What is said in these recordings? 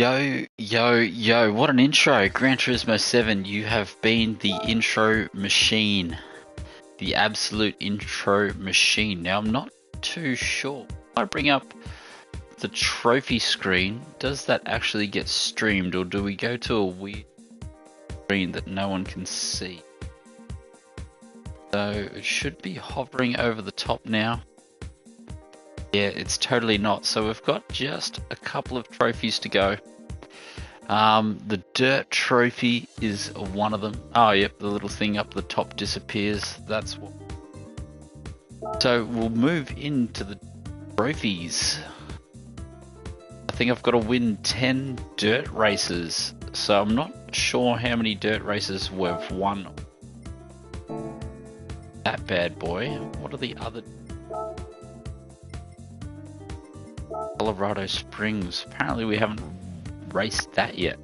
Yo, yo, yo, what an intro. Gran Turismo 7, you have been the intro machine. The absolute intro machine. Now, I'm not too sure. I bring up the trophy screen. Does that actually get streamed, or do we go to a weird screen that no one can see? So, it should be hovering over the top now. Yeah, it's totally not. So we've got just a couple of trophies to go. The dirt trophy is one of them. Oh, yep, the little thing up the top disappears. That's what. So we'll move into the trophies. I think I've got to win 10 dirt races. So I'm not sure how many dirt races we've won. That bad boy. What are the other? Colorado Springs. Apparently we haven't raced that yet.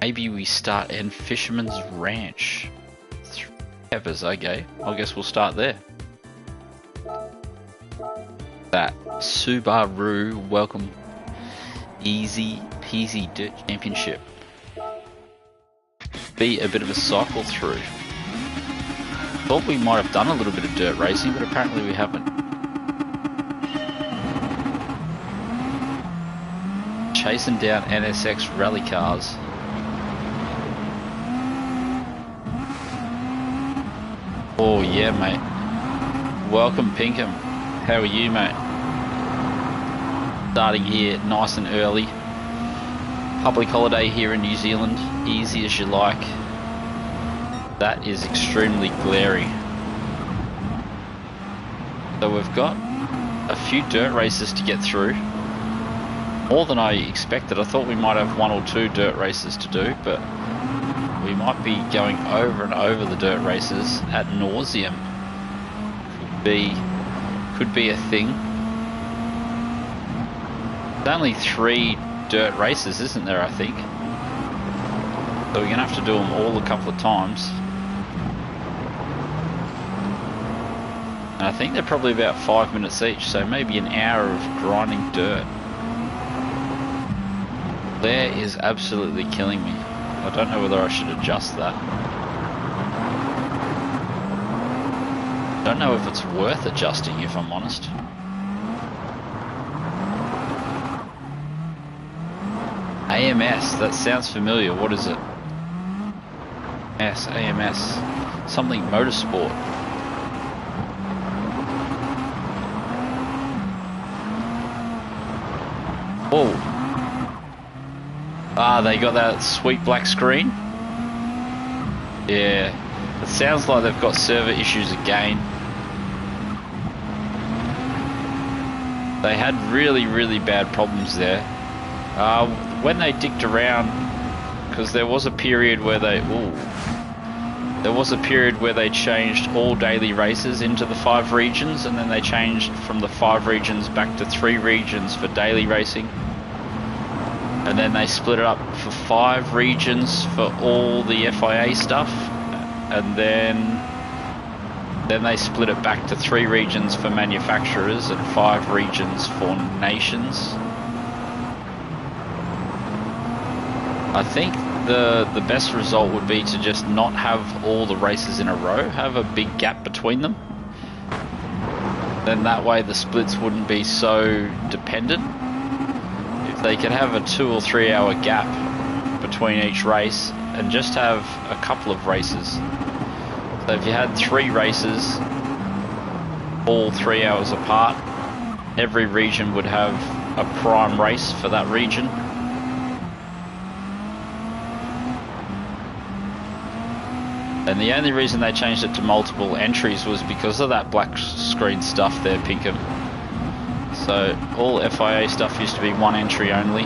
Maybe we start in Fisherman's Ranch. Peppers, okay. I guess we'll start there. That Subaru welcome easy peasy dirt championship. Be a bit of a cycle through. Thought we might have done a little bit of dirt racing, but apparently we haven't. Chasing down NSX rally cars. Oh yeah, mate. Welcome, Pinkham. How are you, mate? Starting here nice and early. Public holiday here in New Zealand. Easy as you like. That is extremely glary. So we've got a few dirt races to get through. More than I expected. I thought we might have one or two dirt races to do, but we might be going over and over the dirt races ad nauseum. Could be a thing. There's only 3 dirt races, isn't there, I think? So we're going to have to do them all a couple of times. And I think they're probably about 5 minutes each, so maybe an hour of grinding dirt. Glare is absolutely killing me. I don't know whether I should adjust that. Don't know if it's worth adjusting, if I'm honest. AMS, that sounds familiar. What is it? AMS. Something motorsport. Oh. Ah, they got that sweet black screen. Yeah, it sounds like they've got server issues again. They had really bad problems there. When they dicked around, because there was a period where they changed all daily races into the 5 regions, and then they changed from the 5 regions back to 3 regions for daily racing. And then they split it up for 5 regions for all the FIA stuff, and then they split it back to 3 regions for manufacturers and 5 regions for nations. I think the best result would be to just not have all the races in a row, have a big gap between them. Then that way the splits wouldn't be so dependent. They could have a 2 or 3 hour gap between each race and just have a couple of races. So if you had 3 races, all 3 hours apart, every region would have a prime race for that region. And the only reason they changed it to multiple entries was because of that black screen stuff there, Pinkham. So all FIA stuff used to be 1 entry only.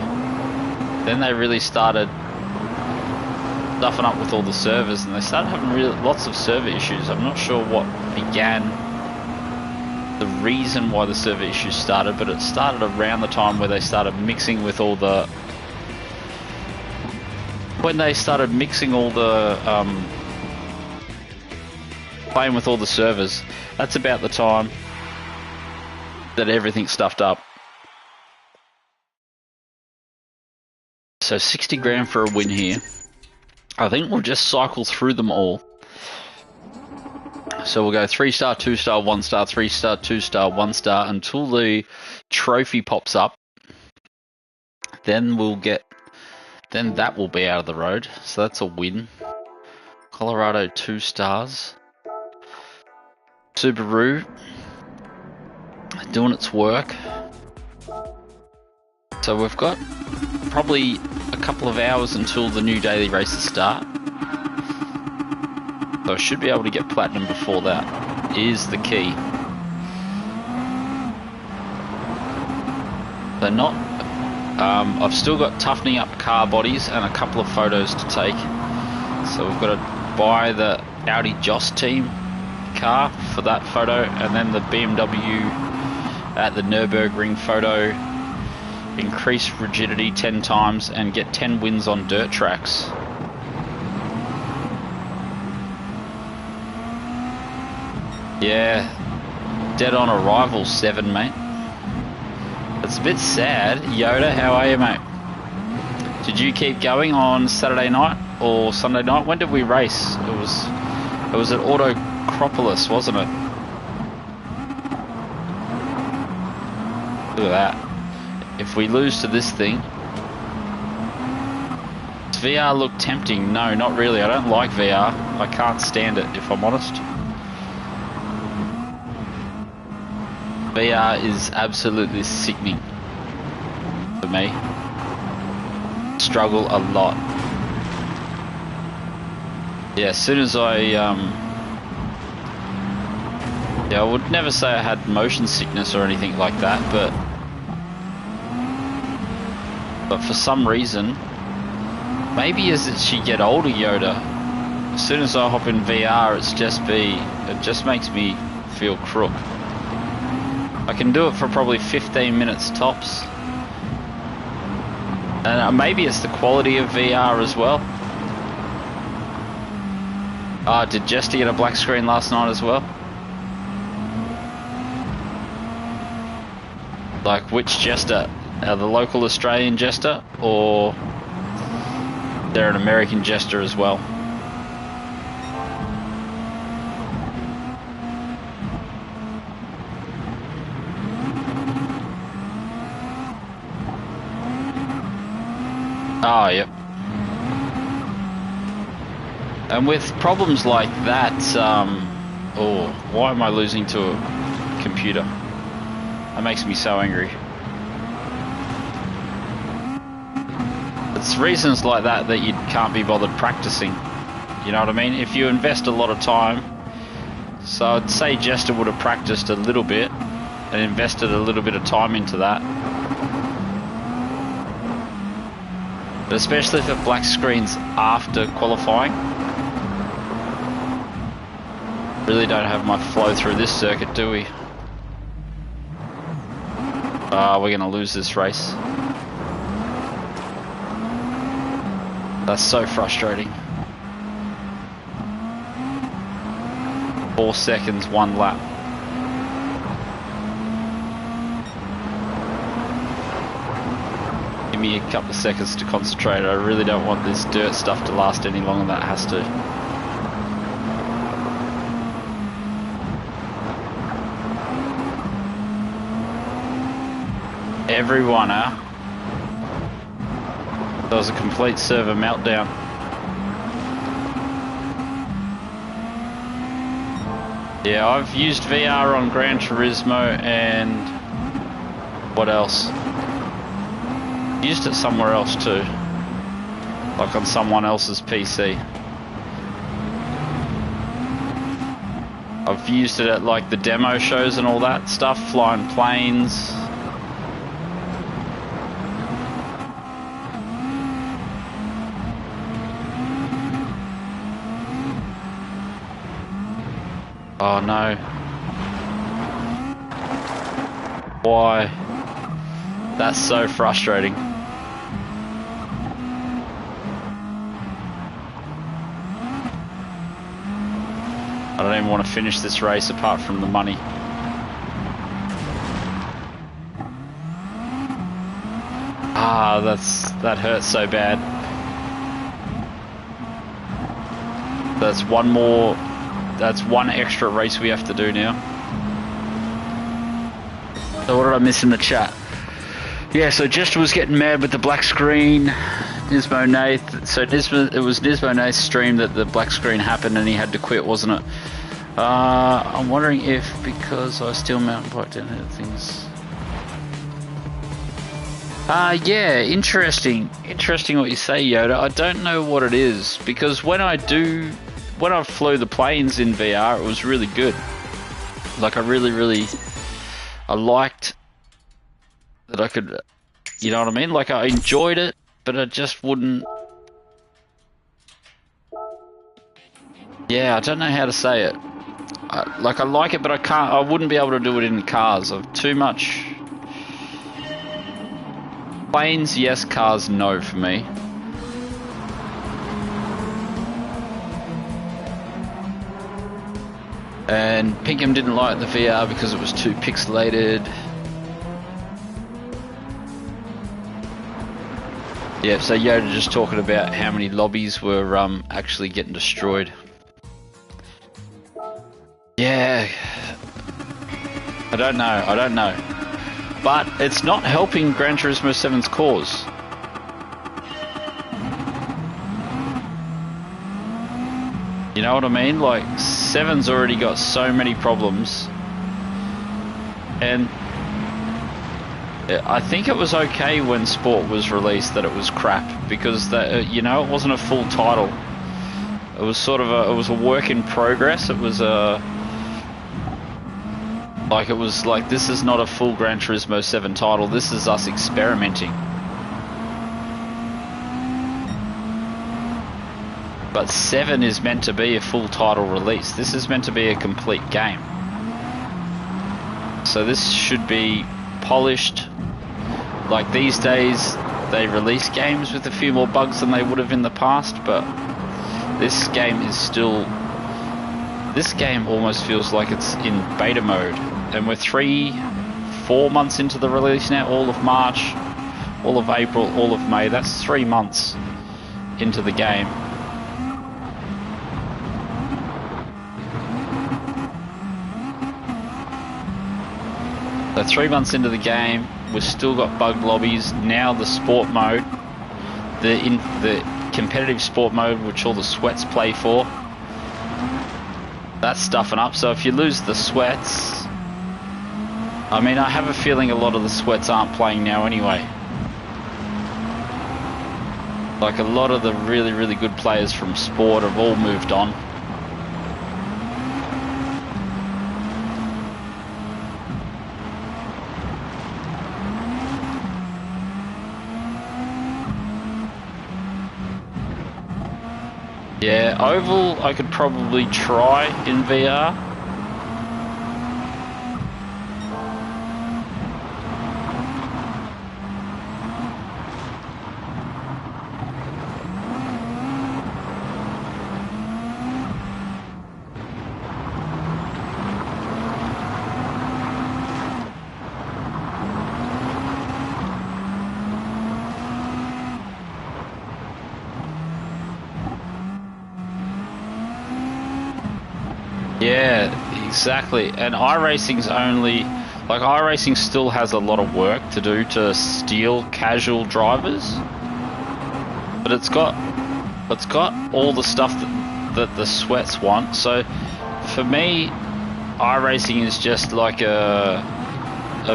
Then they really started stuffing up with all the servers, and they started having lots of server issues. I'm not sure what began the reason why the server issues started, but it started around the time where they started mixing with all the playing with all the servers. That's about the time that everything stuffed up. So 60 grand for a win here. I think we'll just cycle through them all. So we'll go 3-star, 2-star, 1-star, 3-star, 2-star, 1-star until the trophy pops up. Then that will be out of the road. So that's a win. Colorado 2 stars. Subaru doing its work. So we've got probably a couple of hours until the new daily races start. So I should be able to get platinum before that, is the key. So I've still got toughening up car bodies and a couple of photos to take. So we've got to buy the Audi Joss team car for that photo, and then the BMW at the Nürburgring photo, increase rigidity 10 times and get 10 wins on dirt tracks. Yeah, dead on arrival 7, mate. It's a bit sad. Yoda, how are you, mate? Did you keep going on Saturday night or Sunday night? When did we race? It was at Autocropolis, wasn't it? Look at that. If we lose to this thing, does VR look tempting? No, not really. I don't like VR. I can't stand it, if I'm honest. VR is absolutely sickening for me. Struggle a lot. Yeah, as soon as I would never say I had motion sickness or anything like that, but for some reason, maybe as you get older, Yoda, as soon as I hop in VR, it just makes me feel crook. I can do it for probably 15 minutes tops. And maybe it's the quality of VR as well. Did Jester get a black screen last night as well? Like, which Jester? The local Australian Jester, or they're an American Jester as well? Oh, yep. And with problems like that, why am I losing to a computer? That makes me so angry. It's reasons like that that you can't be bothered practicing. You know what I mean? If you invest a lot of time, so I'd say Jester would have practiced a little bit and invested a little bit of time into that. But especially for black screens after qualifying. Really don't have much flow through this circuit, do we? We're going to lose this race. That's so frustrating. 4 seconds, 1 lap. Give me a couple of seconds to concentrate. I really don't want this dirt stuff to last any longer than that has to. Everyone, huh? That was a complete server meltdown. Yeah, I've used VR on Gran Turismo and what else? Used it somewhere else too, like on someone else's PC. I've used it at like the demo shows and all that stuff, flying planes. Oh no. Why? That's so frustrating. I don't even want to finish this race apart from the money. That's That hurts so bad. That's one more. That's one extra race we have to do now. So what did I miss in the chat? Yeah, so Jester was getting mad with the black screen. Nismo Nath. So it was Nismo Nath's stream that the black screen happened and he had to quit, wasn't it? I'm wondering if because I still mountain bike down here things. Yeah, interesting what you say, Yoda. I don't know what it is because when I flew the planes in VR, it was really good. Like I liked that I could, you know what I mean? Like I enjoyed it, but I just wouldn't. Yeah, I don't know how to say it. I like it, but I can't. I wouldn't be able to do it in cars. I've too much. Planes, yes. Cars, no for me. And Pinkham didn't like the VR because it was too pixelated. Yeah, so Yoda just talking about how many lobbies were actually getting destroyed. Yeah, I don't know. But it's not helping Gran Turismo 7's cause. You know what I mean? Like, 7's already got so many problems. And I think it was okay when Sport was released that it was crap. Because, you know, it wasn't a full title. It was sort of it was a work in progress. It was like, this is not a full Gran Turismo 7 title, this is us experimenting. But 7 is meant to be a full title release. This is meant to be a complete game. So this should be polished. Like these days, they release games with a few more bugs than they would have in the past, but this game is still... This game almost feels like it's in beta mode. And we're 3-4 months into the release now, all of March, all of April, all of May. That's 3 months into the game. So 3 months into the game, we've still got bugged lobbies. Now the sport mode, the competitive sport mode, which all the sweats play for, that's stuffing up. So if you lose the sweats, I mean, I have a feeling a lot of the sweats aren't playing now anyway. Like a lot of the really, really good players from sport have all moved on. Yeah, Oval I could probably try in VR. Yeah, exactly. And iRacing's only... Like, iRacing still has a lot of work to do to steal casual drivers. But it's got all the stuff that the sweats want. So, for me, iRacing is just like a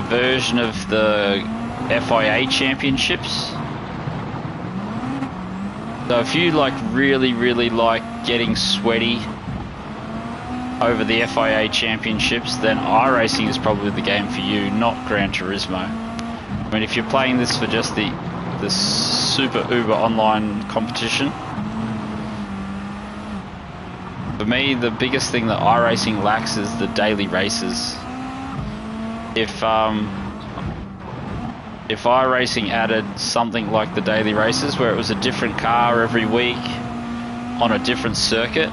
version of the FIA championships. So if you like really, really like getting sweaty over the FIA championships, then iRacing is probably the game for you, not Gran Turismo. I mean, if you're playing this for just the super uber online competition, for me the biggest thing that iRacing lacks is the daily races. If iRacing added something like the daily races where it was a different car every week on a different circuit,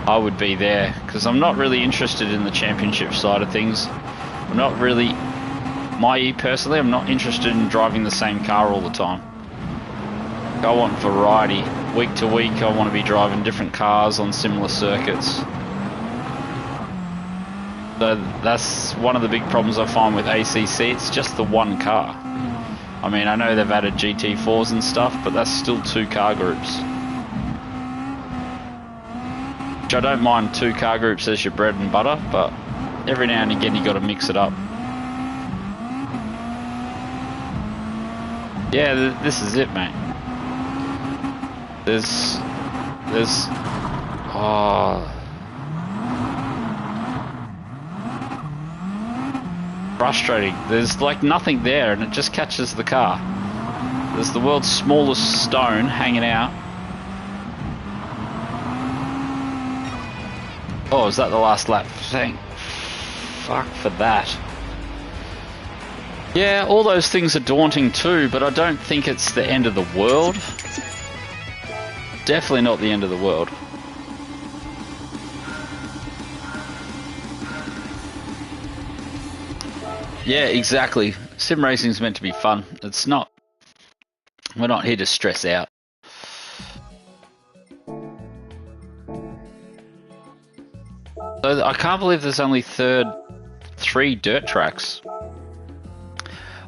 I would be there, because I'm not really interested in the championship side of things. I'm not really personally, I'm not interested in driving the same car all the time. I want variety. Week to week, I want to be driving different cars on similar circuits. So that's one of the big problems I find with ACC. It's just the one car. I mean, I know they've added GT4s and stuff, but that's still 2 car groups. Which I don't mind 2 car groups as your bread and butter, but every now and again you got to mix it up. Yeah, this is it, mate. There's, oh, frustrating. There's like nothing there, and it just catches the car. There's the world's smallest stone hanging out. Oh, is that the last lap? Thank fuck for that. Yeah, all those things are daunting too, but I don't think it's the end of the world. Definitely not the end of the world. Yeah, exactly. Sim racing is meant to be fun. It's not. We're not here to stress out. So I can't believe there's only 3 dirt tracks.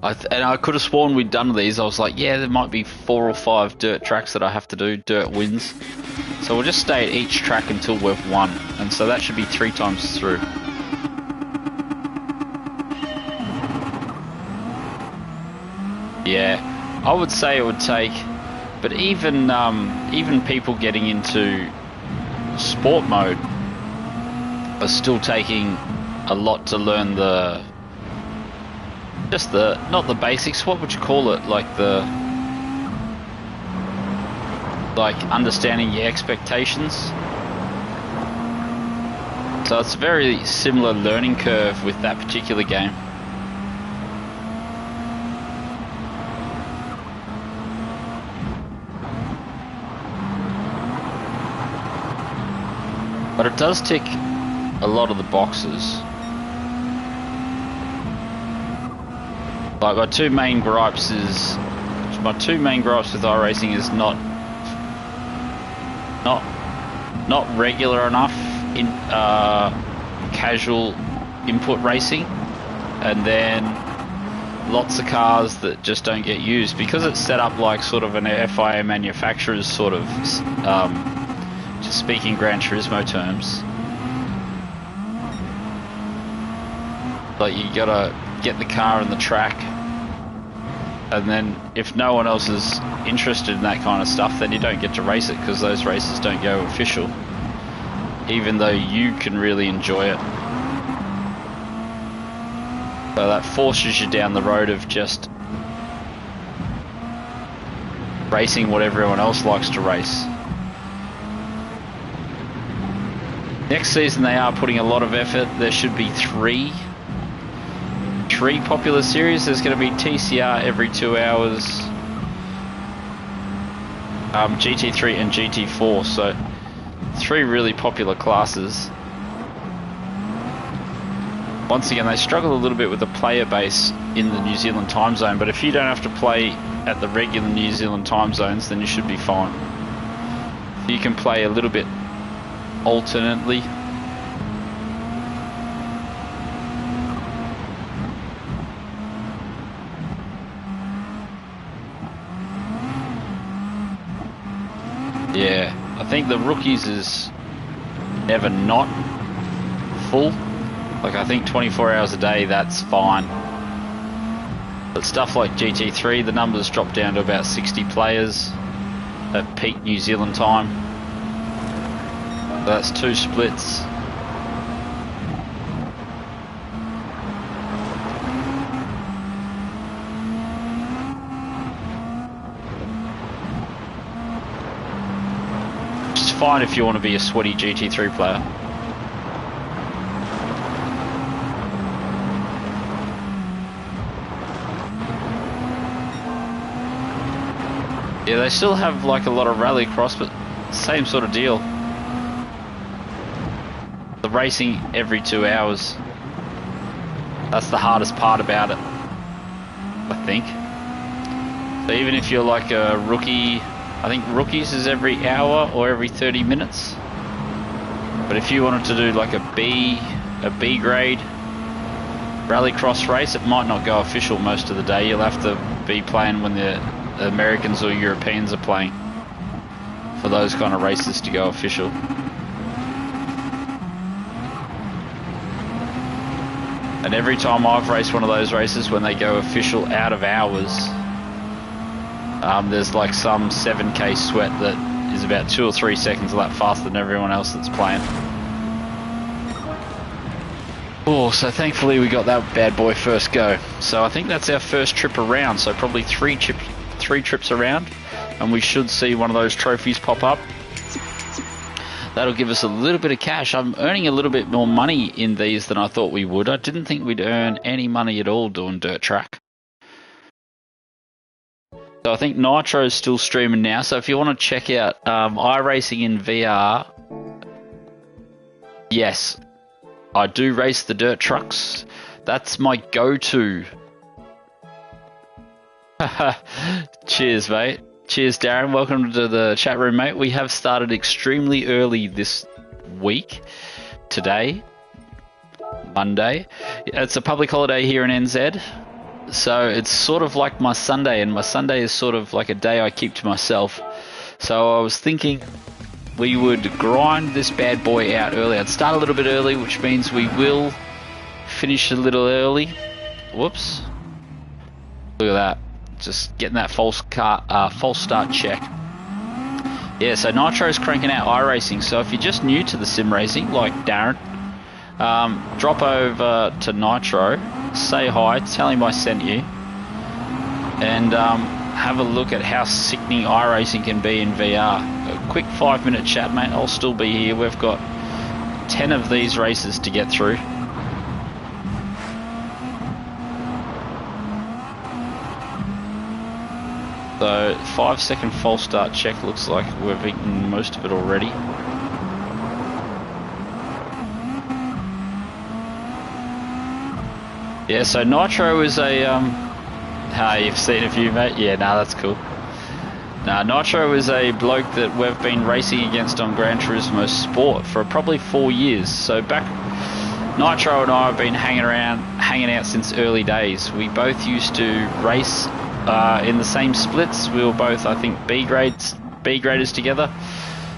And I could have sworn we'd done these. I was like, yeah, there might be 4 or 5 dirt tracks that I have to do, dirt wins. So we'll just stay at each track until we've won. And so that should be 3 times through. Yeah, I would say it would take, but even people getting into sport mode are still taking a lot to learn not the basics, what would you call it, like understanding your expectations. So it's a very similar learning curve with that particular game. But it does tick a lot of the boxes. Like my two main gripes with iRacing is not regular enough in casual input racing, and then lots of cars that just don't get used because it's set up like sort of an FIA manufacturer's sort of just speaking Gran Turismo terms. Like you gotta get the car and the track, and then if no one else is interested in that kind of stuff, then you don't get to race it because those races don't go official, even though you can really enjoy it. So that forces you down the road of just racing what everyone else likes to race. Next season they are putting a lot of effort. There should be three popular series. There's going to be TCR every 2 hours, GT3 and GT4, so 3 really popular classes. Once again, they struggle a little bit with the player base in the New Zealand time zone, but if you don't have to play at the regular New Zealand time zones, then you should be fine. You can play a little bit alternately. Yeah, I think the rookies is never not full. Like I think 24 hours a day, that's fine. But stuff like GT3, the numbers drop down to about 60 players at peak New Zealand time. So that's 2 splits. Which is fine if you want to be a sweaty GT3 player. Yeah, they still have like a lot of rallycross, but same sort of deal. The racing every 2 hours. That's the hardest part about it. I think. So even if you're like a rookie, I think rookies is every hour or every 30 minutes. But if you wanted to do like a B grade rallycross race, it might not go official most of the day. You'll have to be playing when the Americans or Europeans are playing for those kind of races to go official. And every time I've raced one of those races, when they go official out of hours, there's like some 7k sweat that is about 2 or 3 seconds a lap faster than everyone else that's playing. Oh, so thankfully we got that bad boy first go. So I think that's our first trip around, so probably three trips around, and we should see one of those trophies pop up. That'll give us a little bit of cash. I'm earning a little bit more money in these than I thought we would. I didn't think we'd earn any money at all doing dirt track. So I think Nitro is still streaming now. So if you want to check out iRacing in VR, yes, I do race the dirt trucks. That's my go-to. Cheers, mate. Cheers, Darren. Welcome to the chat room, mate. We have started extremely early this week. Today, Monday. It's a public holiday here in NZ. So it's sort of like my Sunday, and my Sunday is sort of like a day I keep to myself. So I was thinking we would grind this bad boy out early. I'd start a little bit early, which means we will finish a little early. Whoops. Look at that. Just getting that false start check. Yeah, so Nitro's cranking out iRacing. So if you're just new to the sim racing, like Darren, drop over to Nitro, say hi, tell him I sent you, and have a look at how sickening iRacing can be in VR. A quick 5-minute chat, mate. I'll still be here. We've got 10 of these races to get through. So 5-second false start check, looks like we've eaten most of it already. Yeah, so Nitro is a you've seen a few, mate. Yeah, nah, that's cool. Nah, Nitro is a bloke that we've been racing against on Gran Turismo Sport for probably 4 years. So Nitro and I have been hanging out since early days. We both used to race in the same splits. We were both, I think, B graders together.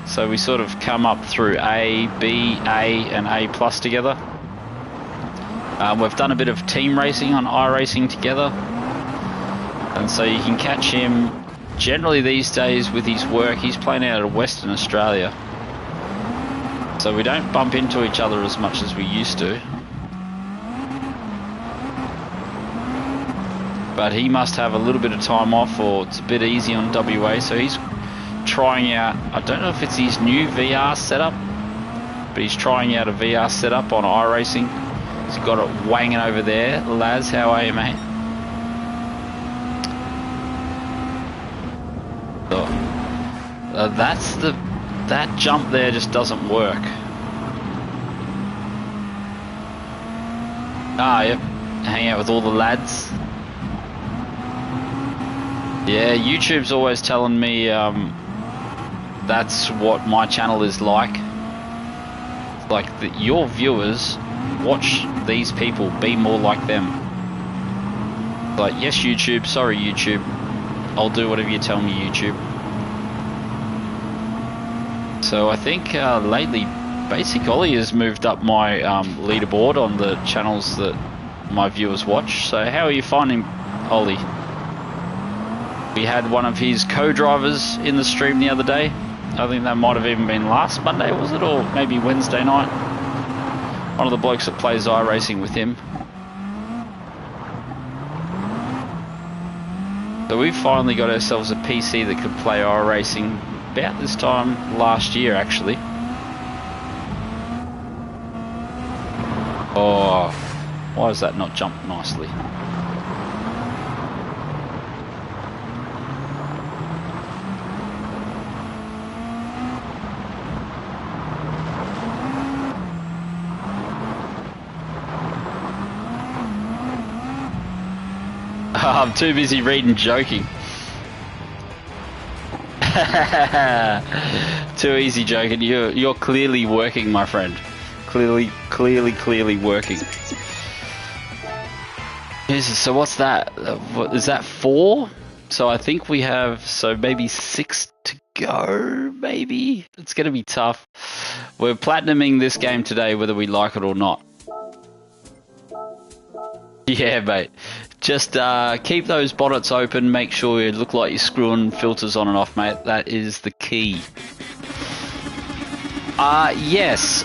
So we sort of come up through A, B, A, and A plus together. We've done a bit of team racing on iRacing together, and so you can catch him generally these days with his work. He's playing out of Western Australia, so we don't bump into each other as much as we used to. But he must have a little bit of time off, or it's a bit easy on WA, so he's trying out, I don't know if it's his new VR setup, but he's trying out a VR setup on iRacing. He's got it wanging over there. Laz, how are you, mate? So, that jump there just doesn't work. Ah, yep. Hang out with all the lads. Yeah, YouTube's always telling me that's what my channel is like. Like your viewers watch these people, be more like them. Like, yes, YouTube, sorry, YouTube. I'll do whatever you tell me, YouTube. So I think lately, Basic Ollie has moved up my leaderboard on the channels that my viewers watch. So how are you finding Ollie? We had one of his co-drivers in the stream the other day. I think that might have even been last Monday, was it? Or maybe Wednesday night. One of the blokes that plays iRacing with him. So we finally got ourselves a PC that could play iRacing about this time last year, actually. Oh, why does that not jump nicely? I'm too busy reading joking. Too easy joking. You're clearly working, my friend. Clearly working. Jesus, so what's that? What, is that 4? So I think we have, so maybe 6 to go, maybe? It's going to be tough. We're platinuming this game today, whether we like it or not. Yeah, mate. Just keep those bonnets open. Make sure you look like you're screwing filters on and off, mate. That is the key. Yes,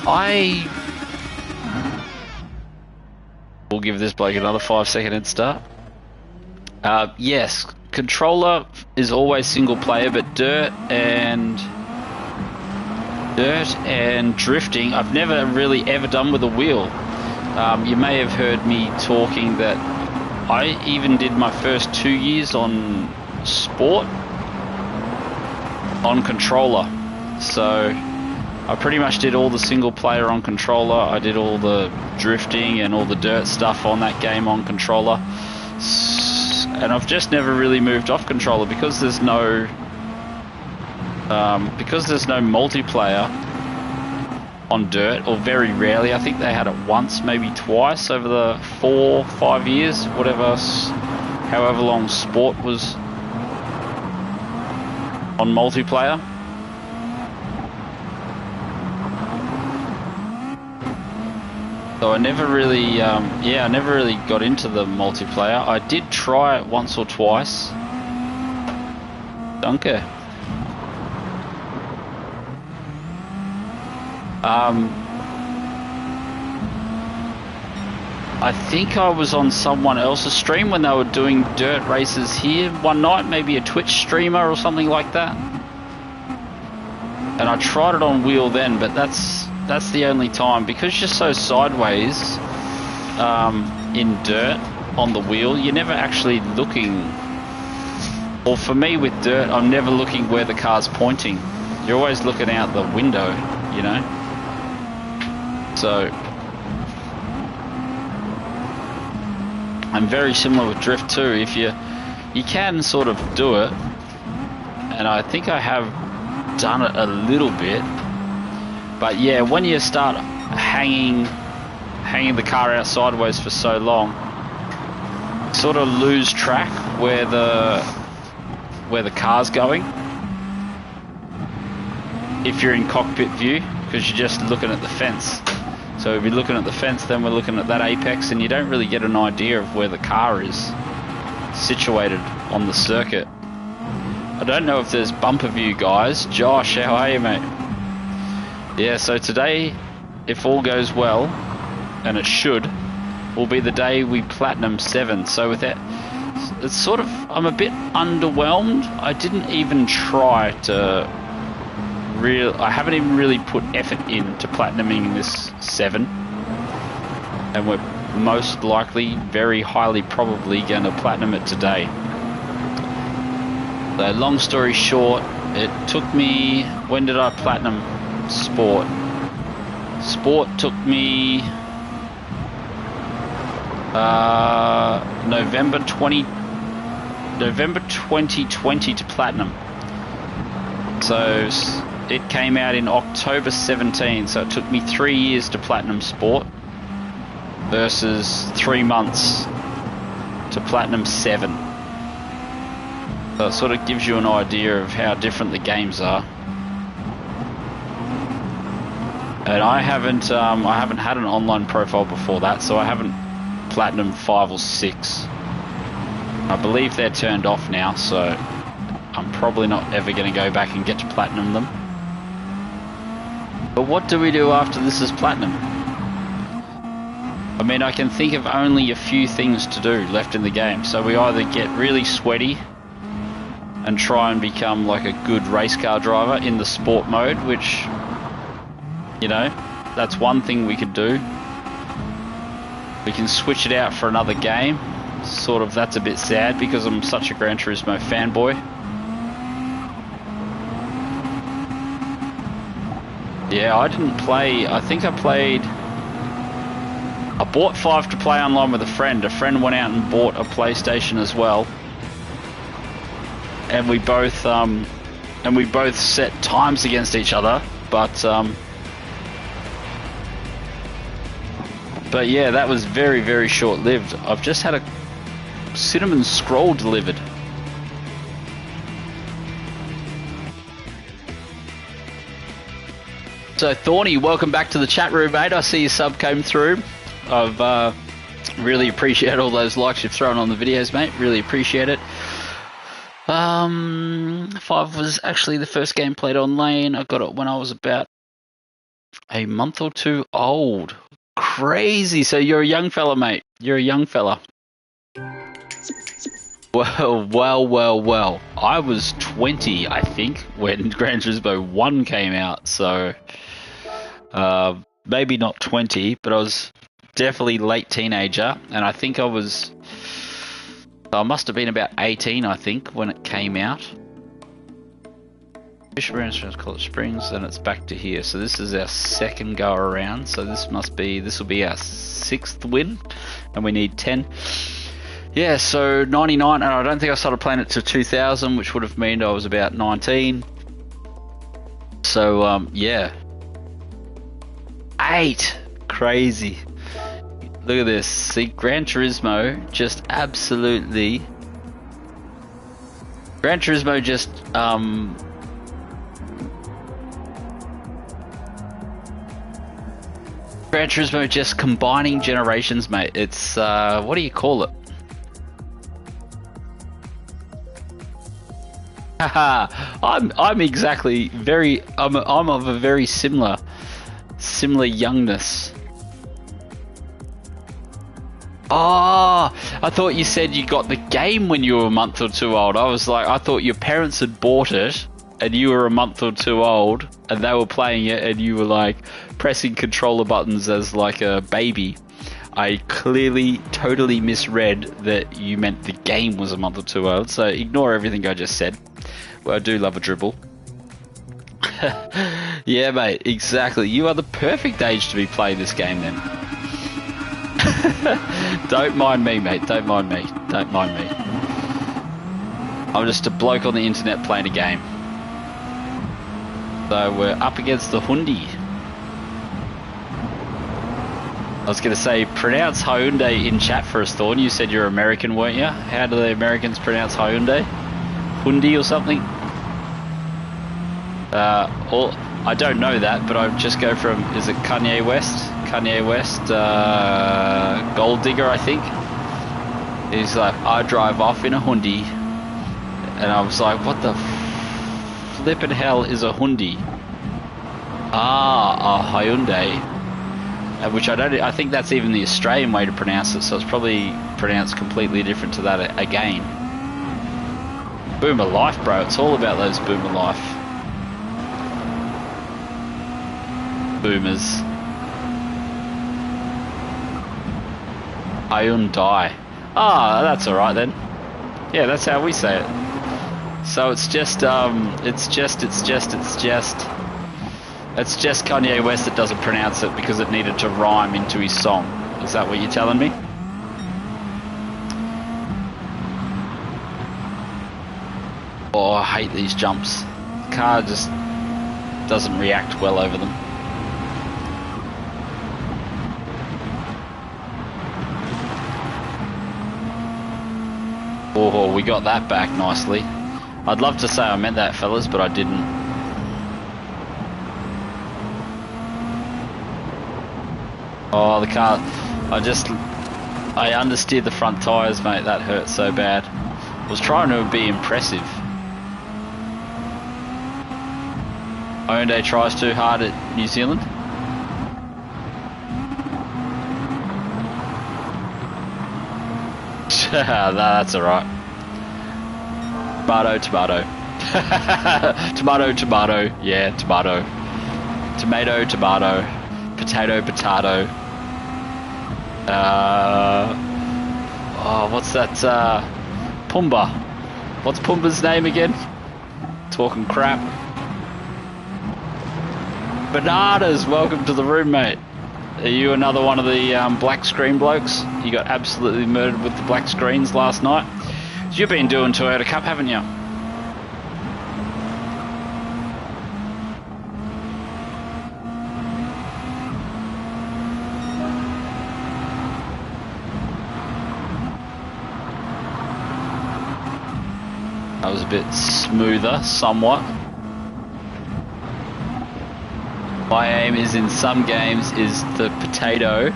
we'll give this bloke another 5-second head start. Yes, controller is always single player, but dirt and drifting, I've never really ever done with a wheel. You may have heard me talking that I even did my first 2 years on sport on controller. So I pretty much did all the single player on controller. I did all the drifting and all the dirt stuff on that game on controller. And I've just never really moved off controller because there's no multiplayer on dirt, or very rarely. I think they had it once, maybe twice over the 4-5 years, however long sport was on multiplayer. So I never really, I never really got into the multiplayer. I did try it once or twice. Danke. I think I was on someone else's stream when they were doing dirt races here one night, maybe a Twitch streamer or something like that. And I tried it on wheel then, but that's the only time, because you're so sideways in dirt on the wheel, you're never actually looking. Or for me with dirt, I'm never looking where the car's pointing. You're always looking out the window, you know. So I'm very similar with drift too. If you can sort of do it, and I think I have done it a little bit. But yeah, when you start hanging the car out sideways for so long, sort of lose track where the car's going. If you're in cockpit view, because you're just looking at the fence. So if you're looking at the fence, then we're looking at that apex, and you don't really get an idea of where the car is situated on the circuit. I don't know if there's bumper view, guys. Josh, how are you, mate? Yeah, so today, if all goes well, and it should, will be the day we platinum 7. So with that, it's sort of, I'm a bit underwhelmed. I didn't even try to I haven't even really put effort into platinuming this 7. And we're most likely, very highly probably, going to platinum it today. So long story short, it took me, when did I platinum sport? Sport took me November 2020 to platinum. So it came out in October 17, so it took me 3 years to platinum sport versus 3 months to platinum 7. So it sort of gives you an idea of how different the games are. And I haven't had an online profile before that, so I haven't platinum 5 or 6. I believe they're turned off now, so I'm probably not ever going to go back and get to platinum them. But what do we do after this is platinum? I mean, I can think of only a few things to do left in the game. So we either get really sweaty and try and become like a good race car driver in the sport mode, which, you know, that's one thing we could do. We can switch it out for another game. Sort of, that's a bit sad because I'm such a Gran Turismo fanboy. Yeah, I didn't play, I think I played I bought 5 to play online with a friend. A friend went out and bought a PlayStation as well, and we both set times against each other. But yeah, that was very, very short-lived. I've just had a cinnamon scroll delivered. So Thorny, welcome back to the chat room, mate. I see your sub came through. I've really appreciate all those likes you've thrown on the videos, mate. Really appreciate it. 5 was actually the first game played on lane. I got it when I was about a month or 2 old. Crazy. So you're a young fella, mate. You're a young fella. Well. I was 20, I think, when Gran Turismo 1 came out. So maybe not 20, but I was definitely late teenager, and I think I must have been about 18, I think, when it came out. College Springs, and it's back to here. So this is our second go around. So this will be our 6th win, and we need 10. Yeah, so 99, and I don't think I started playing it till 2000, which would have meant I was about 19. So yeah, 8, crazy. Look at this. See, Gran Turismo just absolutely... Gran Turismo just... Gran Turismo just combining generations, mate. It's, what do you call it? Haha, I'm exactly very... I'm of a very similar youngness. Oh, I thought you said you got the game when you were a month or 2 old. I was like, I thought your parents had bought it and you were a month or 2 old and they were playing it and you were like pressing controller buttons as like a baby. I clearly totally misread that you meant the game was a month or 2 old, so ignore everything I just said. Well, I do love a dribble. Yeah, mate, exactly. You are the perfect age to be playing this game then. Don't mind me, mate. Don't mind me. Don't mind me. I'm just a bloke on the internet playing a game. So we're up against the Hyundai. I was going to say, pronounce Hyundai in chat for us, Thorn. You said you're American, weren't you? How do the Americans pronounce Hyundai? Hyundai or something? I don't know that, but I just go from, is it Kanye West? Kanye West, Gold Digger, I think. He's like, I drive off in a Hyundai. And I was like, what the flippin' hell is a Hyundai? Ah, a Hyundai. Which I think that's even the Australian way to pronounce it, so it's probably pronounced completely different to that again. Boomer life, bro. It's all about those boomer life. Boomers. Hyundai. Ah, that's alright then. Yeah, that's how we say it. So it's just Kanye West that doesn't pronounce it because it needed to rhyme into his song. Is that what you're telling me? Oh, I hate these jumps. The car just doesn't react well over them. Oh, we got that back nicely. I'd love to say I meant that, fellas, but I didn't. Oh, the car, I understeered the front tyres, mate. That hurt so bad. I was trying to be impressive. Hyundai tries too hard at New Zealand. That's alright. Tomato, tomato. Tomato, tomato. Yeah, tomato. Tomato, tomato. Potato, potato. Oh, what's that? Pumbaa. What's Pumbaa's name again? Talking crap. Bananas, welcome to the room, mate. Are you another one of the black screen blokes? You got absolutely murdered with the black screens last night. You've been doing Toyota Cup, haven't you? That was a bit smoother, somewhat. My aim is in some games is the potato.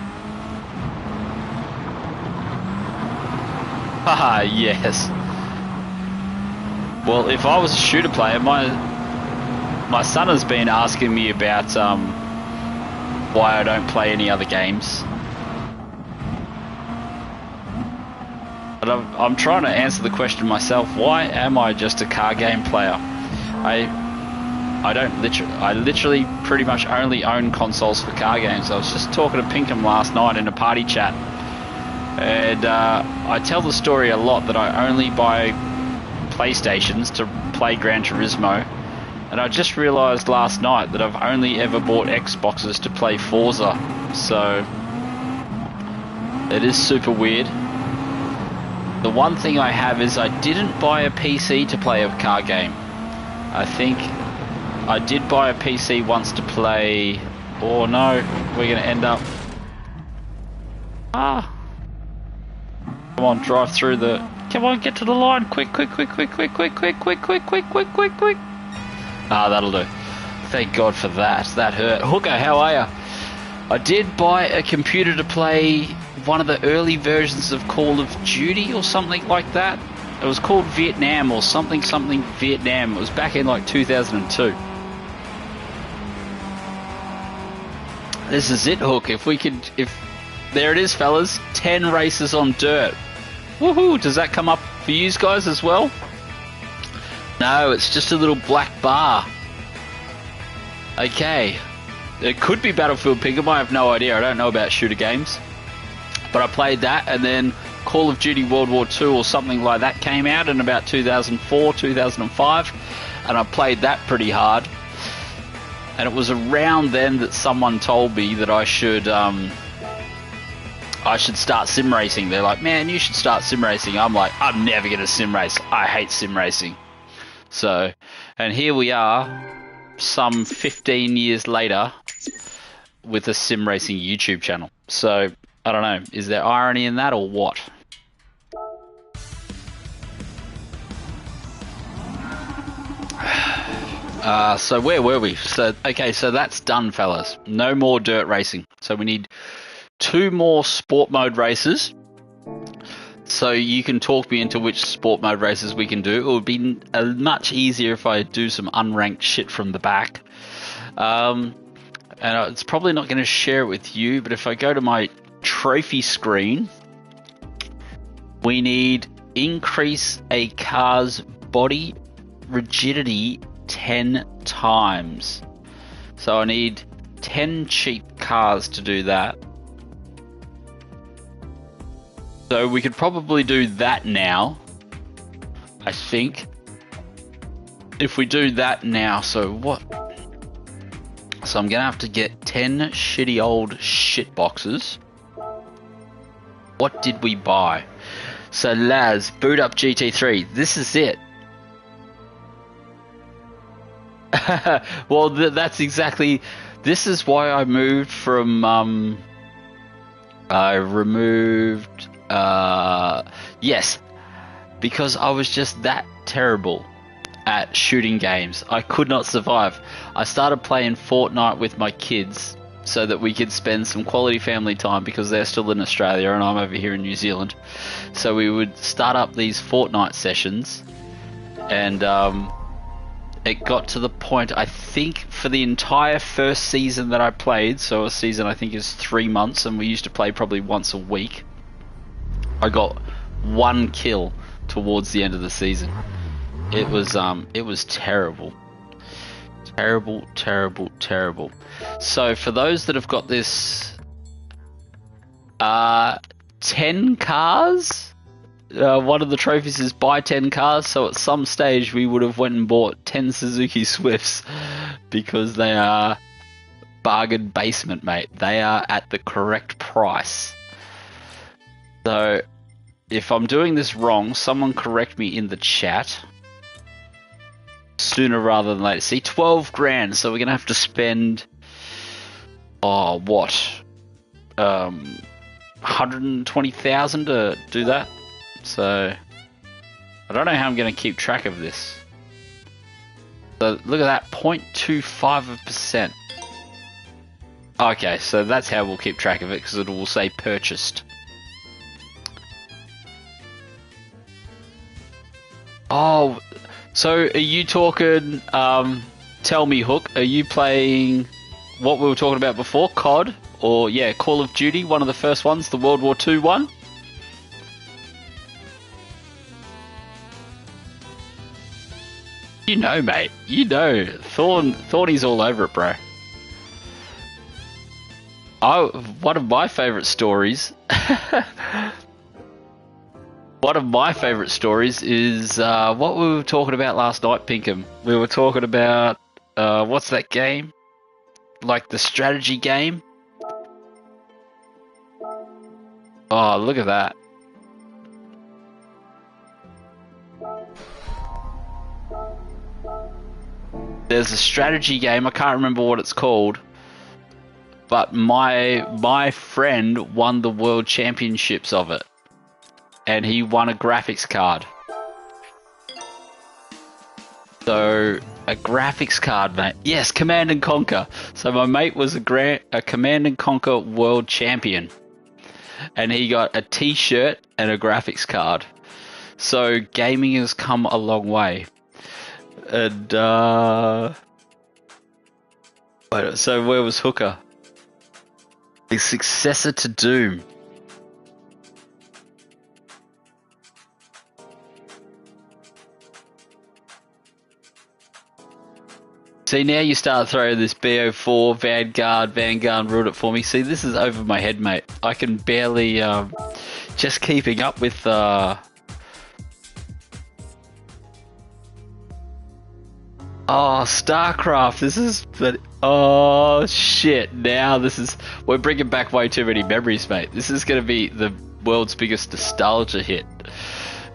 Haha, yes. Well, if I was a shooter player, my son has been asking me about why I don't play any other games. But I'm trying to answer the question myself. Why am I just a car game player? I literally pretty much only own consoles for car games. I was just talking to Pinkham last night in a party chat, and I tell the story a lot that I only buy PlayStations to play Gran Turismo, and I just realised last night that I've only ever bought Xboxes to play Forza, so it is super weird. The one thing I have is I didn't buy a PC to play a car game. I think I did buy a PC once to play... Oh no, we're going to end up... Come on, drive through the... Come on, get to the line, quick, quick, quick, quick, quick, quick, quick, quick, quick, quick, quick, quick, quick. That'll do. Thank God for that. That hurt. Hooker, how are you? I did buy a computer to play one of the early versions of Call of Duty or something like that. It was called Vietnam or something Vietnam. It was back in like 2002. This is it, Hook. If there it is, fellas. 10 races on dirt. Woohoo! Does that come up for you guys as well? No, it's just a little black bar. Okay. It could be Battlefield Pinkham. I have no idea. I don't know about shooter games. But I played that, and then Call of Duty World War II or something like that came out in about 2004, 2005, and I played that pretty hard. And it was around then that someone told me that I should start sim racing. They're like, man, you should start sim racing. I'm like, I'm never going to sim race. I hate sim racing. So, and here we are, some 15 years later, with a sim racing YouTube channel. So, I don't know, is there irony in that or what? So where were we? So, okay, so that's done, fellas. No more dirt racing. So we need 2 more sport mode races. So you can talk me into which sport mode races we can do. It would be much easier if I do some unranked shit from the back. And it's probably not going to share it with you, but if I go to my trophy screen, we need increase a car's body rigidity 10 times. So I need 10 cheap cars to do that. So we could probably do that now, I think. If we do that now, so what? So I'm gonna have to get 10 shitty old shit boxes. What did we buy? So Laz, boot up GT3. This is it. Well, that's exactly... This is why I moved from... I removed... yes. Because I was just that terrible at shooting games. I could not survive. I started playing Fortnite with my kids so that we could spend some quality family time because they're still in Australia and I'm over here in New Zealand. So we would start up these Fortnite sessions, and it got to the point, I think, for the entire first season that I played, so a season I think is 3 months, and we used to play probably once a week, I got 1 kill towards the end of the season. It was terrible. Terrible, terrible, terrible. So for those that have got this 10 cars, one of the trophies is buy 10 cars, so at some stage we would have went and bought 10 Suzuki Swifts because they are bargain basement, mate. They are at the correct price. So, if I'm doing this wrong, someone correct me in the chat. Sooner rather than later. See, 12 grand. So we're going to have to spend... Oh, what? 120,000 to do that. So, I don't know how I'm going to keep track of this. So, look at that. 0.25%. Okay, so that's how we'll keep track of it, because it will say purchased. Oh, so are you talking, tell me, Hook, are you playing what we were talking about before, COD? Or, yeah, Call of Duty, one of the first ones, the World War II one? You know, mate, you know, Thorny's all over it, bro. One of my favourite stories... One of my favourite stories is what we were talking about last night, Pinkham. We were talking about, what's that game? Like the strategy game? Oh, look at that. There's a strategy game, I can't remember what it's called. But my friend won the world championships of it. And he won a graphics card. So, a graphics card, mate. Yes, Command and Conquer. So my mate was a Command and Conquer world champion. And he got a t-shirt and a graphics card. So, gaming has come a long way. And, so where was Hooker? The successor to Doom. See, now you start throwing this BO4, Vanguard ruined it for me. See, this is over my head, mate. I can barely, just keeping up with, Oh, StarCraft, this is, oh, shit, now this is, we're bringing back way too many memories, mate. This is going to be the world's biggest nostalgia hit.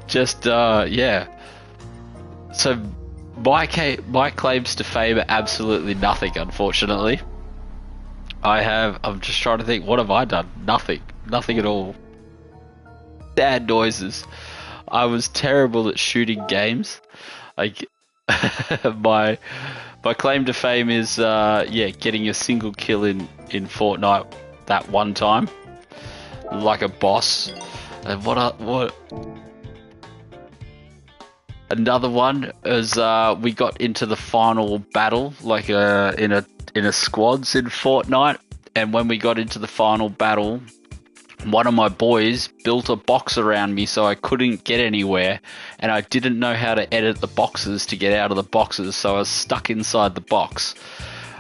Just, yeah. So, my claims to fame are absolutely nothing, unfortunately. I'm just trying to think, what have I done? Nothing. Nothing at all. Sad noises. I was terrible at shooting games. Like, my claim to fame is, yeah, getting a single kill in Fortnite that one time. Like a boss. And what another one is we got into the final battle, like in a squads in Fortnite, and when we got into the final battle, one of my boys built a box around me so I couldn't get anywhere, and I didn't know how to edit the boxes to get out of the boxes, so I was stuck inside the box.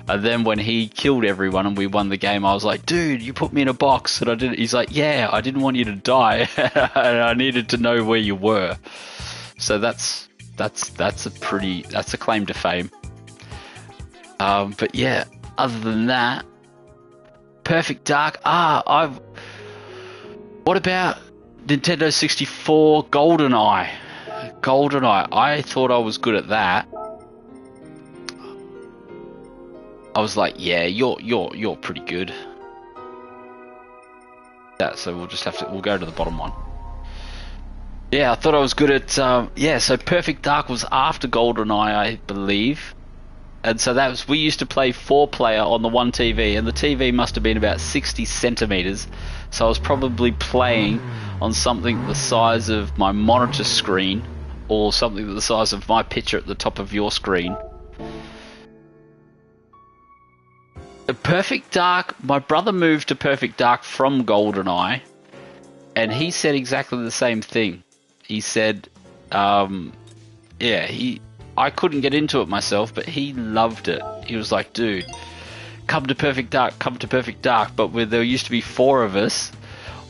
And then when he killed everyone and we won the game, I was like, dude, you put me in a box, and I didn't. He's like, yeah, I didn't want you to die, and I needed to know where you were. So that's a claim to fame. But yeah, other than that, Perfect Dark. What about Nintendo 64 GoldenEye? GoldenEye. I thought I was good at that. I was like, yeah, you're pretty good. So we'll go to the bottom one. Yeah, I thought I was good at, yeah, so Perfect Dark was after GoldenEye, I believe. And so we used to play 4-player on the one TV, and the TV must have been about 60 centimeters. So I was probably playing on something the size of my monitor screen, or something the size of my picture at the top of your screen. Perfect Dark, my brother moved to Perfect Dark from GoldenEye, and he said exactly the same thing. He said, yeah, I couldn't get into it myself, but he loved it. He was like, dude, come to Perfect Dark. But there used to be 4 of us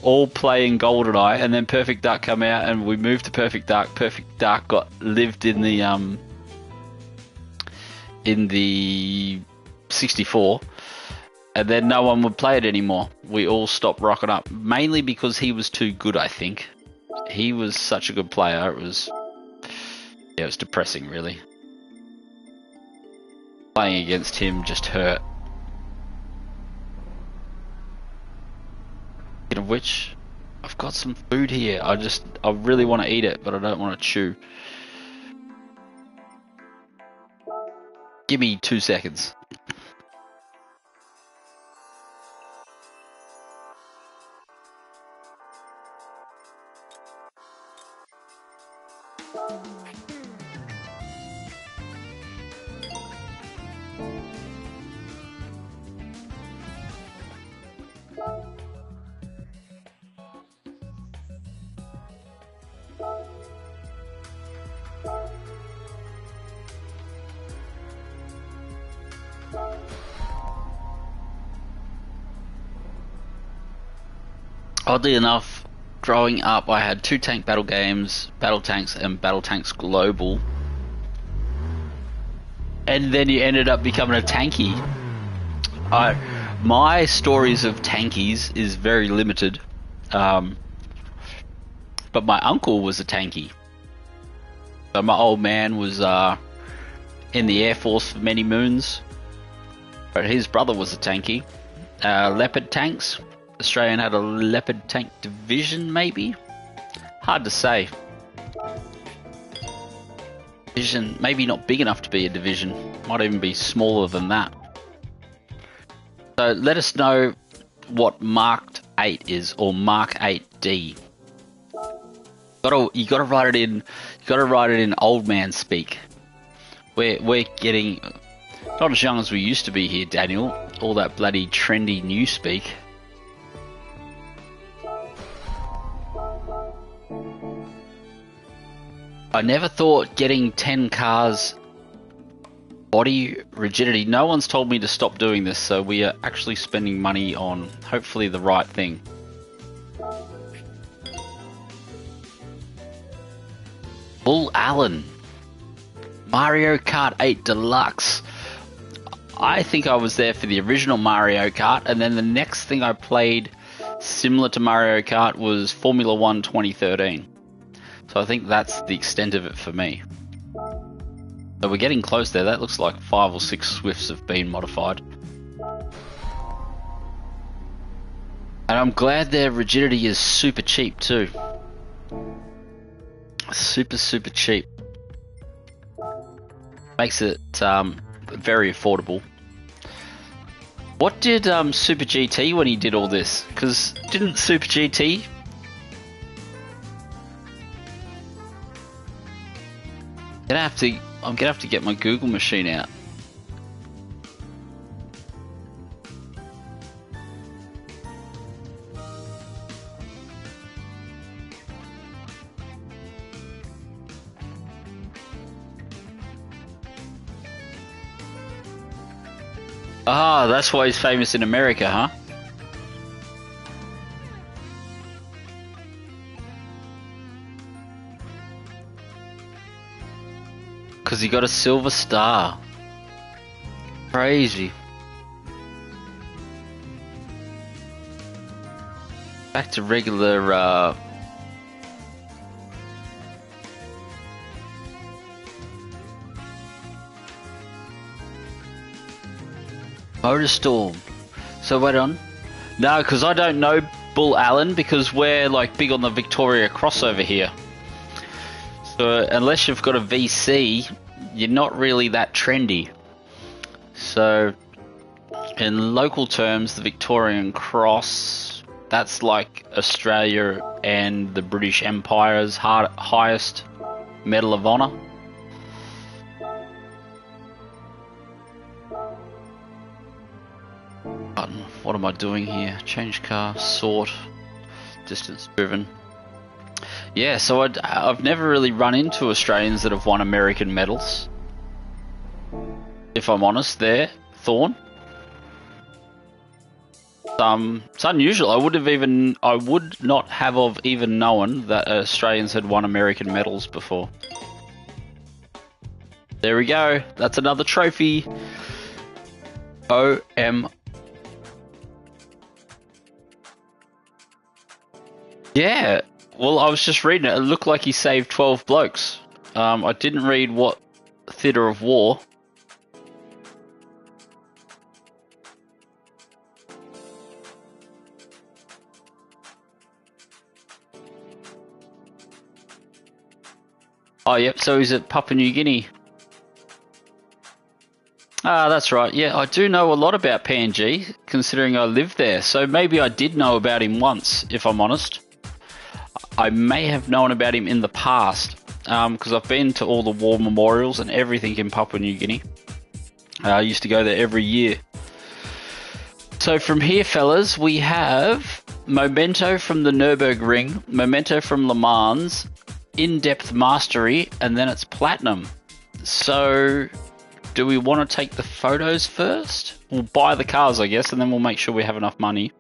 all playing GoldenEye, and then Perfect Dark come out, and we moved to Perfect Dark. Perfect Dark lived in the 64, And then no one would play it anymore. We all stopped rocking up, mainly because he was too good, I think. He was such a good player. It was depressing, really. Playing against him just hurt. Speaking of which, I've got some food here. I really want to eat it, but I don't want to chew. Give me 2 seconds. Oddly enough, growing up, I had 2 tank battle games, Battle Tanks and Battle Tanks Global. And then you ended up becoming a tanky. My stories of tankies is very limited. But my uncle was a tanky. So my old man was in the Air Force for many moons. But his brother was a tanky. Leopard tanks. Australian had a Leopard tank division, maybe? Hard to say. Division, maybe not big enough to be a division. Might even be smaller than that. So let us know what Mark 8 is, or Mark 8D. You gotta write it in. You gotta write it in old man speak. We're getting not as young as we used to be here, Daniel. All that bloody trendy new speak. I never thought getting 10 cars body rigidity. No one's told me to stop doing this, so we are actually spending money on hopefully the right thing. Bull Allen, Mario Kart 8 Deluxe. I think I was there for the original Mario Kart, and then the next thing I played similar to Mario Kart was Formula 1 2013. So I think that's the extent of it for me. So we're getting close there. That looks like 5 or 6 Swifts have been modified. And I'm glad their rigidity is super cheap too. Super cheap. Makes it very affordable. What did Super GT when he did all this? Because didn't Super GT... I'm gonna have to get my Google machine out. Ah, that's why he's famous in America, huh? Because he got a silver star. Crazy. Back to regular Motorstorm. So wait on. No, because I don't know Bull Allen, because we're like big on the Victoria crossover here. So unless you've got a VC, you're not really that trendy. So in local terms, the Victorian Cross, that's like Australia and the British Empire's highest Medal of Honor. Button. What am I doing here? Change car, sort, distance driven. Yeah, so I've never really run into Australians that have won American medals. If I'm honest there, Thorn. It's unusual. I would not have even known that Australians had won American medals before. There we go. That's another trophy. Yeah, well, I was just reading it. It looked like he saved 12 blokes. I didn't read what theatre of war. Oh, yep, so he's at Papua New Guinea. Ah, that's right. Yeah, I do know a lot about PNG, considering I live there. So maybe I did know about him once, if I'm honest. I may have known about him in the past, because I've been to all the war memorials and everything in Papua New Guinea. I used to go there every year. So from here, fellas, we have Memento from the Nürburgring, Memento from Le Mans, In-Depth Mastery, and then it's Platinum. So do we want to take the photos first? We'll buy the cars, I guess, and then we'll make sure we have enough money.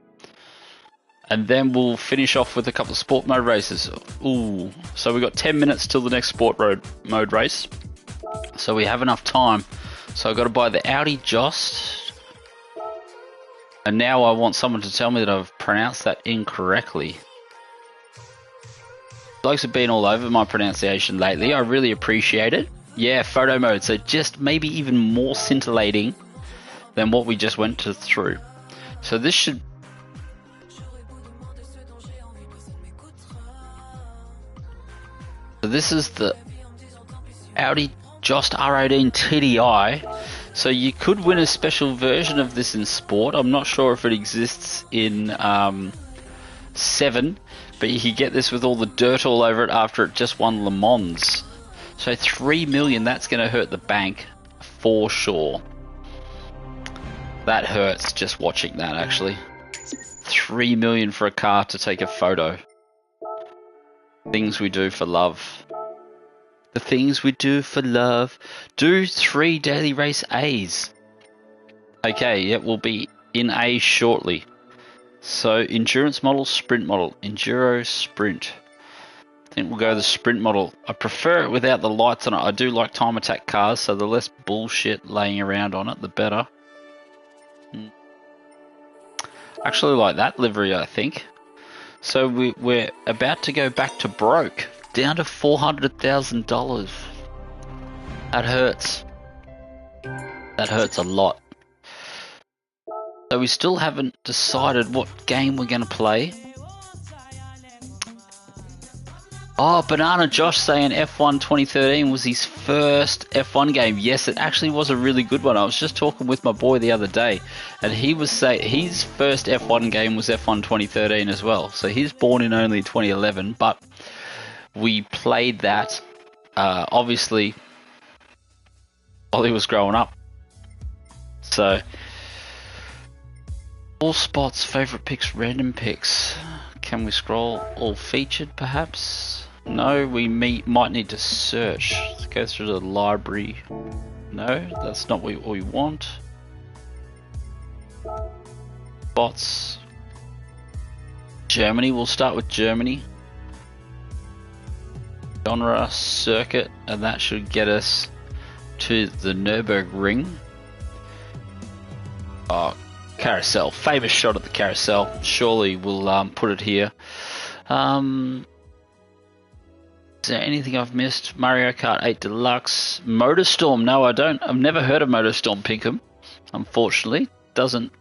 And then we'll finish off with a couple of sport mode races. Ooh, so we've got 10 minutes till the next sport mode race. So we have enough time. So I've got to buy the Audi Jost. And now I want someone to tell me that I've pronounced that incorrectly. Blokes have been all over my pronunciation lately. I really appreciate it. Yeah, photo mode. So just maybe even more scintillating than what we just went through. So this should... So this is the Audi Jost R18 TDI. So you could win a special version of this in Sport. I'm not sure if it exists in 7, but you could get this with all the dirt all over it after it just won Le Mans. So 3 million, that's going to hurt the bank for sure. That hurts just watching that, actually. 3 million for a car to take a photo. Things we do for love. The things we do for love. Do 3 daily race A's. Okay, it will be in A shortly. So endurance model, sprint model, enduro, sprint. I think we'll go the sprint model. I prefer it without the lights on it. I do like time attack cars, so the less bullshit laying around on it, the better. Actually like that livery, I think. So we're about to go back to broke. Down to $400,000. That hurts. That hurts a lot. So we still haven't decided what game we're going to play. Oh, Banana Josh saying F1 2013 was his first F1 game. Yes, it actually was a really good one. I was just talking with my boy the other day, and he was saying his first F1 game was F1 2013 as well. So he's born in only 2011, but we played that, obviously, while he was growing up. So, all spots, favourite picks, random picks. Can we scroll all featured, perhaps? No, we might need to search. Let's go through the library. No, that's not what we want. Spots. Germany, we'll start with Germany. Genre, circuit, and that should get us to the Nürburgring. Oh, carousel, famous shot at the carousel. Surely we'll put it here. Is there anything I've missed? Mario Kart 8 Deluxe, Motorstorm. No, I don't. I've never heard of Motorstorm, Pinkham. Unfortunately, doesn't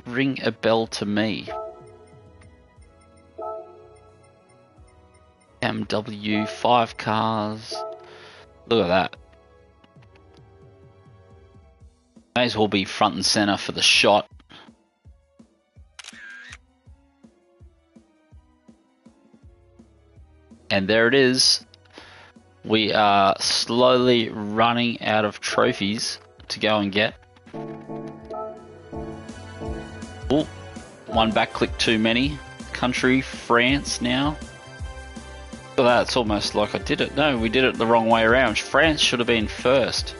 ring a bell to me. MW, 5 cars. Look at that. May as well be front and center for the shot. And there it is. We are slowly running out of trophies to go and get. Oh, one back click too many. Country, France now. Look at that, it's almost like I did it. No, we did it the wrong way around. France should have been first.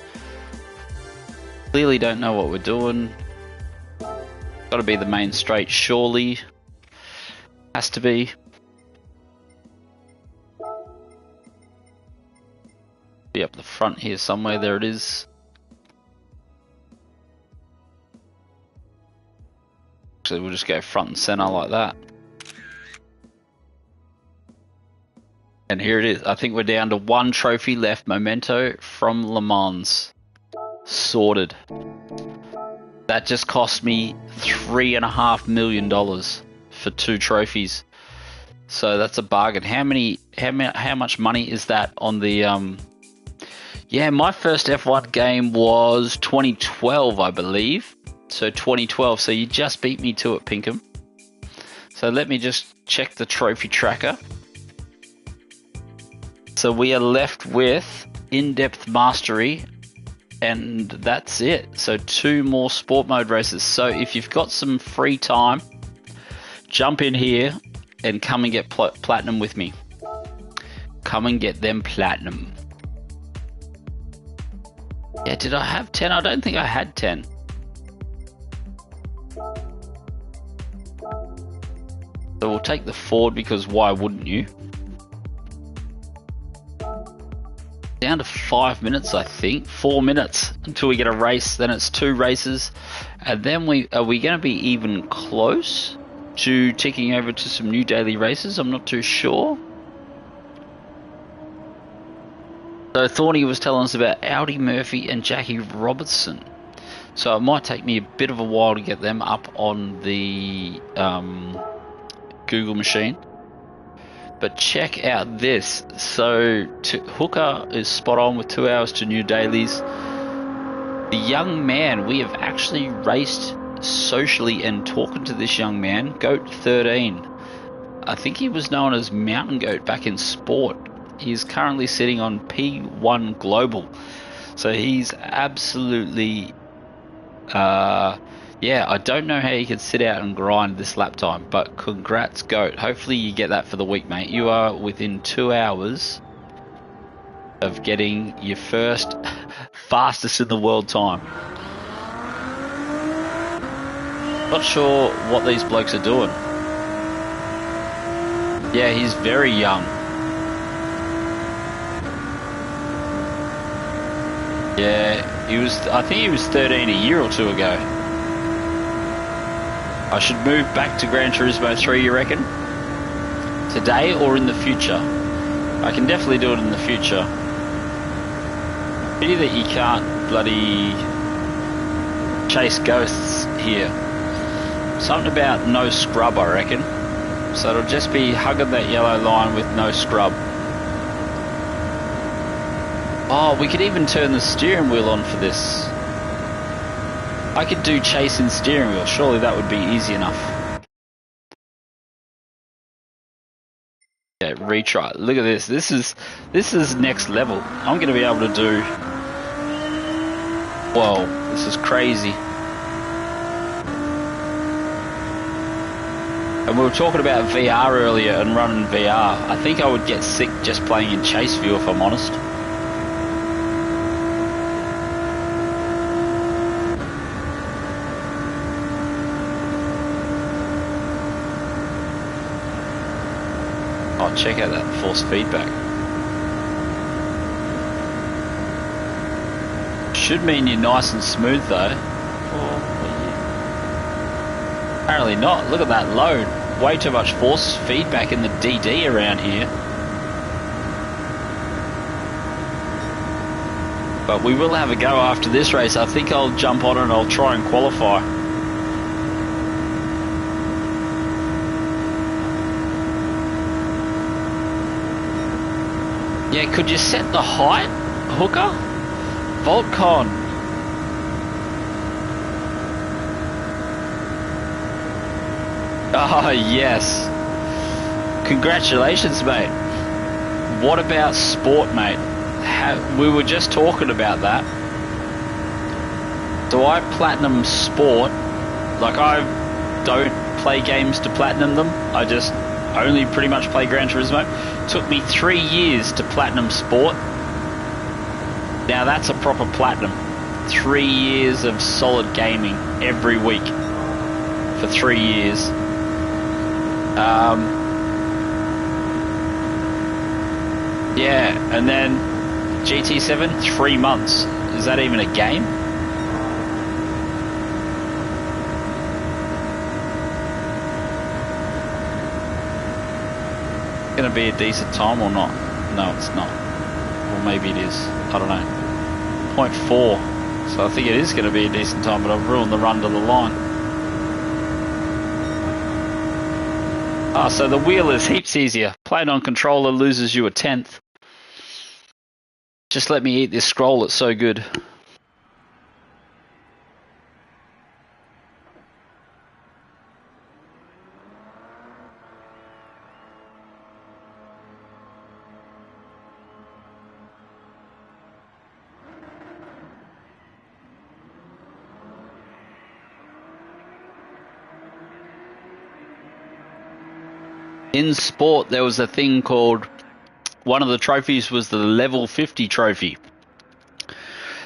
Clearly don't know what we're doing. Got to be the main straight, surely. Has to be. Be up the front here somewhere. There it is. Actually, we'll just go front and center like that. And here it is. I think we're down to 1 trophy left. Memento from Le Mans. Sorted. That just cost me $3.5 million for 2 trophies. So that's a bargain. How much money is that on the yeah, my first F1 game was 2012, I believe. So 2012. So you just beat me to it, Pinkham. So let me just check the trophy tracker. So we are left with in-depth mastery, and that's it. So 2 more sport mode races. So if you've got some free time, jump in here and come and get platinum with me. Come and get them platinum. Yeah, did I have 10? I don't think I had 10. So we'll take the Ford, because why wouldn't you? Down to 5 minutes, I think. 4 minutes until we get a race. Then it's 2 races, and then are we going to be even close to ticking over to some new daily races? I'm not too sure. So Thorny was telling us about Audi Murphy and Jackie Robertson. So it might take me a bit of a while to get them up on the Google machine. But check out this. So Hooker is spot on with 2 hours to new dailies. The young man, we have actually raced socially and talking to this young man, Goat 13. I think he was known as Mountain Goat back in sport. He's currently sitting on P1 Global. So he's absolutely... yeah, I don't know how you can sit out and grind this lap time, but congrats, Goat. Hopefully you get that for the week, mate. You are within 2 hours of getting your first fastest in the world time. Not sure what these blokes are doing. Yeah, he's very young. Yeah, I think he was 13 a year or 2 ago. I should move back to Gran Turismo 3, you reckon? Today or in the future? I can definitely do it in the future. Pity that you can't bloody chase ghosts here. Something about no scrub, I reckon. So it'll just be hugging that yellow line with no scrub. Oh, we could even turn the steering wheel on for this. I could do chasing steering wheel. Surely that would be easy enough. Yeah, retry. Look at this. This is next level. I'm going to be able to do... Whoa, this is crazy. And we were talking about VR earlier and running VR. I think I would get sick just playing in chase view, if I'm honest. Oh, check out that force feedback. Should mean you're nice and smooth though. Apparently not. Look at that load. Way too much force feedback in the DD around here. But we will have a go after this race. I think I'll jump on and I'll try and qualify. Yeah, could you set the height, Hooker? Voltcon. Oh, yes. Congratulations, mate. What about sport, mate? We were just talking about that. Do I platinum sport? Like, I don't play games to platinum them. I just only pretty much play Gran Turismo. Took me 3 years to platinum sport. Now that's a proper platinum. 3 years of solid gaming every week for 3 years. Yeah, and then GT7, 3 months. Is that even a game? going to be a decent time or not? No, it's not. Or maybe it is. I don't know. 0.4. So I think it is going to be a decent time, but I've ruined the run to the line. Ah, so the wheel is heaps easier. Playing on controller loses you a tenth. Just let me eat this scroll, it's so good. In sport, there was a thing called, one of the trophies was the level 50 trophy.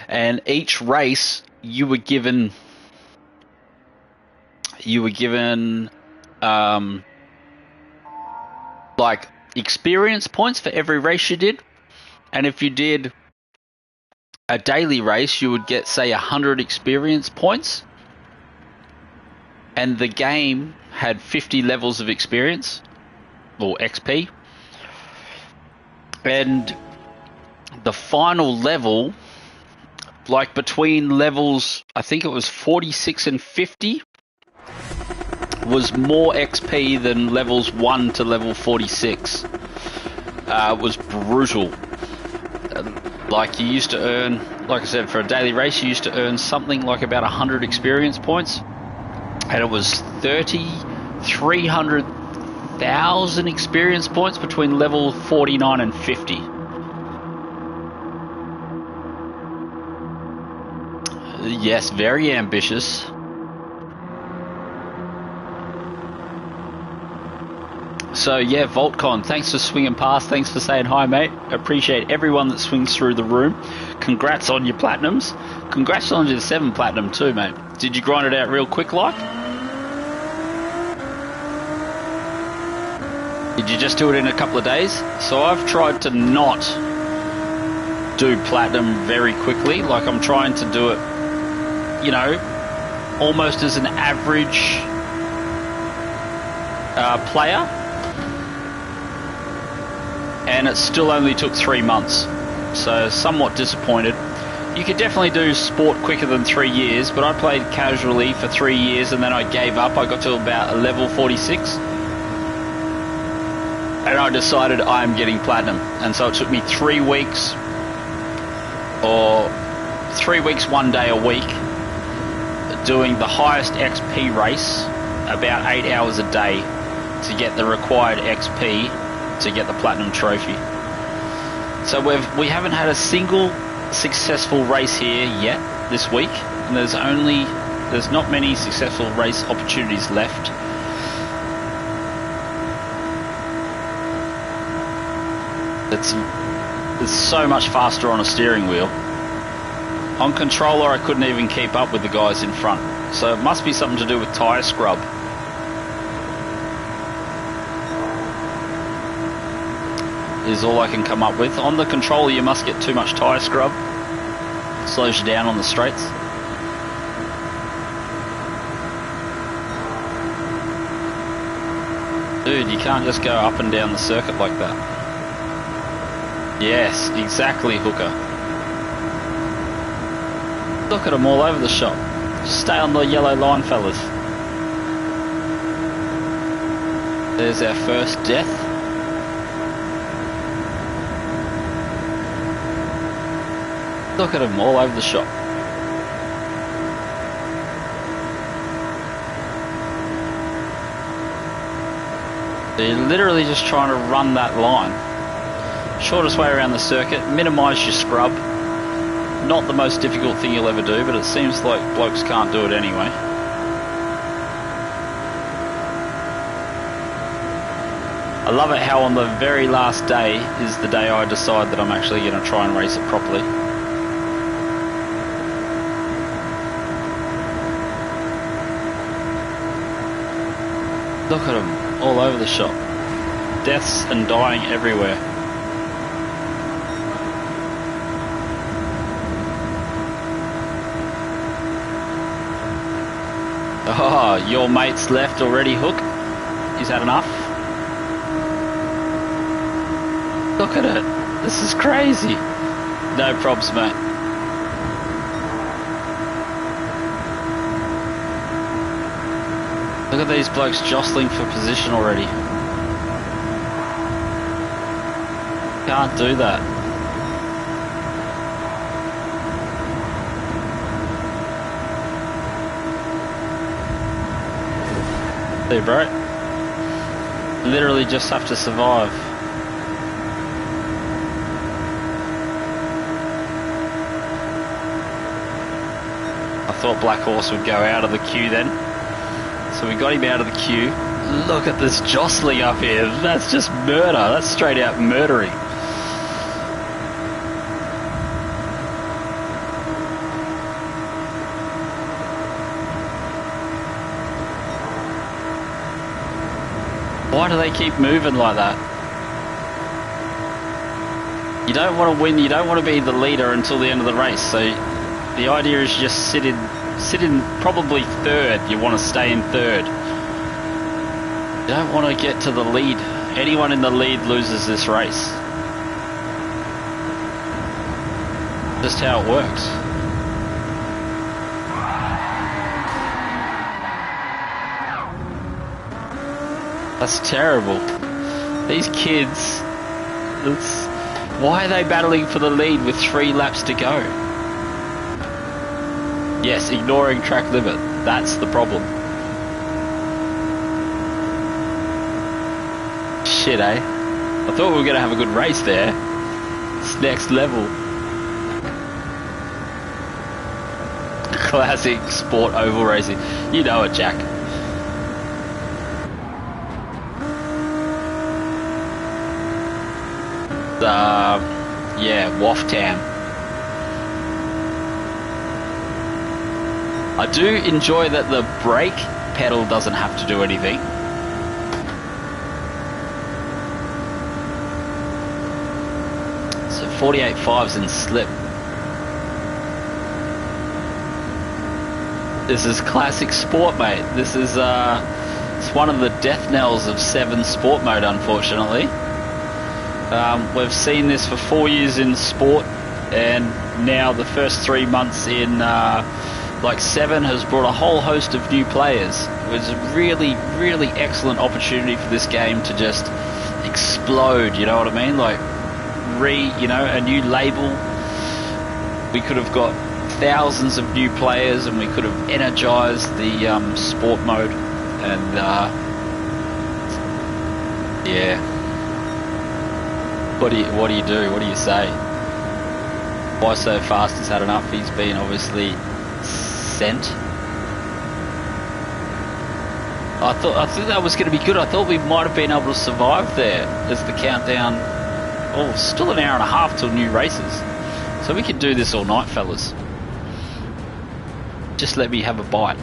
And each race you were given like experience points for every race you did. And if you did a daily race, you would get, say, 100 experience points. And the game had 50 levels of experience, or XP. And the final level, like between levels, I think it was 46 and 50, was more XP than levels 1 to level 46. It was brutal. Like you used to earn, like I said, for a daily race, you used to earn something like about 100 experience points. And it was 300,000 experience points between level 49 and 50. Yes, very ambitious. So yeah, VoltCon, thanks for swinging past. Thanks for saying hi, mate. Appreciate everyone that swings through the room. Congrats on your platinums. Congrats on your 7 platinum too, mate. Did you grind it out real quick like? Did you just do it in a couple of days? So I've tried to not do platinum very quickly. Like I'm trying to do it, you know, almost as an average player. And it still only took 3 months. So somewhat disappointed. You could definitely do sport quicker than 3 years, but I played casually for 3 years and then I gave up. I got to about a level 46. And I decided I'm getting platinum. And so it took me 3 weeks, or 3 weeks, 1 day a week, doing the highest XP race, about 8 hours a day, to get the required XP to get the platinum trophy. So we haven't had a single successful race here yet this week, and there's not many successful race opportunities left. It's so much faster on a steering wheel. On controller, I couldn't even keep up with the guys in front. So it must be something to do with tyre scrub. Is all I can come up with. On the controller, you must get too much tyre scrub. It slows you down on the straights. Dude, you can't just go up and down the circuit like that. Yes, exactly, Hooker. Look at them all over the shop. Just stay on the yellow line, fellas. There's our first death. Look at them all over the shop. They're literally just trying to run that line. Shortest way around the circuit, minimise your scrub. Not the most difficult thing you'll ever do, but it seems like blokes can't do it anyway. I love it how on the very last day is the day I decide that I'm actually going to try and race it properly. Look at them all over the shop. Deaths and dying everywhere. Oh, your mate's left already, Hook? He's had enough? Look at it. This is crazy. No probs, mate. Look at these blokes jostling for position already. Can't do that. See, bro. Literally just have to survive. I thought Black Horse would go out of the queue then. So we got him out of the queue. Look at this jostling up here. That's just murder. That's straight out murdering. Why do they keep moving like that? You don't want to win, you don't want to be the leader until the end of the race. So the idea is just sit in probably third. You want to stay in third. You don't want to get to the lead. Anyone in the lead loses this race. Just how it works. That's terrible. These kids, why are they battling for the lead with 3 laps to go? Yes, ignoring track limit. That's the problem. Shit, eh? I thought we were going to have a good race there. It's next level. Classic sport oval racing. You know it, Jack. Yeah, Waftam. I do enjoy that the brake pedal doesn't have to do anything. So 48.5s in slip. This is classic sport, mate. This is it's one of the death knells of 7 sport mode, unfortunately. We've seen this for 4 years in sport, and now the first 3 months in like 7 has brought a whole host of new players. It was a really, really excellent opportunity for this game to just explode, you know what I mean? Like, a new label. We could have got thousands of new players, and we could have energized the sport mode, and yeah. What do you do? What do you say? Why So Fast has had enough. He's been obviously sent. I thought that was going to be good. I thought we might have been able to survive there as the countdown. Oh, still an hour and a half till new races, so we could do this all night, fellas. Just let me have a bite.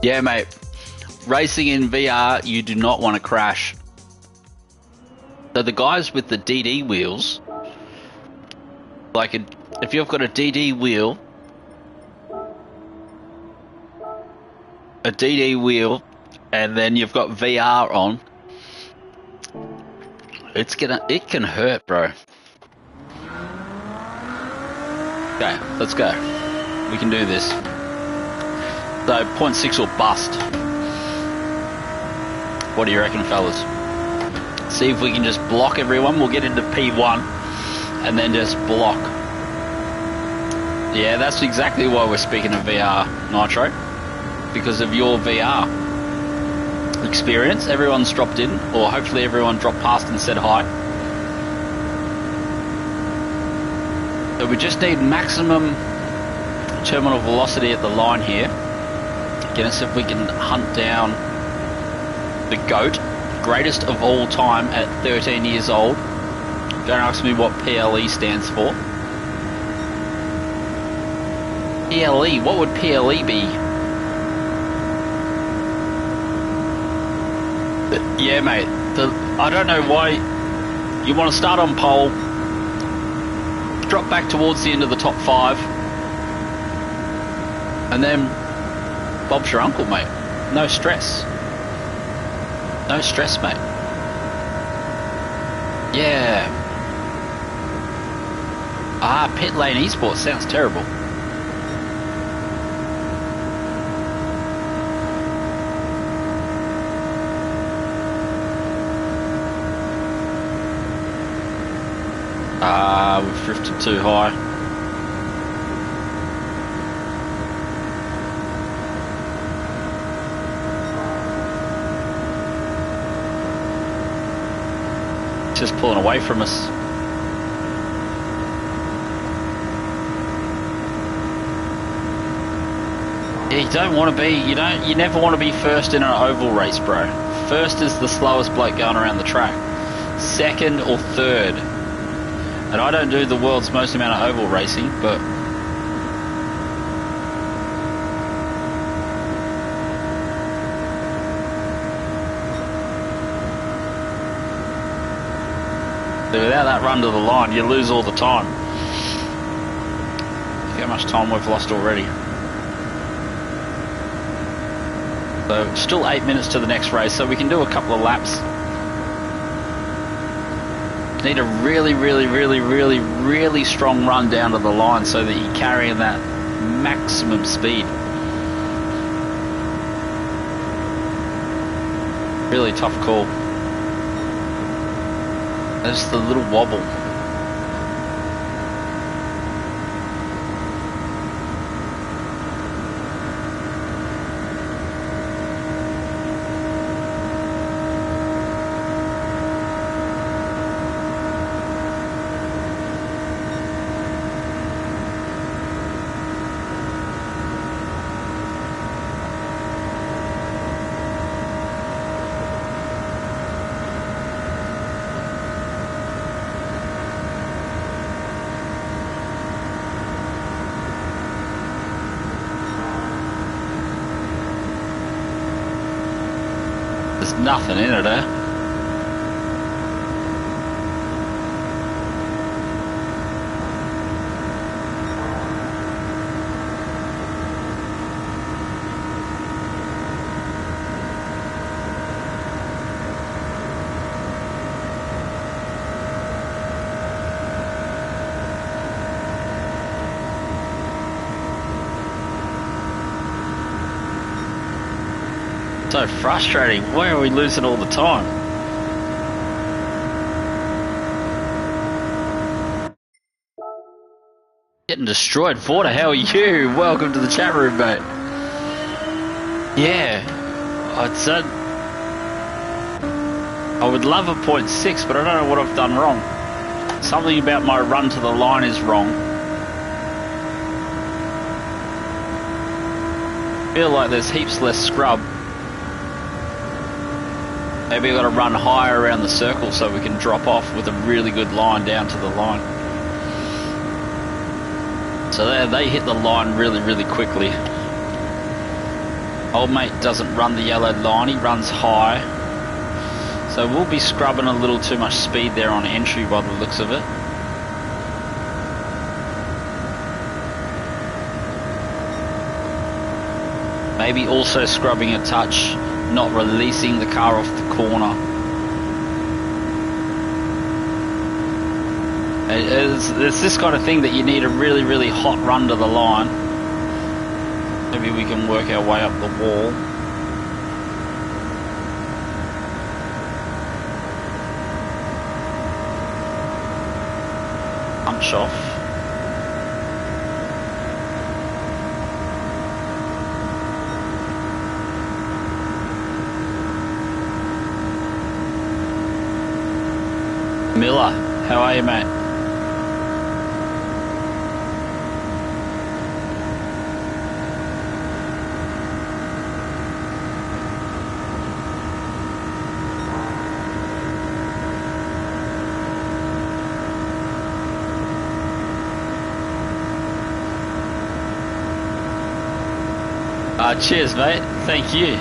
Yeah, mate. Racing in VR, you do not want to crash. So the guys with the DD wheels, like if you've got a DD wheel, and then you've got VR on, it can hurt, bro. Okay, let's go. We can do this. So 0.6 will bust. What do you reckon, fellas? See if we can just block everyone. We'll get into P1 and then just block. Yeah, that's exactly why we're speaking of VR, Nitro. Because of your VR experience. Everyone's dropped in, or hopefully everyone dropped past and said hi. So we just need maximum terminal velocity at the line here. Get us if we can hunt down the GOAT, greatest of all time at 13 years old. Don't ask me what PLE stands for. PLE, what would PLE be? Yeah, mate, I don't know why you want to start on pole, drop back towards the end of the top 5, and then Bob's your uncle, mate. No stress. No stress, mate. Yeah. Pit lane esports sounds terrible. We've drifted too high. Just pulling away from us. Yeah, you don't want to be, you never want to be first in an oval race, bro. First is the slowest bloke going around the track. Second or third. And I don't do the world's most amount of oval racing, but without that run to the line, you lose all the time. Look how much time we've lost already. So still 8 minutes to the next race, so we can do a couple of laps. Need a really, really, really, really, really strong run down to the line so that you're carrying that maximum speed. Really tough call. There's the little wobble. There's nothing in it, eh? So frustrating. Why are we losing all the time? Getting destroyed. Forta, how are you? Welcome to the chat room, mate. Yeah, I'd said I would love a 0.6, but I don't know what I've done wrong. Something about my run to the line is wrong. I feel like there's heaps less scrub. Maybe I've got to run higher around the circle so we can drop off with a really good line down to the line. So they hit the line really, really quickly. Old mate doesn't run the yellow line, he runs high. So we'll be scrubbing a little too much speed there on entry by the looks of it. Maybe also scrubbing a touch, not releasing the car off the corner. It's this kind of thing that you need a really, really hot run to the line. Maybe we can work our way up the wall. Punch off. Miller, how are you, mate? Cheers, mate. Thank you.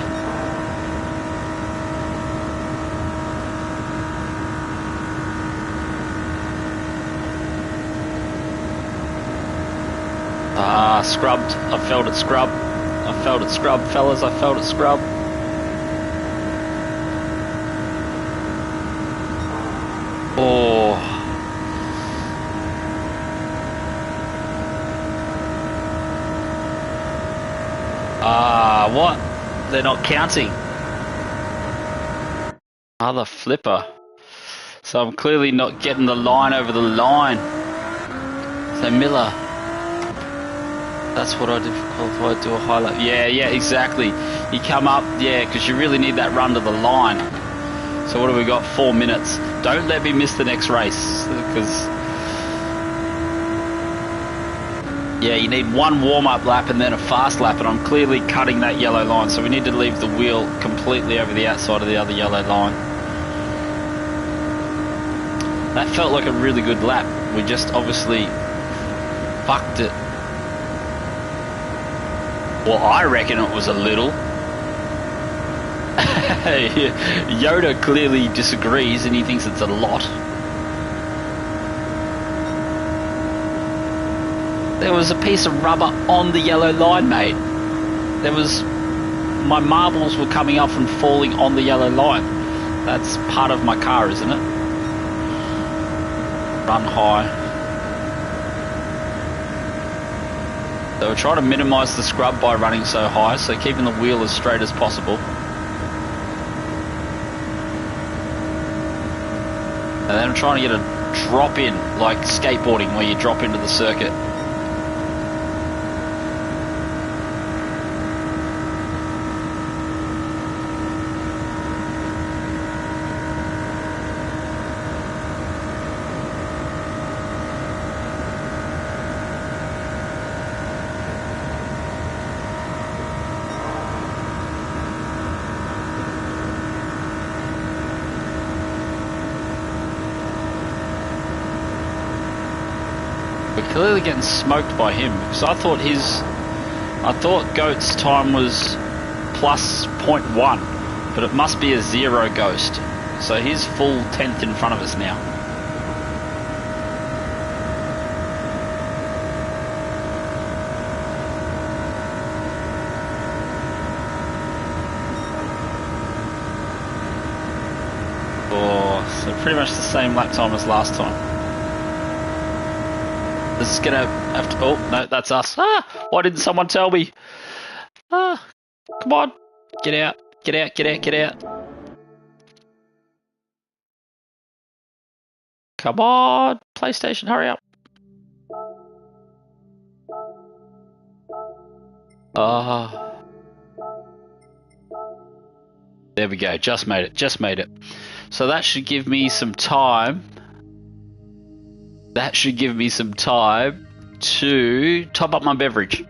Scrubbed. I felt it scrub. I felt it scrub, fellas. I felt it scrub. Oh. What? They're not counting. Mother flipper. So I'm clearly not getting the line over the line. So Miller. That's what I did for qualified, do a high lap. Yeah, exactly. You come up, because you really need that run to the line. So what have we got? 4 minutes. Don't let me miss the next race, because you need one warm-up lap and then a fast lap, and I'm clearly cutting that yellow line, so we need to leave the wheel completely over the outside of the other yellow line. That felt like a really good lap. We just obviously fucked it. Well, I reckon it was a little. Yoda clearly disagrees and he thinks it's a lot. There was a piece of rubber on the yellow line, mate. My marbles were coming up and falling on the yellow line. That's part of my car, isn't it? Run high. So we're trying to minimise the scrub by running so high, so keeping the wheel as straight as possible. And then I'm trying to get a drop in, like skateboarding, where you drop into the circuit. Clearly getting smoked by him, because I thought Goat's time was plus 0.1, but it must be a 0 Ghost, so he's full 10th in front of us now. Oh, so pretty much the same lap time as last time. This is gonna have to. Oh no, that's us. Why didn't someone tell me? Come on, get out, get out, get out, get out. Come on, PlayStation, hurry up. There we go. Just made it. Just made it. So that should give me some time. That should give me some time to top up my beverage.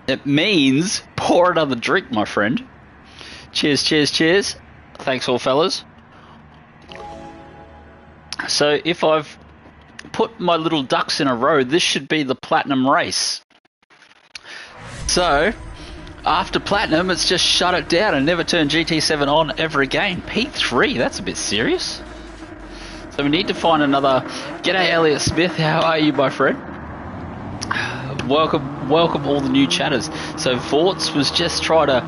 It means pour another drink, my friend. Cheers, cheers, cheers. Thanks all, fellas. So if I've put my little ducks in a row, this should be the platinum race. So after platinum, it's just shut it down and never turn GT7 on ever again. P3, that's a bit serious. So we need to find another. G'day, Elliot Smith. How are you, my friend? Welcome all the new chatters. So Vorts was just trying to...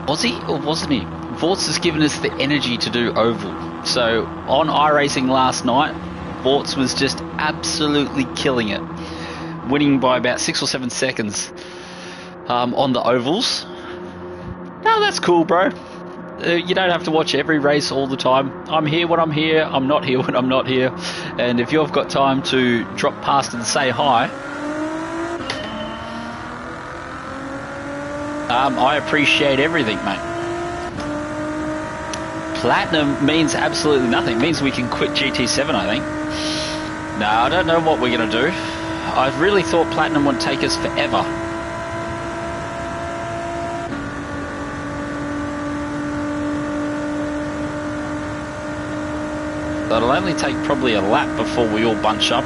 Was he or wasn't he? Vorts has given us the energy to do oval. So on iRacing last night, Vorts was just absolutely killing it. Winning by about 6 or 7 seconds on the ovals. No, that's cool, bro. You don't have to watch every race all the time. I'm here when I'm here. I'm not here when I'm not here. And if you've got time to drop past and say hi, I appreciate everything, mate. Platinum means absolutely nothing. It means we can quit GT7, I think. No, I don't know what we're going to do. I really thought Platinum would take us forever. But it'll only take probably a lap before we all bunch up.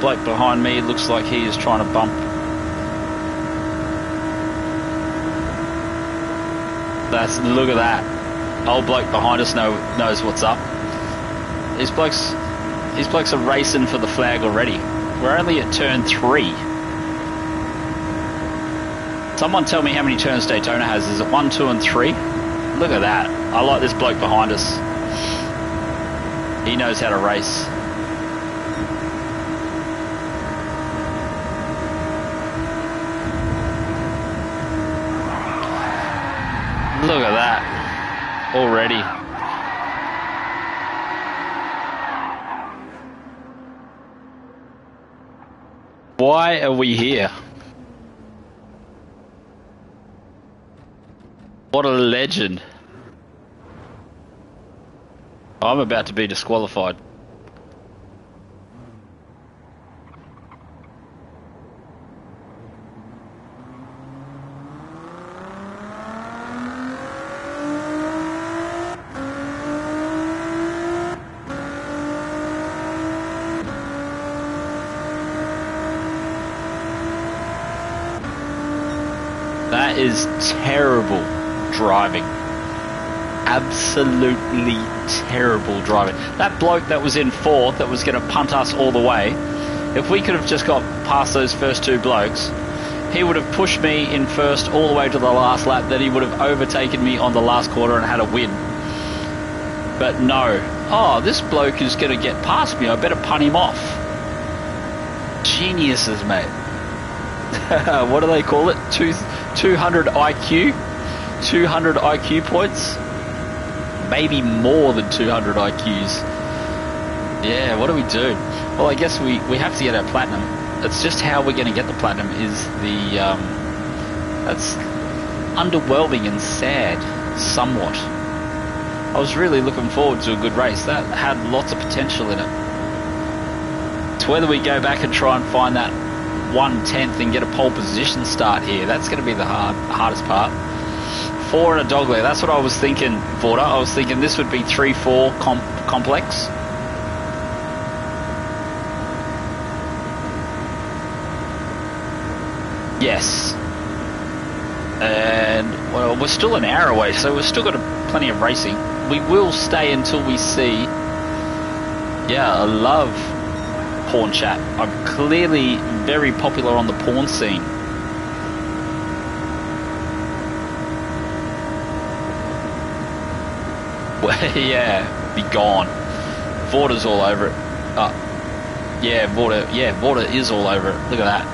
Bloke behind me looks like he is trying to bump. Look at that. Old bloke behind us knows what's up. These blokes are racing for the flag already. We're only at turn 3. Someone tell me how many turns Daytona has. Is it 1, 2, and 3? Look at that. I like this bloke behind us. He knows how to race. Look at that. Already. Why are we here? What a legend. I'm about to be disqualified. That is terrible driving. Absolutely terrible driving. That bloke that was in 4th that was going to punt us all the way, if we could have just got past those first 2 blokes, he would have pushed me in 1st all the way to the last lap, then he would have overtaken me on the last quarter and had a win. But no. Oh, this bloke is going to get past me. I better punt him off. Geniuses, mate. What do they call it? 200 IQ? 200 IQ points? Maybe more than 200 IQs. Yeah, what do we do? Well, I guess we have to get our platinum. It's just how we're going to get the platinum is the... that's underwhelming and sad, somewhat. I was really looking forward to a good race. That had lots of potential in it. It's whether we go back and try and find that 1/10 and get a pole position start here. That's going to be the hardest part. 4 and a dogleg. That's what I was thinking, Vorta. I was thinking this would be 3-4 complex. Yes. And, well, we're still an hour away, so we've still got plenty of racing. We will stay until we see... Yeah, I love porn chat. I'm clearly very popular on the porn scene. Yeah, be gone. Vorta's all over it. Yeah, Vorta is all over it. Look at that.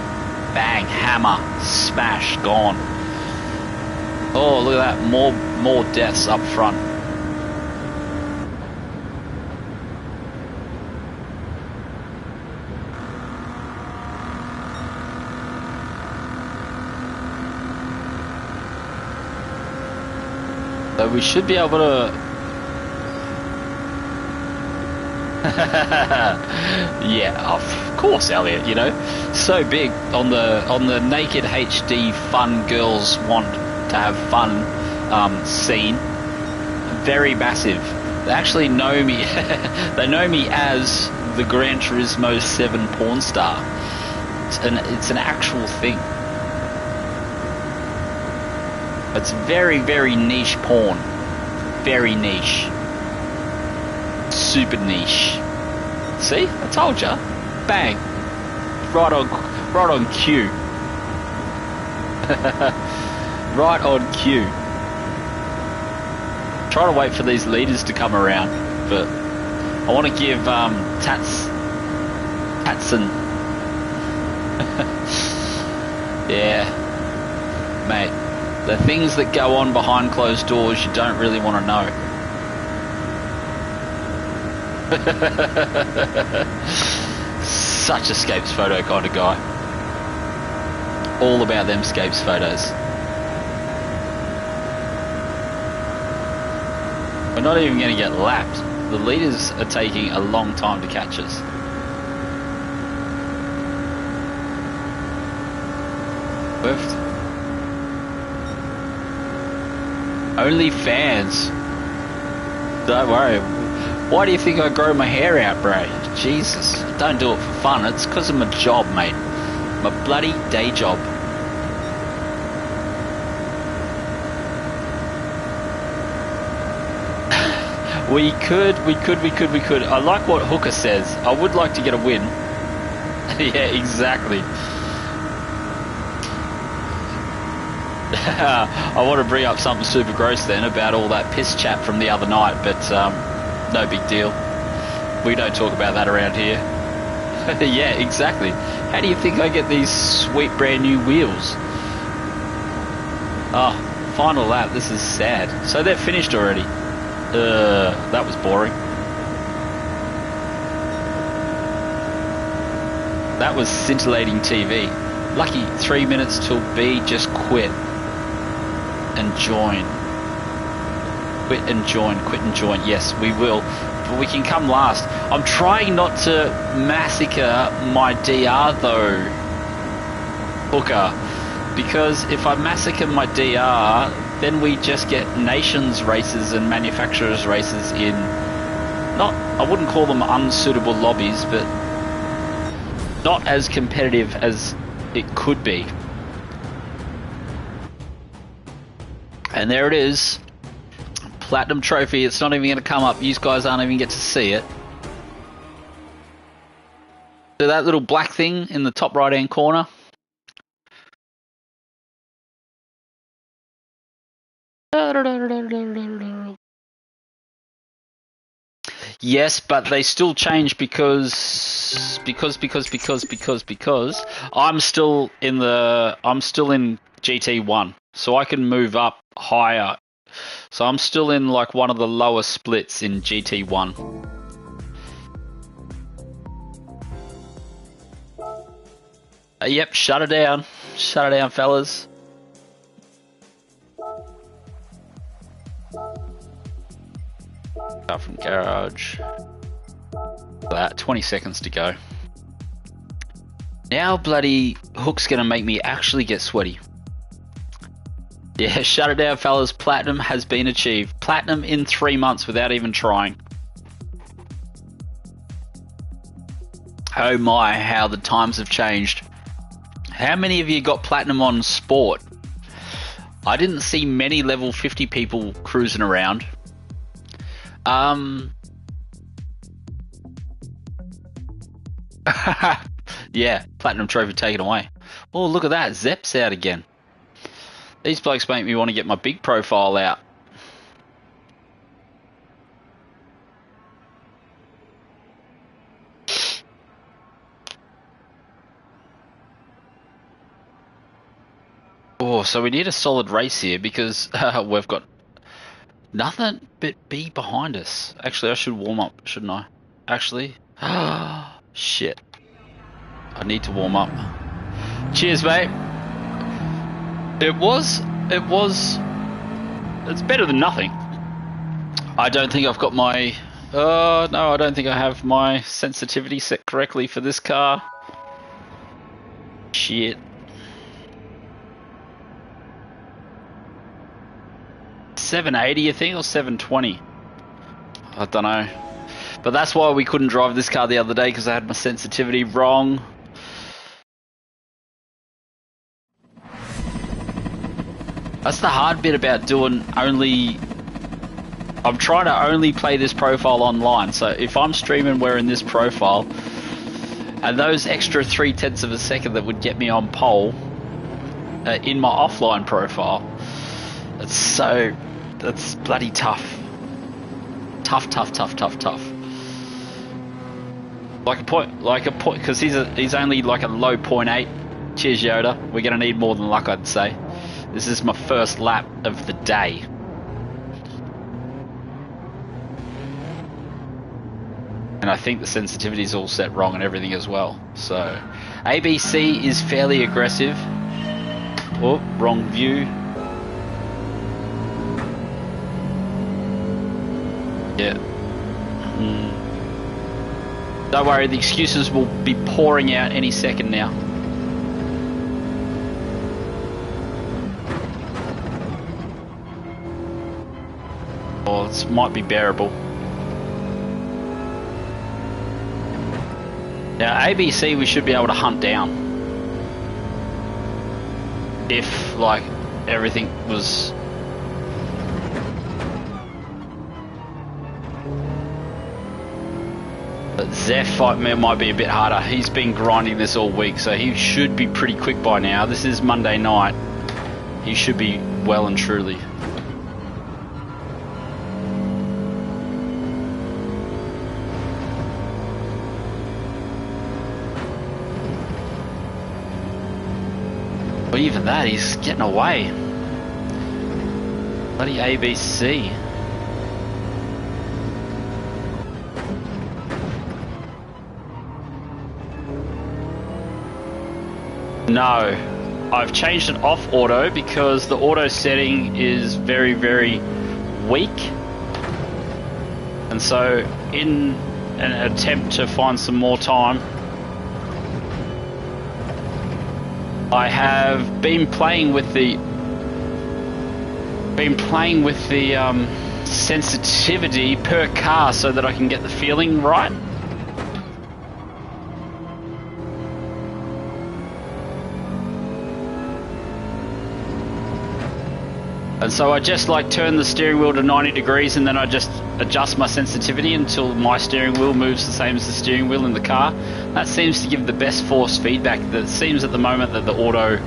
Bang, hammer, smash, gone. Oh, look at that. More deaths up front. So we should be able to Yeah, of course, Elliot. You know, so big on the naked HD fun girls want to have fun scene. Very massive. They actually know me. They know me as the Gran Turismo 7 porn star. It's an actual thing. It's very, very niche porn. Very niche. Super niche. See? I told ya. Bang. Right on cue. Right on cue. Trying to wait for these leaders to come around, but I want to give Tatson. Yeah, mate. The things that go on behind closed doors you don't really want to know. Such a Scapes photo kind of guy. All about them Scapes photos. We're not even going to get lapped. The leaders are taking a long time to catch us. Swift. Only fans. Don't worry. Why do you think I grow my hair out, bro? Jesus. Don't do it for fun. It's because of my job, mate. My bloody day job. We could. I like what Hooker says. I would like to get a win. Yeah, exactly. I want to bring up something super gross then about all that piss chat from the other night, but no big deal. We don't talk about that around here. Yeah, exactly. How do you think I get these sweet brand new wheels? Oh, final lap. This is sad. So they're finished already. That was boring. That was scintillating TV. Lucky 3 minutes till B just quit and join. Quit and join. Yes, we will. But we can come last. I'm trying not to massacre my DR though, Hooker. Because if I massacre my DR, then we just get nations races and manufacturers races in, I wouldn't call them unsuitable lobbies, but not as competitive as it could be. And there it is. Platinum trophy. It's not even going to come up. You guys aren't even get to see it. So that little black thing in the top right hand corner. Yes, but they still change because I'm still in GT1, so I can move up higher. So I'm still in like one of the lower splits in GT1. Yep, shut it down. Shut it down, fellas. Car from garage. About 20 seconds to go. Now bloody Hook's gonna make me actually get sweaty. Yeah, shut it down, fellas. Platinum has been achieved. Platinum in 3 months without even trying. Oh my, how the times have changed. How many of you got platinum on sport? I didn't see many level 50 people cruising around. Yeah, platinum trophy taken away. Oh, look at that. Zep's out again. These blokes make me want to get my big profile out. Oh, so we need a solid race here because we've got nothing but B behind us. Actually, I should warm up, shouldn't I? Actually, shit. I need to warm up. Cheers, mate. It's better than nothing. I don't think I've got my No, I don't think I have my sensitivity set correctly for this car. Shit. 780, I think, or 720. I don't know. But that's why we couldn't drive this car the other day, because I had my sensitivity wrong. That's the hard bit about doing only... I'm trying to only play this profile online, so if I'm streaming wearing this profile, and those extra 0.3 of a second that would get me on pole in my offline profile, that's bloody tough. Tough. Like a point, because he's only like a low 0.8. Cheers, Yoda. We're gonna need more than luck, I'd say. This is my first lap of the day. And I think the sensitivity is all set wrong and everything as well. So, ABC is fairly aggressive. Oh, wrong view. Yeah. Don't worry, the excuses will be pouring out any second now. Oh, this might be bearable. Now, ABC we should be able to hunt down. If, like, everything was... But Zeph might be a bit harder. He's been grinding this all week, so he should be pretty quick by now. This is Monday night. He should be well and truly. But even that, he's getting away. Bloody ABC. No, I've changed it off auto because the auto setting is very, very weak. And so in an attempt to find some more time, I have been playing with the sensitivity per car so that I can get the feeling right. And so I just like turn the steering wheel to 90 degrees and then I just adjust my sensitivity until my steering wheel moves the same as the steering wheel in the car. That seems to give the best force feedback. That seems at the moment that the auto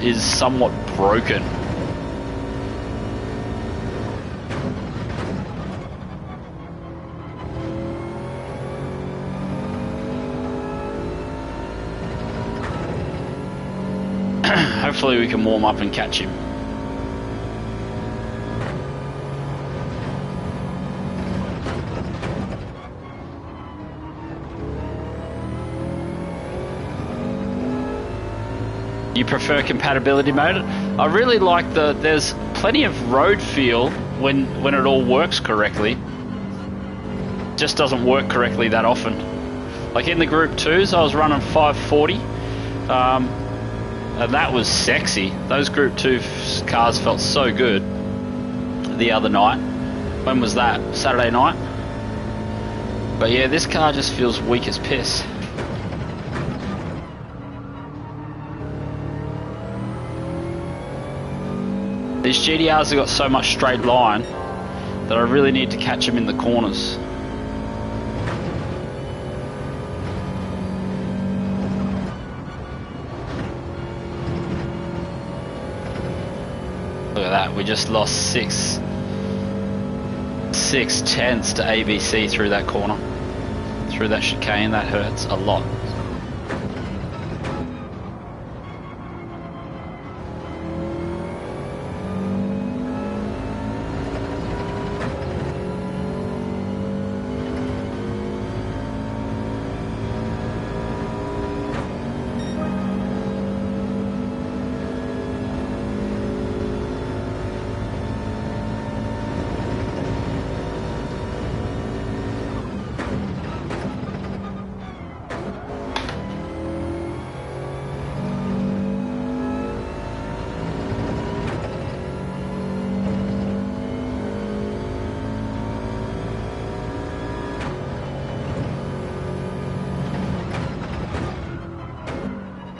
is somewhat broken. Hopefully we can warm up and catch him. You prefer compatibility mode? I really like there's plenty of road feel when it all works correctly. It just doesn't work correctly that often. Like in the Group 2s, I was running 540, and that was sexy. Those Group 2 cars felt so good the other night. When was that? Saturday night? But yeah, this car just feels weak as piss. These GTRs have got so much straight line that I really need to catch them in the corners. Look at that, we just lost 6/10 to ABC through that corner. Through that chicane, that hurts a lot.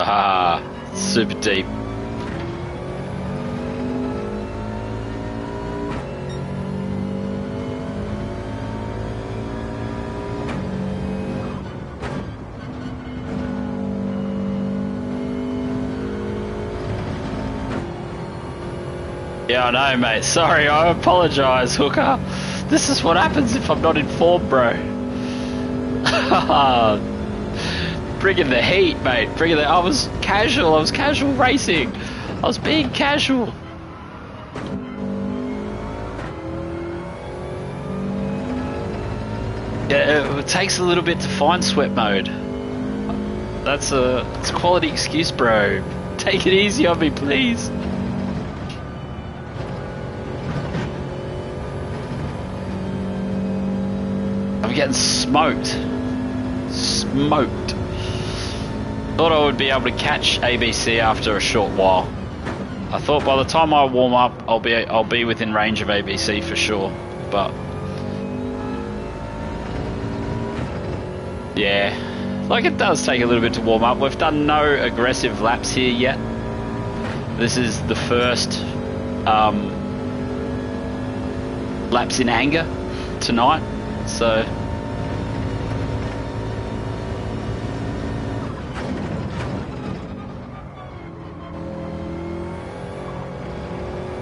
Ah, super deep. Yeah, I know, mate. Sorry, I apologise, Hooker. This is what happens if I'm not informed, bro. Bringing the heat, mate. Bringing the... I was casual racing. I was being casual. Yeah, it takes a little bit to find sweat mode. It's a quality excuse, bro. Take it easy on me, please. I'm getting smoked. Thought I would be able to catch ABC after a short while. I thought by the time I warm up, I'll be within range of ABC for sure. But yeah, like it does take a little bit to warm up. We've done no aggressive laps here yet. This is the first laps in anger tonight. So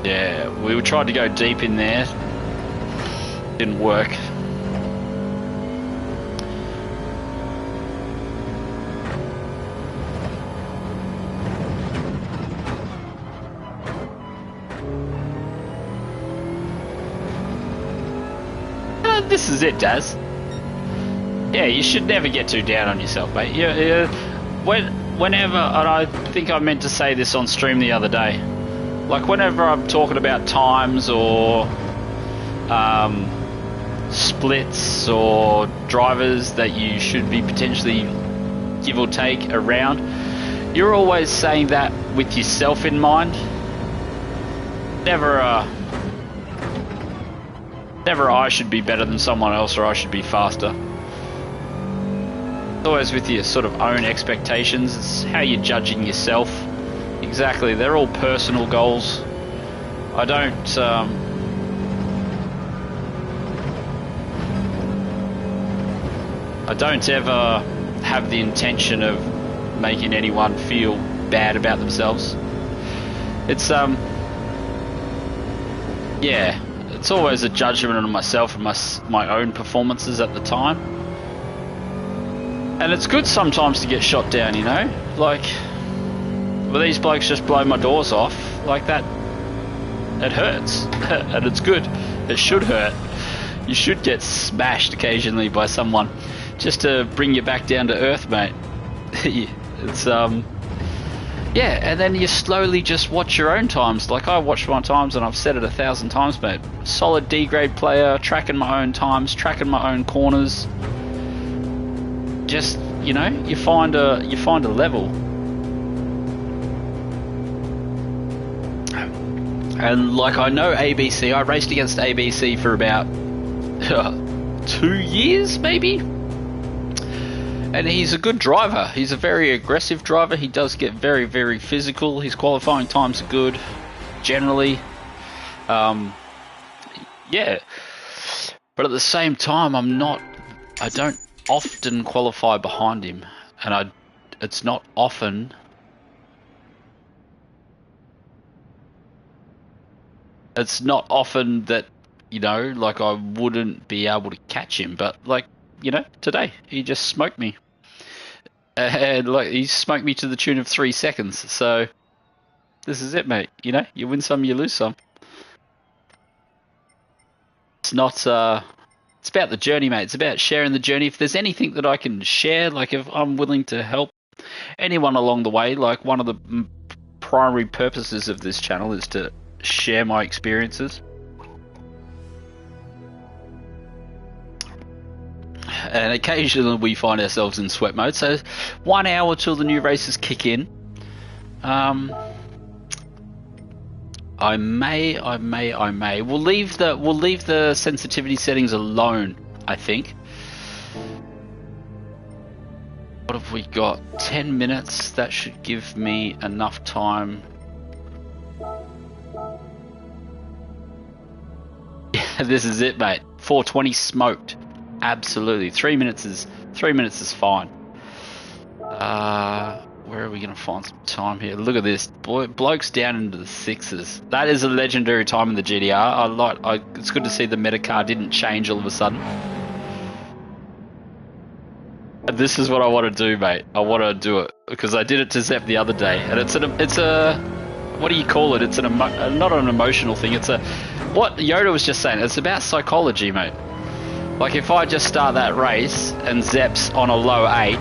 yeah, we tried to go deep in there. Didn't work. This is it, Daz. Yeah, you should never get too down on yourself, mate. Whenever, and I think I meant to say this on stream the other day, like whenever I'm talking about times or splits or drivers that you should be potentially give or take around, you're always saying that with yourself in mind. Never I should be better than someone else or I should be faster. It's always with your sort of own expectations. It's how you're judging yourself. Exactly, they're all personal goals. I don't ever have the intention of making anyone feel bad about themselves. It's yeah, it's always a judgment on myself and my own performances at the time. And it's good sometimes to get shot down, you know? Like, well, these blokes just blow my doors off like that. It hurts. And it's good. It should hurt. You should get smashed occasionally by someone just to bring you back down to earth, mate. It's yeah, and then you slowly just watch your own times. Like, I watch my times and I've said it 1,000 times, mate. Solid D-grade player, tracking my own times, tracking my own corners. Just, you know, you find a level. And like, I know ABC, I raced against ABC for about 2 years, maybe? And he's a good driver. He's a very aggressive driver. He does get very, very physical. His qualifying times are good, generally. Yeah. But at the same time, I don't often qualify behind him. And it's not often. It's not often that, you know, like I wouldn't be able to catch him. But like, you know, today he just smoked me. And like, he smoked me to the tune of 3 seconds. So this is it, mate. You know, you win some, you lose some. It's not, it's about the journey, mate. It's about sharing the journey. If there's anything that I can share, like if I'm willing to help anyone along the way, like one of the primary purposes of this channel is to share my experiences. And occasionally we find ourselves in sweat mode. So 1 hour till the new races kick in. I may. We'll leave the sensitivity settings alone, I think. What have we got? 10 minutes. That should give me enough time. Yeah, this is it, mate. 420 smoked. Absolutely. 3 minutes is fine. Where are we going to find some time here? Look at this. Bloke's down into the 6s. That is a legendary time in the GTR. It's good to see the meta car didn't change all of a sudden. And this is what I want to do, mate. I want to do it because I did it to Zep the other day, and it's a what do you call it? It's not an emotional thing. It's what Yoda was just saying. It's about psychology, mate. Like if I just start that race and Zep's on a low 8,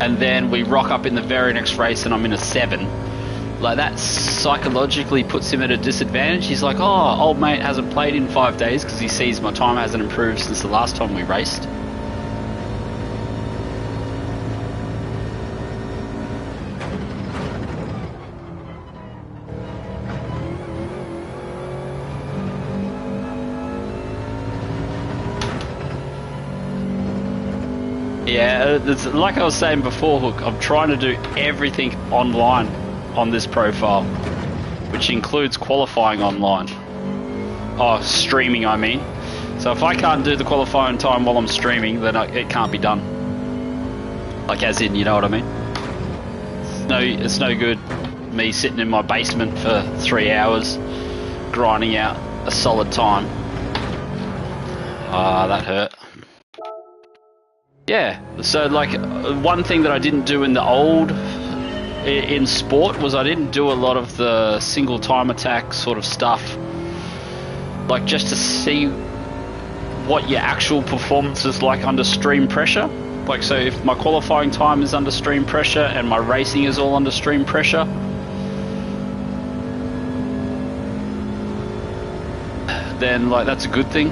and then we rock up in the very next race and I'm in a 7, like that psychologically puts him at a disadvantage. He's like, oh, old mate hasn't played in 5 days because he sees my time hasn't improved since the last time we raced. Yeah, it's, like I was saying before, Hook, I'm trying to do everything online on this profile, which includes qualifying online. Oh, streaming, I mean. So if I can't do the qualifying time while I'm streaming, then it can't be done. Like as in, you know what I mean? It's no good me sitting in my basement for 3 hours, grinding out a solid time. Ah, that hurt. Yeah, so like one thing that I didn't do in the old in sport was I didn't do a lot of the single time attack sort of stuff, like just to see what your actual performance is like under stream pressure. Like, so if my qualifying time is under stream pressure and my racing is all under stream pressure, then like that's a good thing.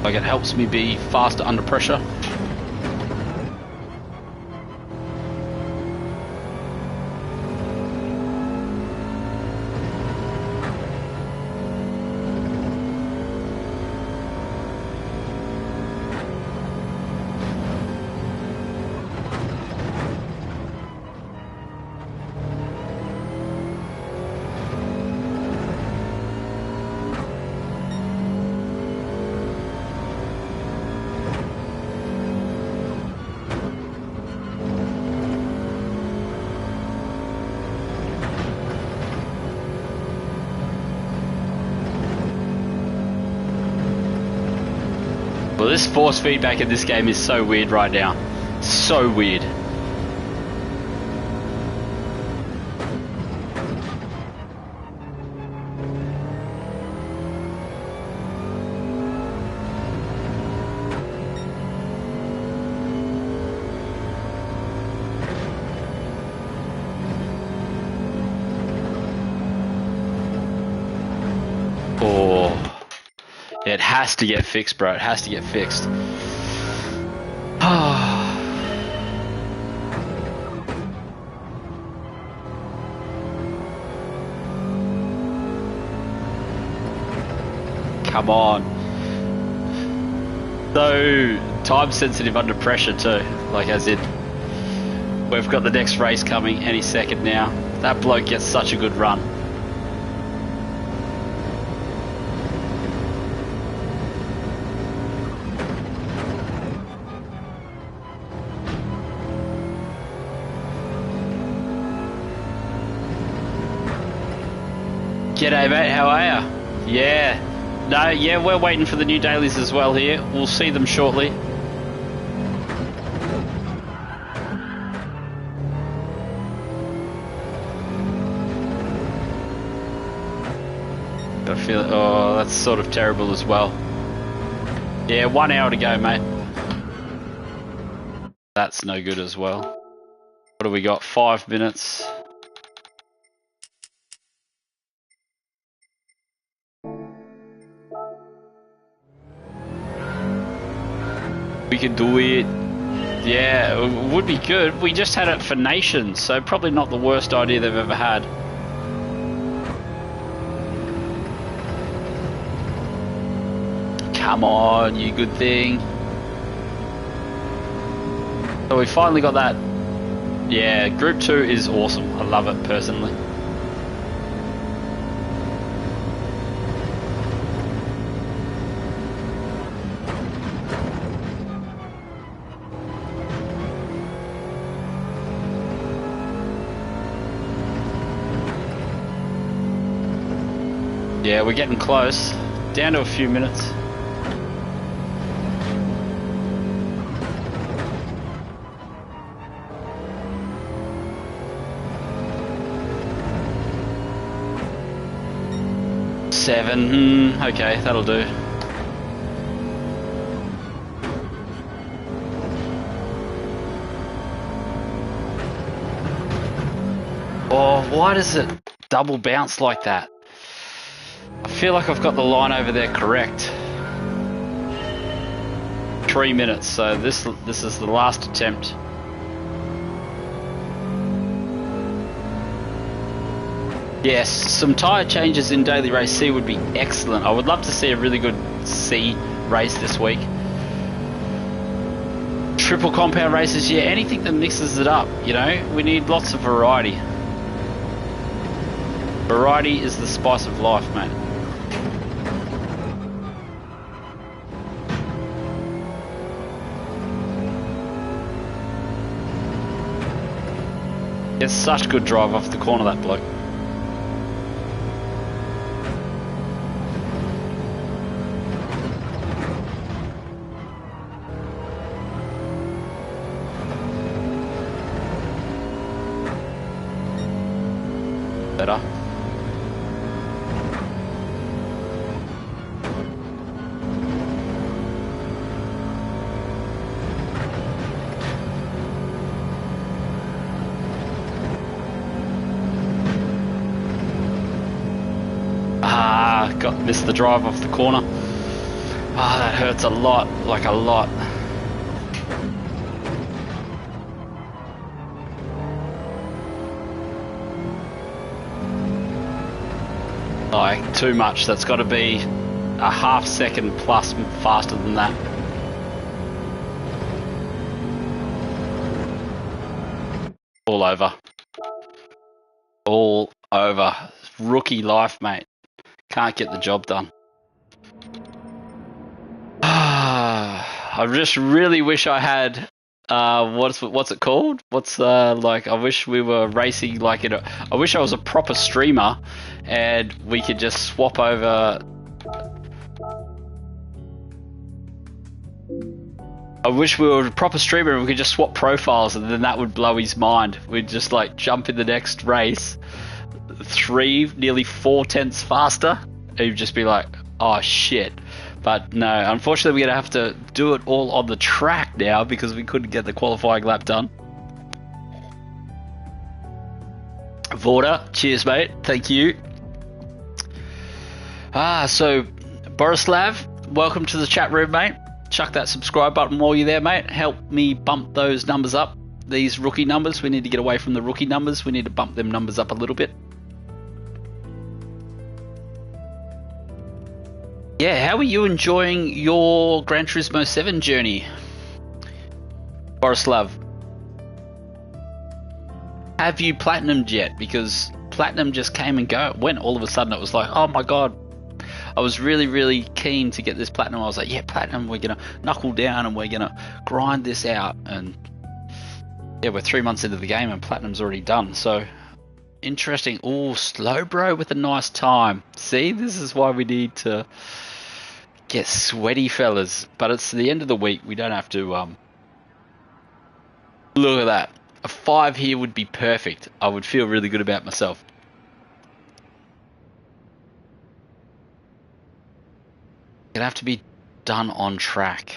Like it helps me be faster under pressure. Well, this force feedback in this game is so weird right now. So weird. It has to get fixed, bro. It has to get fixed. Come on. So time sensitive under pressure too. Like as in, we've got the next race coming any second now. That bloke gets such a good run. G'day mate, how are ya? Yeah. No, yeah, we're waiting for the new dailies as well here. We'll see them shortly. I feel, oh, that's sort of terrible as well. Yeah, 1 hour to go, mate. That's no good as well. What do we got? 5 minutes. We can do it. Yeah, it would be good. We just had it for Nations, so probably not the worst idea they've ever had. Come on, you good thing. So we finally got that. Yeah, Group 2 is awesome. I love it personally. Yeah, we're getting close. Down to a few minutes. Seven. Okay, that'll do. Oh, why does it double bounce like that? I feel like I've got the line over there correct. 3 minutes, so this is the last attempt. Yes, some tyre changes in Daily Race C would be excellent. I would love to see a really good C race this week. Triple compound races, yeah, anything that mixes it up, you know? We need lots of variety. Variety is the spice of life, mate. It's such good drive off the corner, that bloke. Better. Missed the drive off the corner. Ah, that hurts a lot, like a lot. Like, too much. That's got to be a half second plus faster than that. All over. All over. Rookie life, mate. Can't get the job done. I just really wish I had what's it called? Like, I wish we were racing like I wish I was a proper streamer and we could just swap over. I wish we were a proper streamer and we could just swap profiles, and then that would blow his mind. We'd just like jump in the next race 3, nearly 4 tenths faster. He'd just be like, oh shit. But no, unfortunately we're going to have to do it all on the track now because we couldn't get the qualifying lap done. Vorda, cheers mate, thank you. So Borislav, welcome to the chat room, mate. Chuck that subscribe button while you're there, mate. Help me bump those numbers up. These rookie numbers, we need to get away from the rookie numbers. We need to bump them numbers up a little bit. Yeah, how are you enjoying your Gran Turismo 7 journey, Borislav? Have you platinumed yet? Because platinum just came and went all of a sudden. It was like, oh my god. I was really, really keen to get this platinum. I was like, yeah, platinum, we're going to knuckle down and we're going to grind this out. And yeah, we're 3 months into the game and platinum's already done. So interesting. Oh, slow bro with a nice time. See, this is why we need to get sweaty, fellas. But it's the end of the week. We don't have to look at that. A 5 here would be perfect. I would feel really good about myself. Gonna have to be done on track.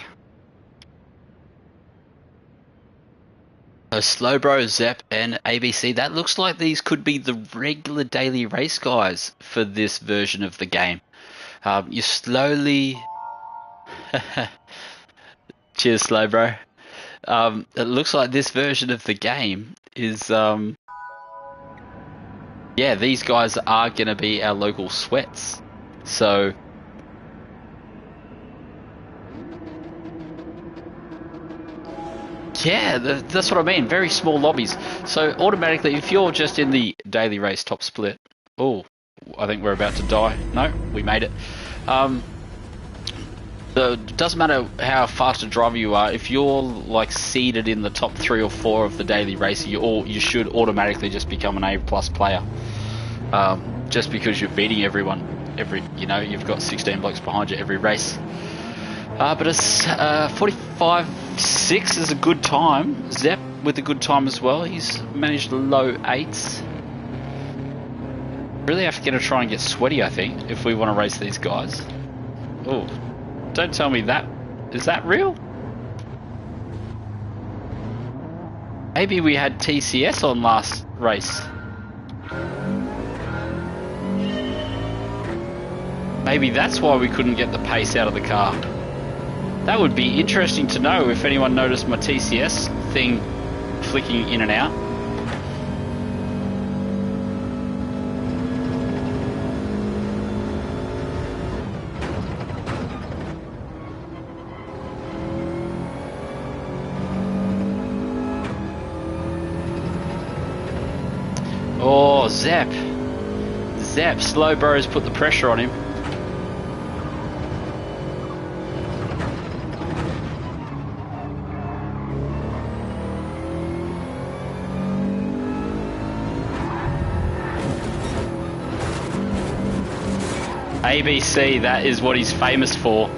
So Slowbro, Zep, and ABC. That looks like these could be the regular daily race guys for this version of the game. You slowly. Cheers, Slowbro. It looks like this version of the game is. Yeah, these guys are gonna be our local sweats. So. Yeah, that's what I mean. Very small lobbies. So automatically, if you're just in the daily race top split, oh, I think we're about to die. No, we made it. It doesn't matter how fast a driver you are. If you're like seeded in the top 3 or 4 of the daily race, you should automatically just become an A+ player. Just because you're beating everyone. You've got 16 blokes behind you every race. But it's 45.6 is a good time. Zep with a good time as well. He's managed low 8s. Really have to try and get sweaty, I think, if we want to race these guys. Oh, don't tell me that. Is that real? Maybe we had TCS on last race. Maybe that's why we couldn't get the pace out of the car. That would be interesting to know if anyone noticed my TCS thing flicking in and out. Oh, Zep. Slow bros put the pressure on him. ABC, that is what he's famous for.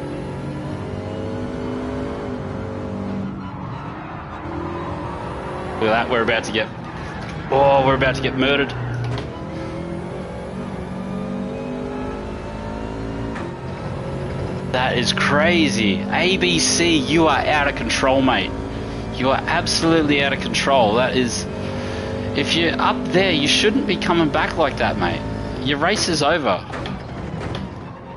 Look at that, we're about to get murdered. That is crazy. ABC, you are out of control, mate. You are absolutely out of control. That is, if you're up there, you shouldn't be coming back like that, mate. Your race is over.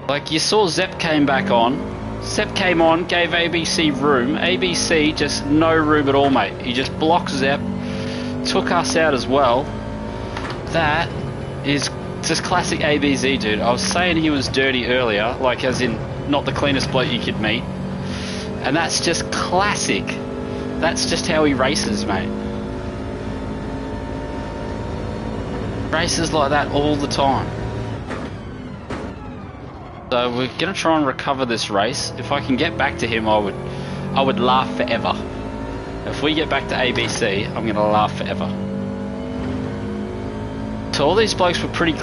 Like, you saw Zep came back on. Zep came on, gave ABC room. ABC just no room at all, mate. He just blocked Zep, took us out as well. That is just classic ABZ, dude. I was saying he was dirty earlier, like as in not the cleanest bloke you could meet. And that's just classic. That's just how he races, mate. Races like that all the time. So we're gonna try and recover this race. If I can get back to him, I would laugh forever. If we get back to ABC, I'm gonna laugh forever. So all these blokes were pretty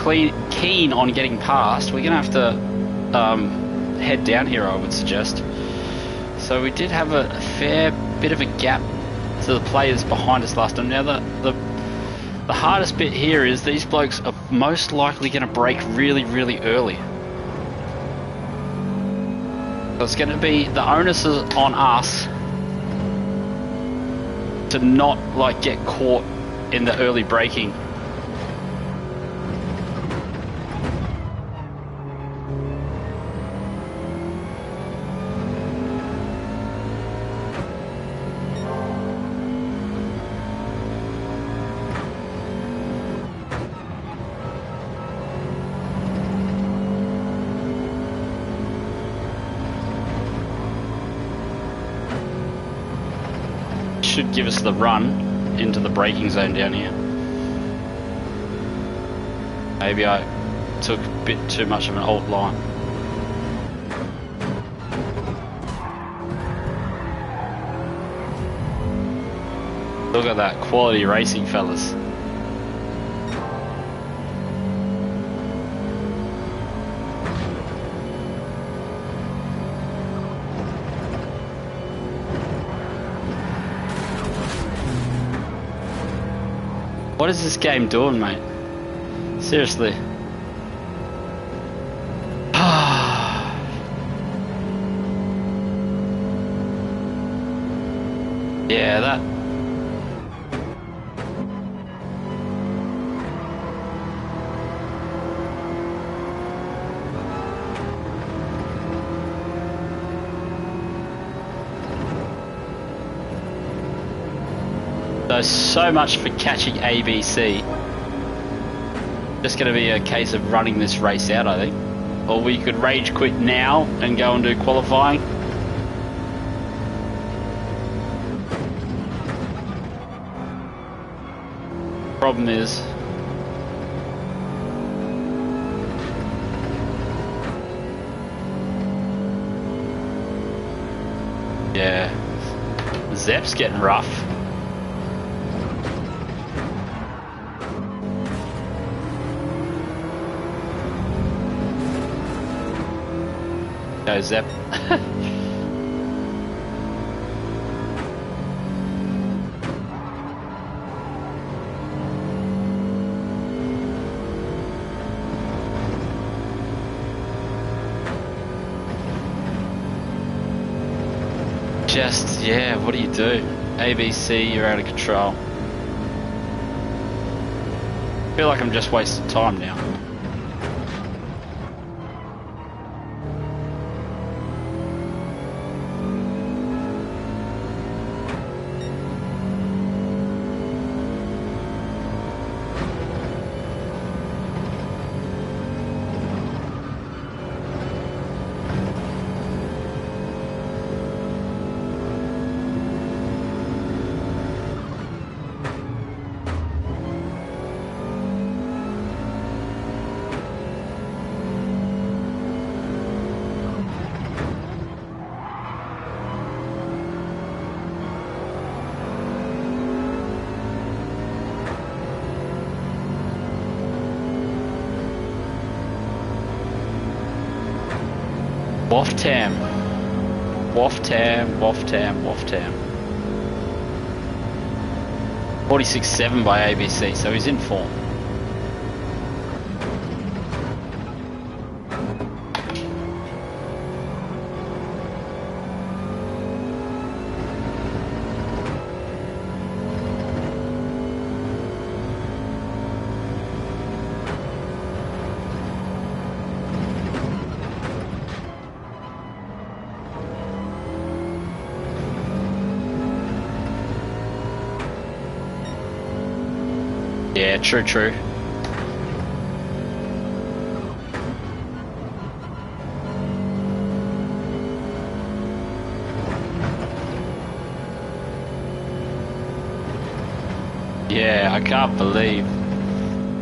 keen on getting past. We're gonna have to head down here, I would suggest. So we did have a fair bit of a gap to the players behind us last time. Now the hardest bit here is these blokes are most likely gonna brake really, really early. So it's going to be, the onus is on us to not like get caught in the early braking. Should give us the run into the braking zone down here. Maybe I took a bit too much of an alt line. Look at that quality racing, fellas. What is this game doing, mate? Seriously. Yeah, that... So much for catching ABC. Just going to be a case of running this race out, I think. Or we could rage quit now and go and do qualifying. problem is... Yeah. Zep's getting rough. Go Zep. Just, yeah, what do you do? ABC, you're out of control. I feel like I'm just wasting time now. Waftam. Waftam, Waftam, Waftam. 46.7 by ABC, so he's in form. Yeah, true, true. Yeah, I can't believe.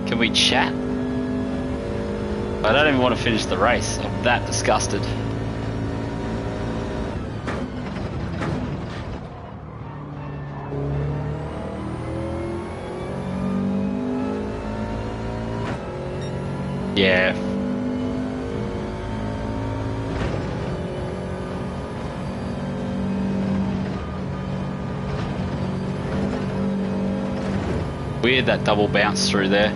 Can we chat? I don't even want to finish the race. I'm that disgusted. Yeah. Weird that double bounce through there.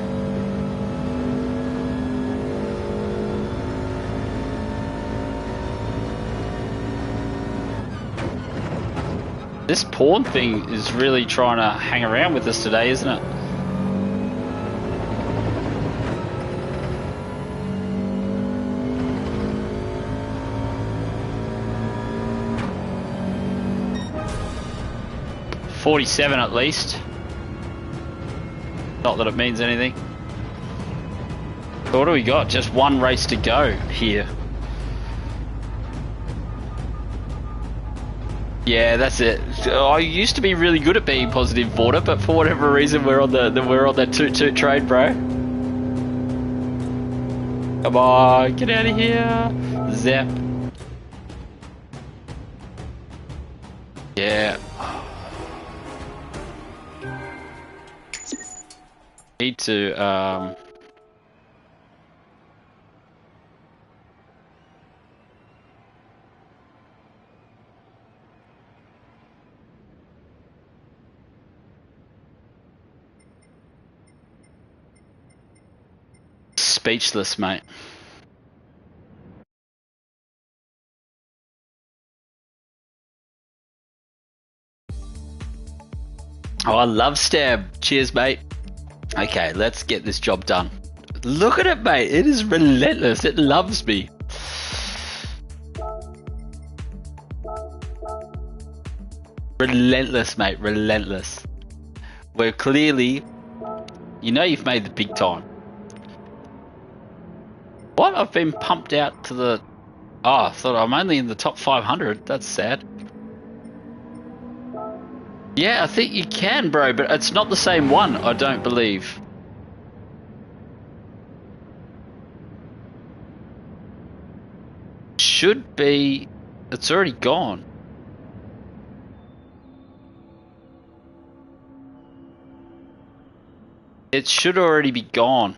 This pawn thing is really trying to hang around with us today, isn't it? .47 at least. Not that it means anything. So what do we got? Just one race to go here. Yeah, that's it. I used to be really good at being positive border, but for whatever reason we're on that toot trade, bro. Come on, get out of here. Zap. Yeah. Need to speechless, mate. Oh, I love stab. Cheers, mate. Okay, let's get this job done. Look at it, mate. It is relentless. It loves me. Relentless, mate. Relentless. We're clearly... You know you've made the big time. What? I've been pumped out to the... Oh, I thought I'm only in the top 500. That's sad. Yeah, I think you can, bro, but it's not the same one, I don't believe. Should be... It's already gone. It should already be gone.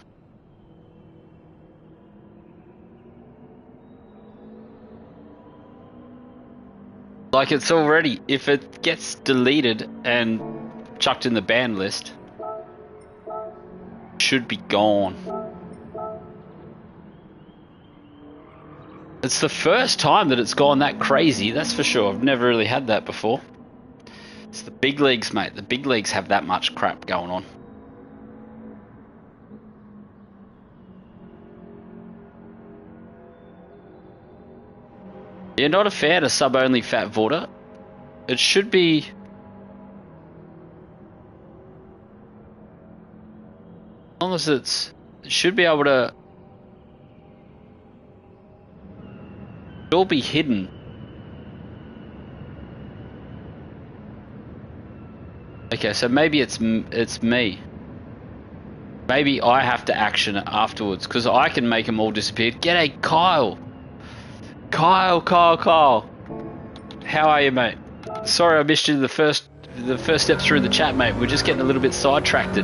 Like, it's already... If it gets deleted and chucked in the ban list, should be gone. It's the first time that it's gone that crazy, that's for sure. I've never really had that before. It's the big leagues, mate. The big leagues have that much crap going on. You're not a fan of sub-only fat Vorta? It should be... As long as it should be able to... It'll be hidden. Okay, so maybe it's me. Maybe I have to action it afterwards, because I can make them all disappear. G'day, Kyle! Kyle! How are you, mate? Sorry I missed you the first step through the chat, mate. We're just getting a little bit sidetracked.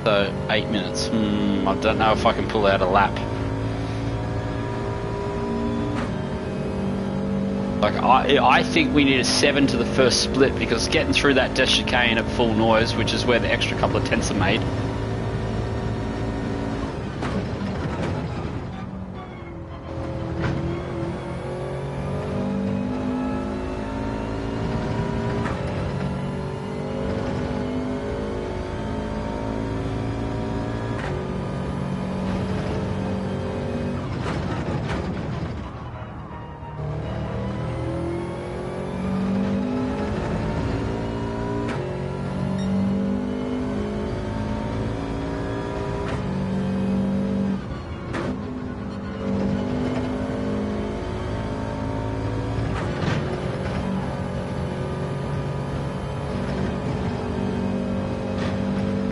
So, 8 minutes. I don't know if I can pull out a lap. Like, I think we need a 7 to the first split, because getting through that death chicane at full noise, which is where the extra couple of tenths are made.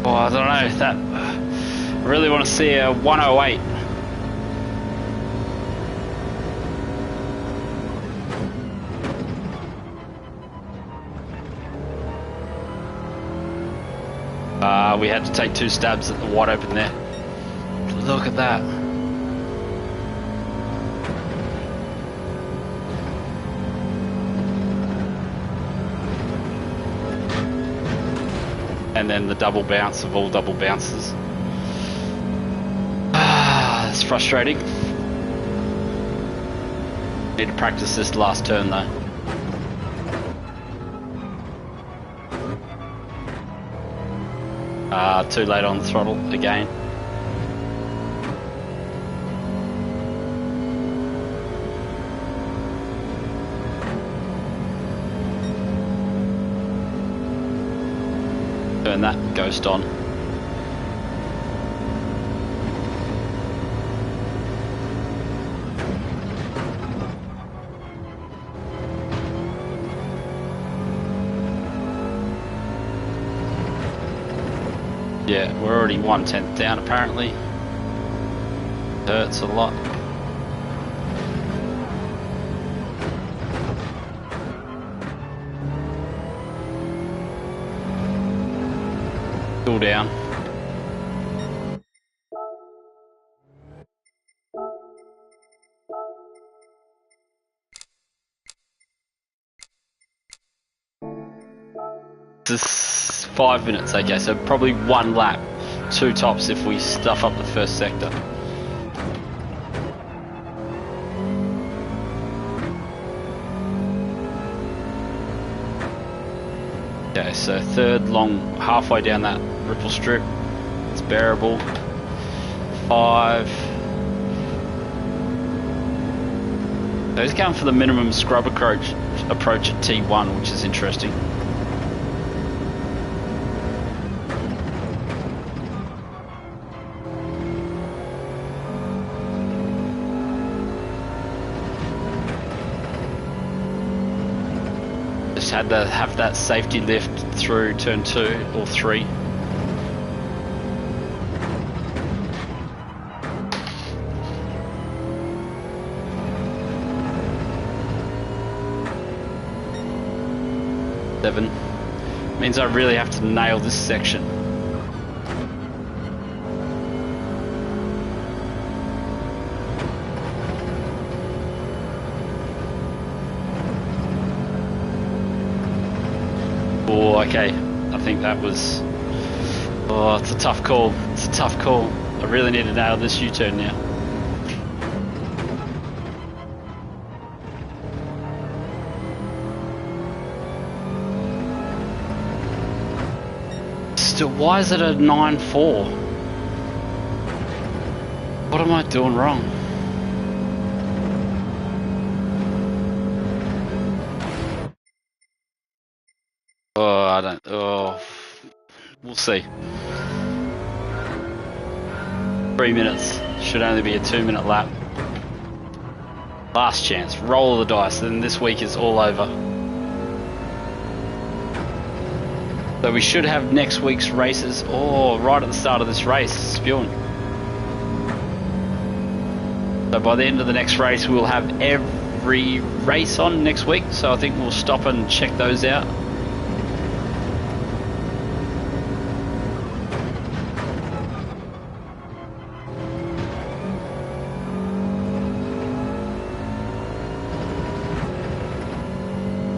I don't know, I really want to see a 108. We had to take 2 stabs at the wide open there. Look at that. And then the double bounce of all double bounces. It's frustrating. Need to practice this last turn though. Too late on the throttle again. Turn that ghost on. Yeah, we're already 1/10 down apparently. Hurts a lot. Still down. This is 5 minutes, okay, so probably 1 lap, 2 tops if we stuff up the first sector. Okay, so third long, halfway down that ripple strip, it's bearable. 5. So he's going for the minimum scrub approach at T1, which is interesting. had to have that safety lift through turn 2 or 3. Means I really have to nail this section. Oh, okay. I think that was... Oh, it's a tough call. It's a tough call. I really need to nail this U-turn now. Still, why is it a 9.4? What am I doing wrong? Oh, I don't... Oh, we'll see. 3 minutes. Should only be a 2-minute lap. Last chance. Roll the dice. Then this week is all over. So we should have next week's races, right at the start of this race, spewing. So by the end of the next race, we'll have every race on next week. So I think we'll stop and check those out.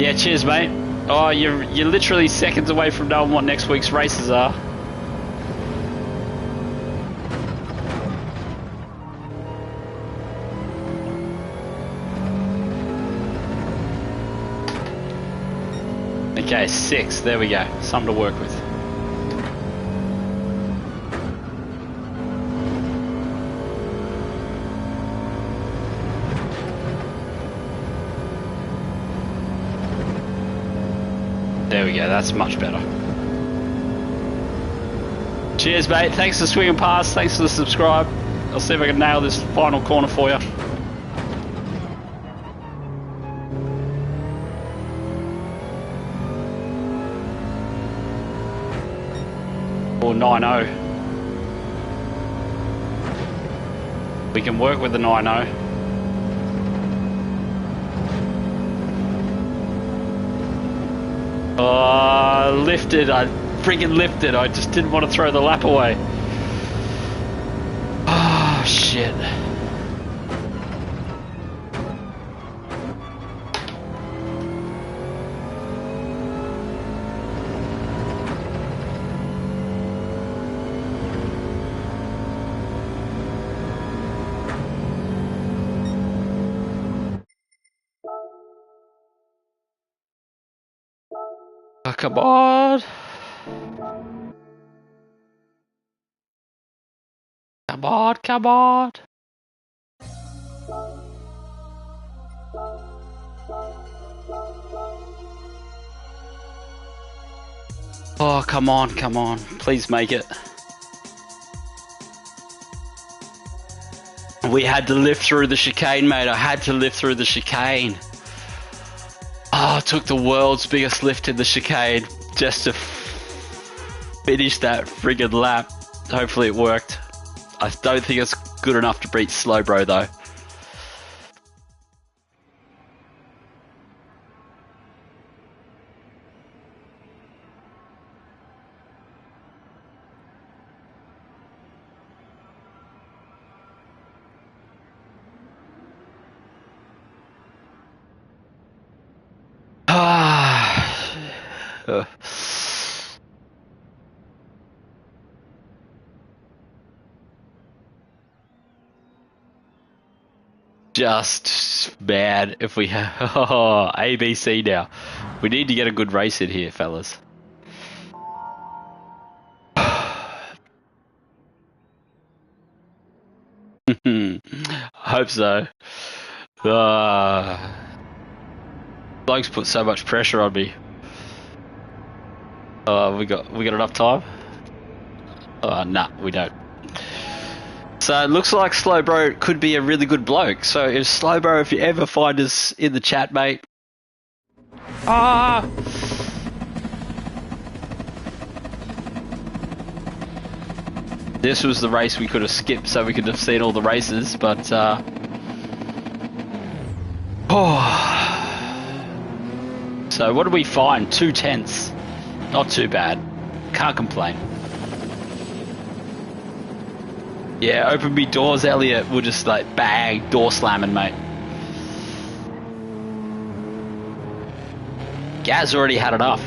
Yeah, cheers, mate. Oh, you're literally seconds away from knowing what next week's races are. Okay, 6. There we go. Something to work with. There we go, that's much better. Cheers, mate. Thanks for swinging past. Thanks for the subscribe. I'll see if I can nail this final corner for you. Or 9.0. We can work with the 9.0. Oh, lifted. I freaking lifted. I just didn't want to throw the lap away. Oh, shit. Oh, come on. Come on, come on. Oh, come on, come on. Please make it. We had to lift through the chicane, mate. I had to lift through the chicane. Oh, I took the world's biggest lift in the chicane just to finish that friggin' lap. Hopefully it worked. I don't think it's good enough to beat Slow Bro though. Just bad if we have ABC now. We need to get a good race in here, fellas. Hope so. Blokes put so much pressure on me. We got enough time? Nah, we don't. So it looks like Slow Bro could be a really good bloke. So if Slow Bro, if you ever find us in the chat, mate, Ah! This was the race we could have skipped so we could have seen all the races, but So what did we find? 2 tenths. Not too bad. Can't complain. Yeah, open me doors, Elliot. We'll just like bang, door slamming, mate. Gaz already had enough.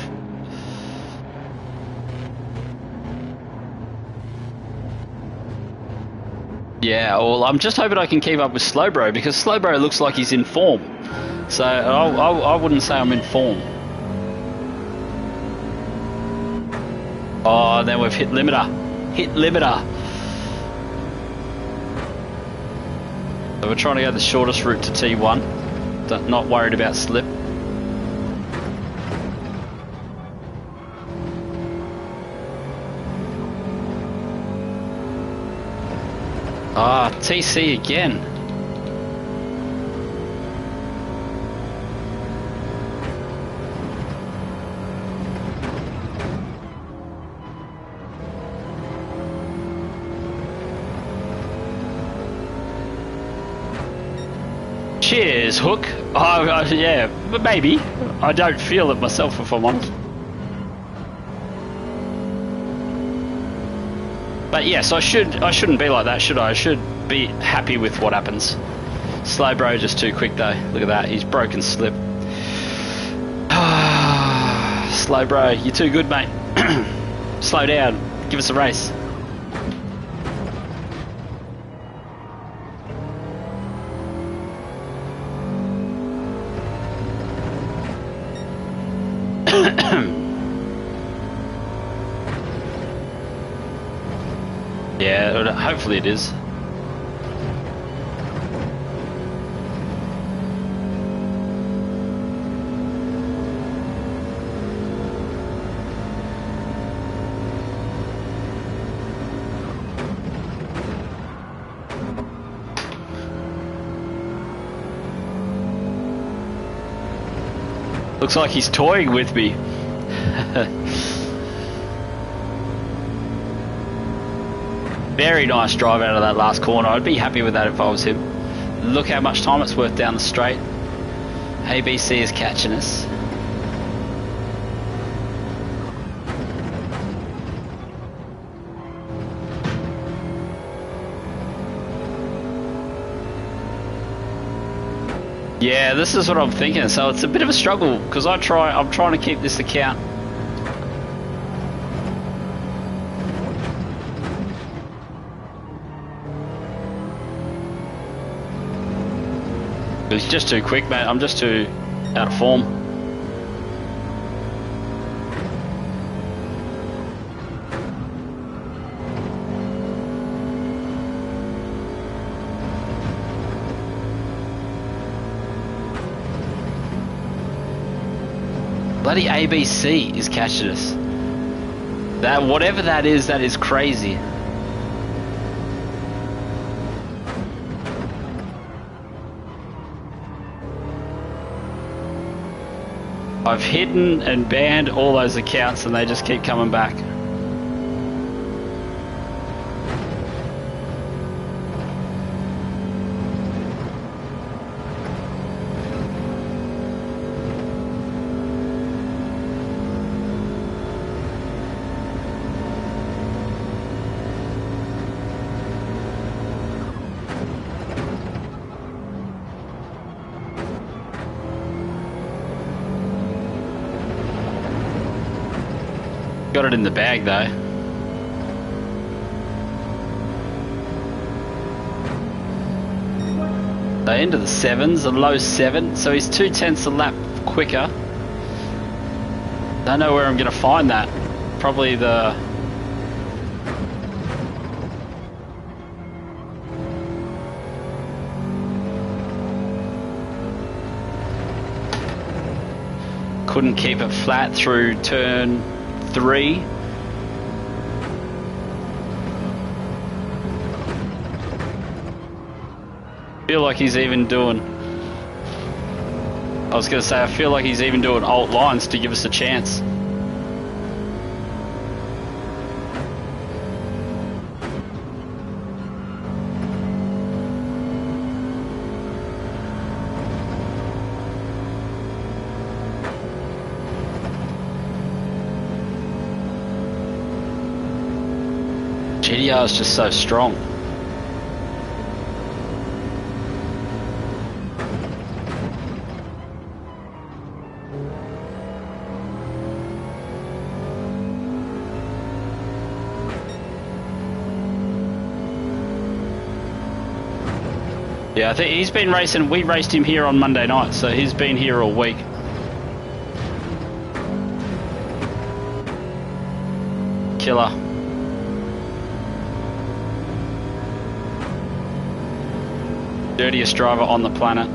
Yeah, well, I'm just hoping I can keep up with Slowbro because Slowbro looks like he's in form. So I wouldn't say I'm in form. Oh, then we've hit limiter. Hit limiter. So we're trying to go the shortest route to T1. Not worried about slip. Ah, TC again. Cheers, Hook. Oh, yeah, maybe. I don't feel it myself, if I'm honest. But yes, I shouldn't be like that, should I? I should be happy with what happens. Slowbro just too quick though. Look at that, he's broken slip. Slowbro, you're too good, mate. Slow down, give us a race. Yeah, hopefully it is. Looks like he's toying with me. Very nice drive out of that last corner. I'd be happy with that if I was him. Look how much time it's worth down the straight. ABC is catching us. Yeah, this is what I'm thinking. So it's a bit of a struggle because I'm trying to keep this account. It's just too quick, mate. I'm just too out of form. Bloody ABC is catching us. That whatever that is crazy. I've hidden and banned all those accounts and they just keep coming back. Got it in the bag though. So into the sevens, a low 7, so he's 2/10 a lap quicker. Don't know where I'm gonna find that. Probably the couldn't keep it flat through turn 3. Feel like he's even doing. I was going to say, I feel like he's even doing alt lines to give us a chance. GTR is just so strong. Yeah, I think he's been racing. We raced him here on Monday night, so he's been here all week. Killer. Dirtiest driver on the planet.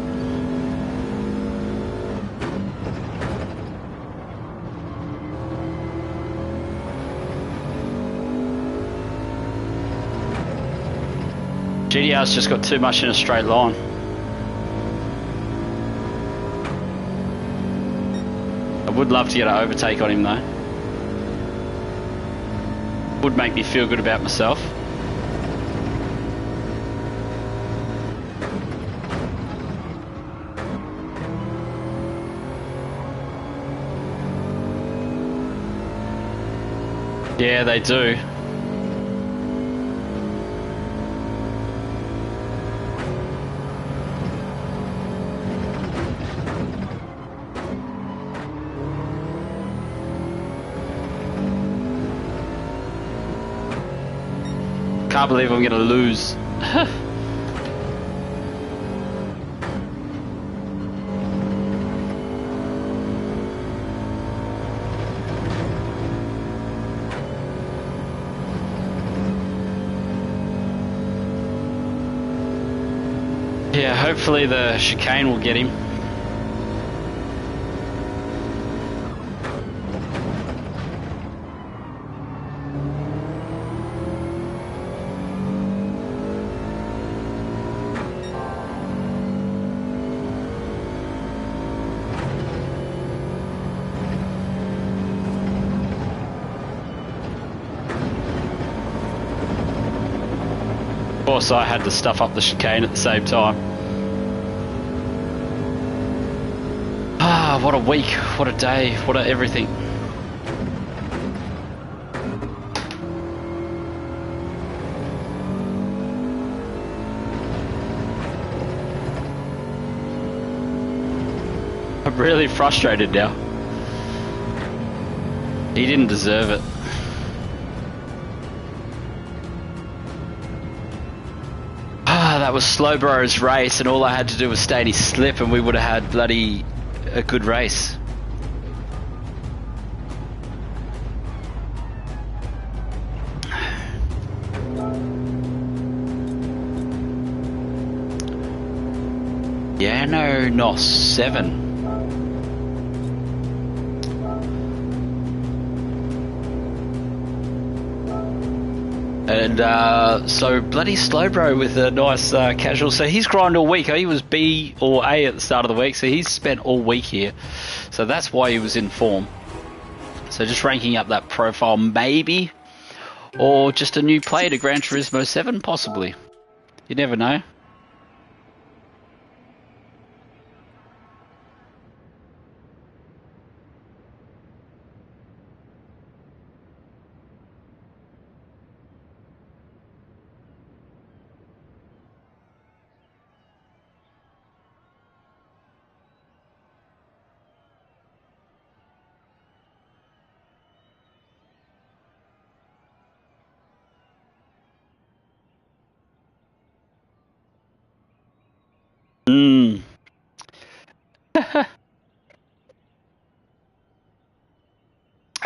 GTR's just got too much in a straight line. I would love to get an overtake on him though. Would make me feel good about myself. Yeah, they do. Can't believe I'm gonna lose. Yeah, hopefully the chicane will get him. Of course, I had to stuff up the chicane at the same time. Ah, what a week, what a day, what a everything. I'm really frustrated now. He didn't deserve it. That was Slowbro's race, and all I had to do was stay in his slip, and we would have had bloody a good race. Yano Nos 7. And so bloody Slowbro with a nice casual. So he's grinded all week. He was B or A at the start of the week, so he's spent all week here. So that's why he was in form. So just ranking up that profile maybe, or just a new play to Gran Turismo 7 possibly. You never know.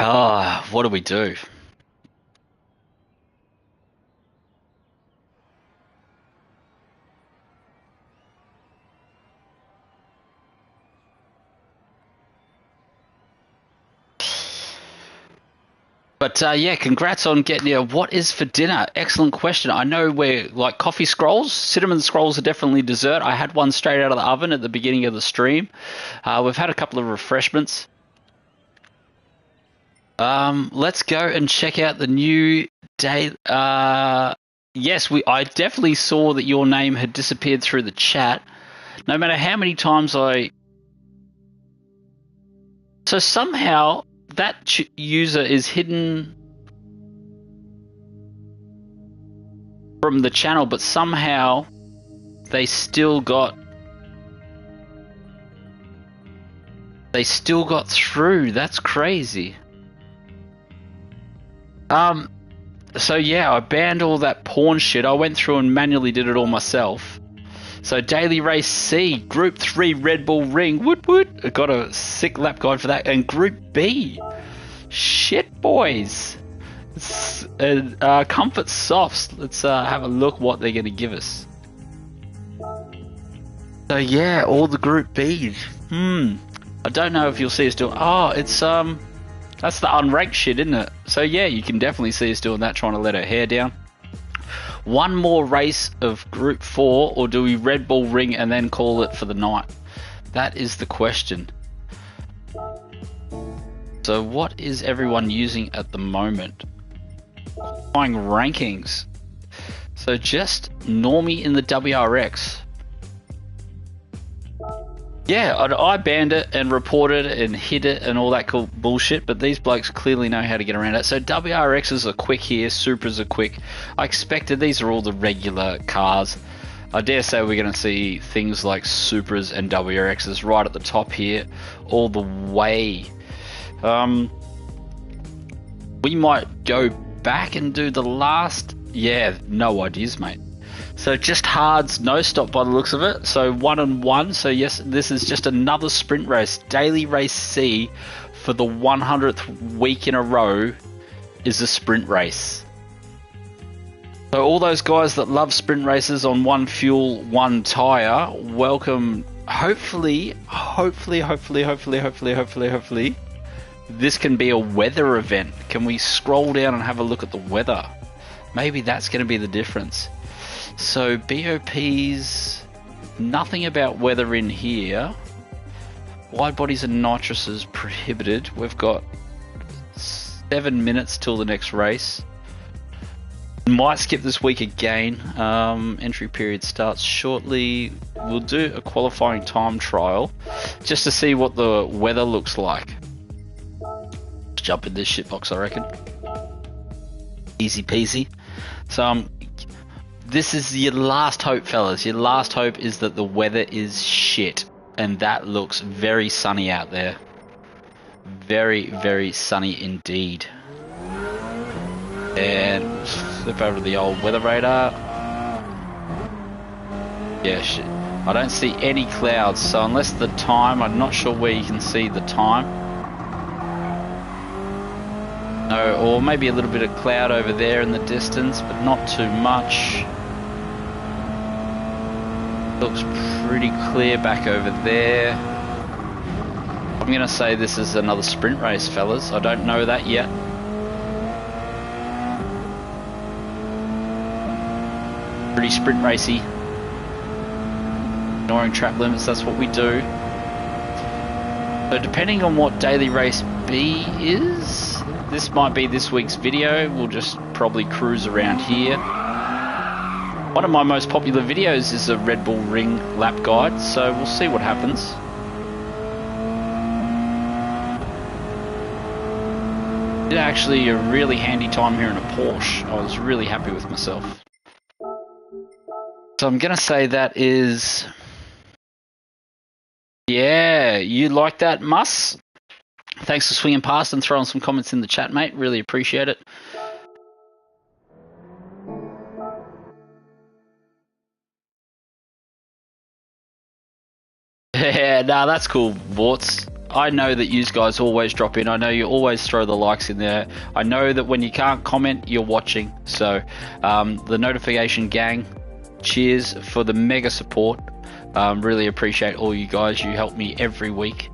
Ah, what do we do? But yeah, congrats on getting here. What is for dinner? Excellent question. I know we're like coffee scrolls. Cinnamon scrolls are definitely dessert. I had one straight out of the oven at the beginning of the stream. We've had a couple of refreshments. Let's go and check out the new day. Yes, I definitely saw that your name had disappeared through the chat. No matter how many times So somehow that user is hidden from the channel, but somehow they still got through. That's crazy. So yeah, I banned all that porn shit. I went through and manually did it all myself. So Daily Race C, Group 3 Red Bull Ring, woot woot. I got a sick lap guide for that. And Group B, shit boys. It's, Comfort Softs. Let's have a look what they're going to give us. So yeah, all the Group B's. I don't know if you'll see us doing... Oh, it's that's the unranked shit, isn't it? So yeah, you can definitely see us doing that, trying to let her hair down. One more race of Group 4, or do we Red Bull Ring and then call it for the night? That is the question. So what is everyone using at the moment? Qualifying rankings. So just normie in the WRX. Yeah, I banned it and reported it and hid it and all that cool bullshit, but these blokes clearly know how to get around it. So WRXs are quick here, Supras are quick. I expected these are all the regular cars. I dare say we're going to see things like Supras and WRXs right at the top here, all the way. We might go back and do the last... Yeah, no ideas, mate. So just hards, no stop by the looks of it. So 1 and 1. So yes, this is just another sprint race. Daily Race C for the 100th week in a row is a sprint race. So all those guys that love sprint races on one fuel, one tire, welcome. Hopefully, this can be a weather event. Can we scroll down and have a look at the weather? Maybe that's going to be the difference. So BOPs, nothing about weather in here. Wide bodies and nitrous prohibited. We've got 7 minutes till the next race. Might skip this week again. Entry period starts shortly. We'll do a qualifying time trial just to see what the weather looks like. Jump in this shitbox, I reckon. Easy peasy. So this is your last hope, fellas. Your last hope is that the weather is shit. And that looks very sunny out there. Very, very sunny indeed. And flip over to the old weather radar. Yeah, shit. I don't see any clouds. So unless the time, I'm not sure where you can see the time. No, or maybe a little bit of cloud over there in the distance, but not too much. Looks pretty clear back over there. I'm going to say this is another sprint race, fellas. I don't know that yet. Pretty sprint racy. Ignoring track limits, that's what we do. So depending on what Daily Race B is, this might be this week's video. We'll just probably cruise around here. One of my most popular videos is a Red Bull Ring lap guide, so we'll see what happens. Did actually a really handy time here in a Porsche. I was really happy with myself. So I'm going to say that is... Yeah, you like that, Mus? Thanks for swinging past and throwing some comments in the chat, mate. Really appreciate it. Yeah, nah, that's cool, Vorts. I know that you guys always drop in. I know you always throw the likes in there. I know that when you can't comment, you're watching. So, the notification gang, cheers for the mega support. Really appreciate all you guys. You help me every week.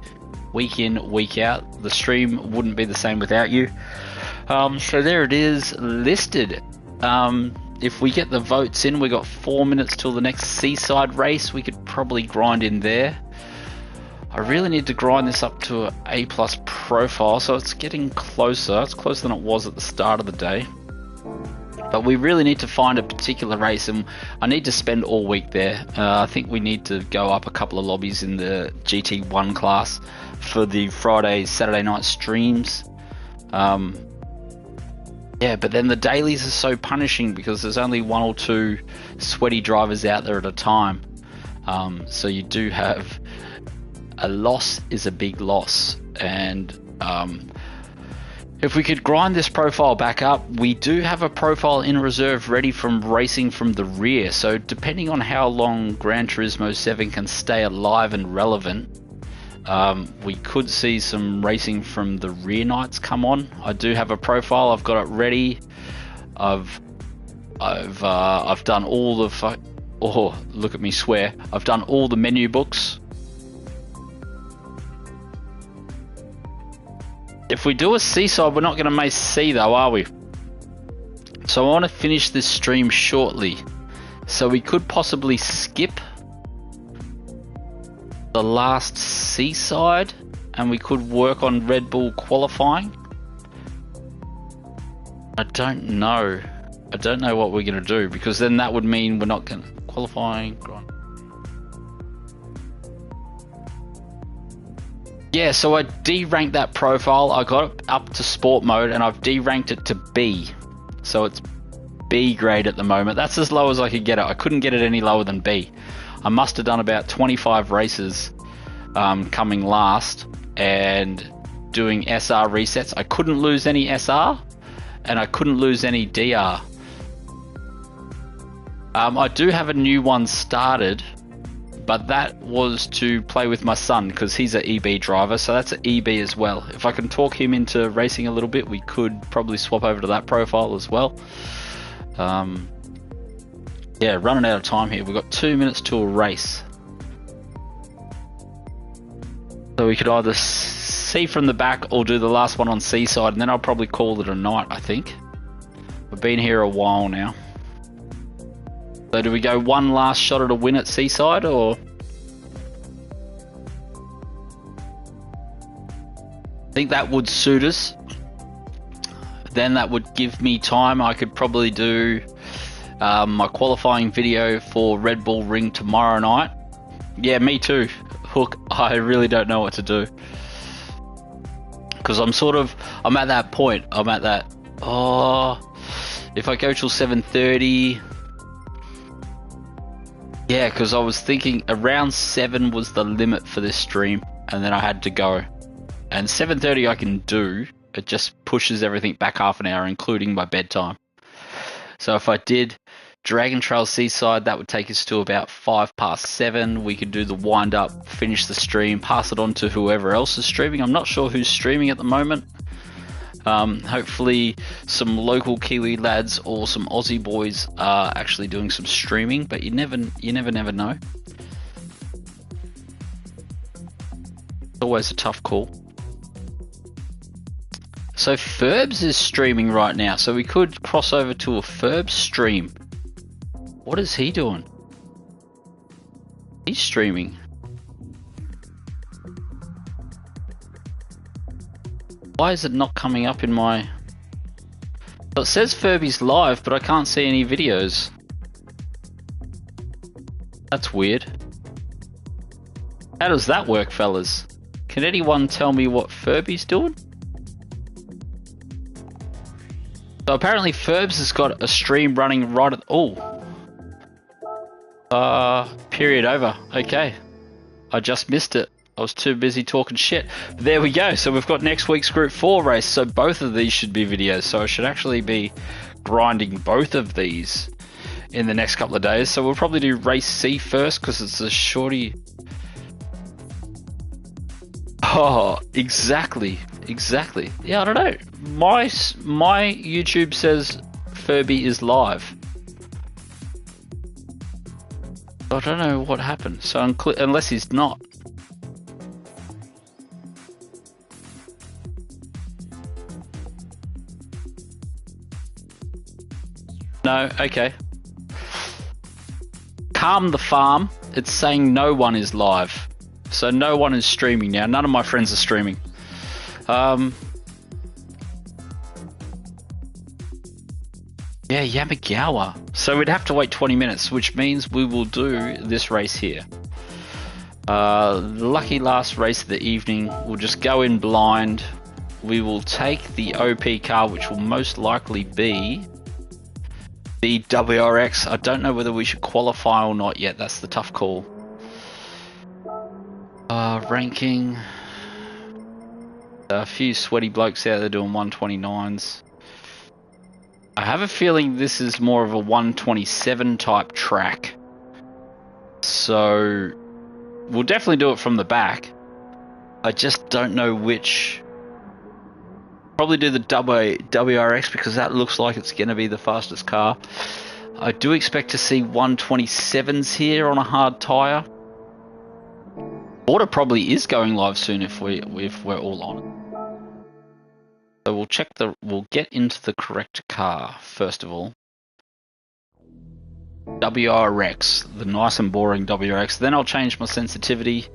Week in, week out. The stream wouldn't be the same without you. So there it is listed. If we get the votes in, we got 4 minutes till the next Seaside race. We could probably grind in there. I really need to grind this up to an A+ profile, so it's getting closer. It's closer than it was at the start of the day. But we really need to find a particular race, and I need to spend all week there. I think we need to go up a couple of lobbies in the GT1 class for the Friday, Saturday night streams. Yeah, but then the dailies are so punishing because there's only 1 or 2 sweaty drivers out there at a time. So you do have a loss is a big loss, and if we could grind this profile back up, we do have a profile in reserve ready from racing from the rear. So depending on how long Gran Turismo 7 can stay alive and relevant, we could see some racing from the rear nights come on. I do have a profile. I've got it ready. I've done all the look at me swear. I've done all the menu books. If we do a Seaside, we're not going to make C though, are we? So I want to finish this stream shortly. So we could possibly skip the last Seaside and we could work on Red Bull qualifying. I don't know. I don't know what we're going to do, because then that would mean we're not going to qualifying. Yeah, so I deranked that profile. I got it up to sport mode and I've deranked it to B. So it's B grade at the moment. That's as low as I could get it. I couldn't get it any lower than B. I must have done about 25 races coming last and doing SR resets. I couldn't lose any SR and I couldn't lose any DR. I do have a new one started, but that was to play with my son because he's an EB driver, so that's an EB as well. If I can talk him into racing a little bit, we could probably swap over to that profile as well. Yeah, running out of time here. We've got 2 minutes to a race. So we could either see from the back or do the last one on Seaside, and then I'll probably call it a night, I think. We've been here a while now. So do we go one last shot at a win at Seaside, or? I think that would suit us. Then that would give me time. I could probably do my qualifying video for Red Bull Ring tomorrow night. Yeah, me too. Hook, I really don't know what to do. Because I'm at that point. I'm at that, if I go till 7:30... Yeah, because I was thinking around 7 was the limit for this stream, and then I had to go. And 7:30 I can do, it just pushes everything back half an hour, including my bedtime. So if I did Dragon Trail Seaside, that would take us to about 7:05. We could do the wind up, finish the stream, pass it on to whoever else is streaming. I'm not sure who's streaming at the moment. Hopefully some local Kiwi lads or some Aussie boys are actually doing some streaming, but you never know. It's always a tough call. So Ferbs is streaming right now, so we could cross over to a Ferbs stream. What is he doing? He's streaming. Why is it not coming up in my... Well, it says Furby's live, but I can't see any videos. That's weird. How does that work, fellas? Can anyone tell me what Furby's doing? So apparently Ferbs has got a stream running right at... period over. Okay. I just missed it. I was too busy talking shit. But there we go. So we've got next week's Group 4 race. So both of these should be videos. So I should actually be grinding both of these in the next couple of days. So we'll probably do race C first because it's a shorty. Oh, exactly. Exactly. Yeah, I don't know. My YouTube says Furby is live. I don't know what happened. So unless he's not. No? Okay. Calm the farm. It's saying no one is live. So no one is streaming now. None of my friends are streaming. Yeah, Yamagawa. So we'd have to wait 20 minutes, which means we will do this race here. Lucky last race of the evening. We'll just go in blind. We will take the OP car, which will most likely be the WRX. I don't know whether we should qualify or not yet. That's the tough call. Ranking. A few sweaty blokes out there doing 129s. I have a feeling this is more of a 127 type track. So we'll definitely do it from the back. I just don't know which. Probably do the WRX because that looks like it's going to be the fastest car. I do expect to see 127s here on a hard tyre. Order probably is going live soon if we're all on it. So we'll get into the correct car first of all. WRX, the nice and boring WRX. Then I'll change my sensitivity.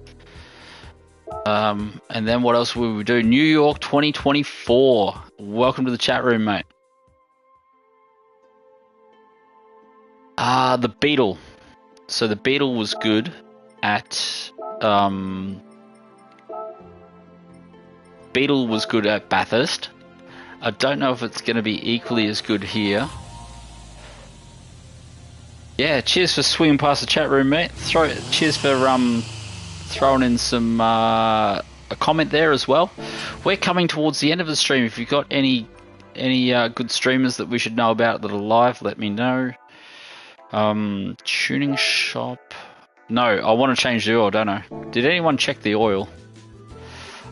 And then what else will we do? New York 2024. Welcome to the chat room, mate. The Beetle. So the Beetle was good at Bathurst. I don't know if it's going to be equally as good here. Yeah, cheers for swinging past the chat room, mate. Cheers for throwing in some a comment there as well. We're coming towards the end of the stream. If you've got any good streamers that we should know about that are live, let me know. Tuning shop. No, I want to change the oil, don't I? Did anyone check the oil?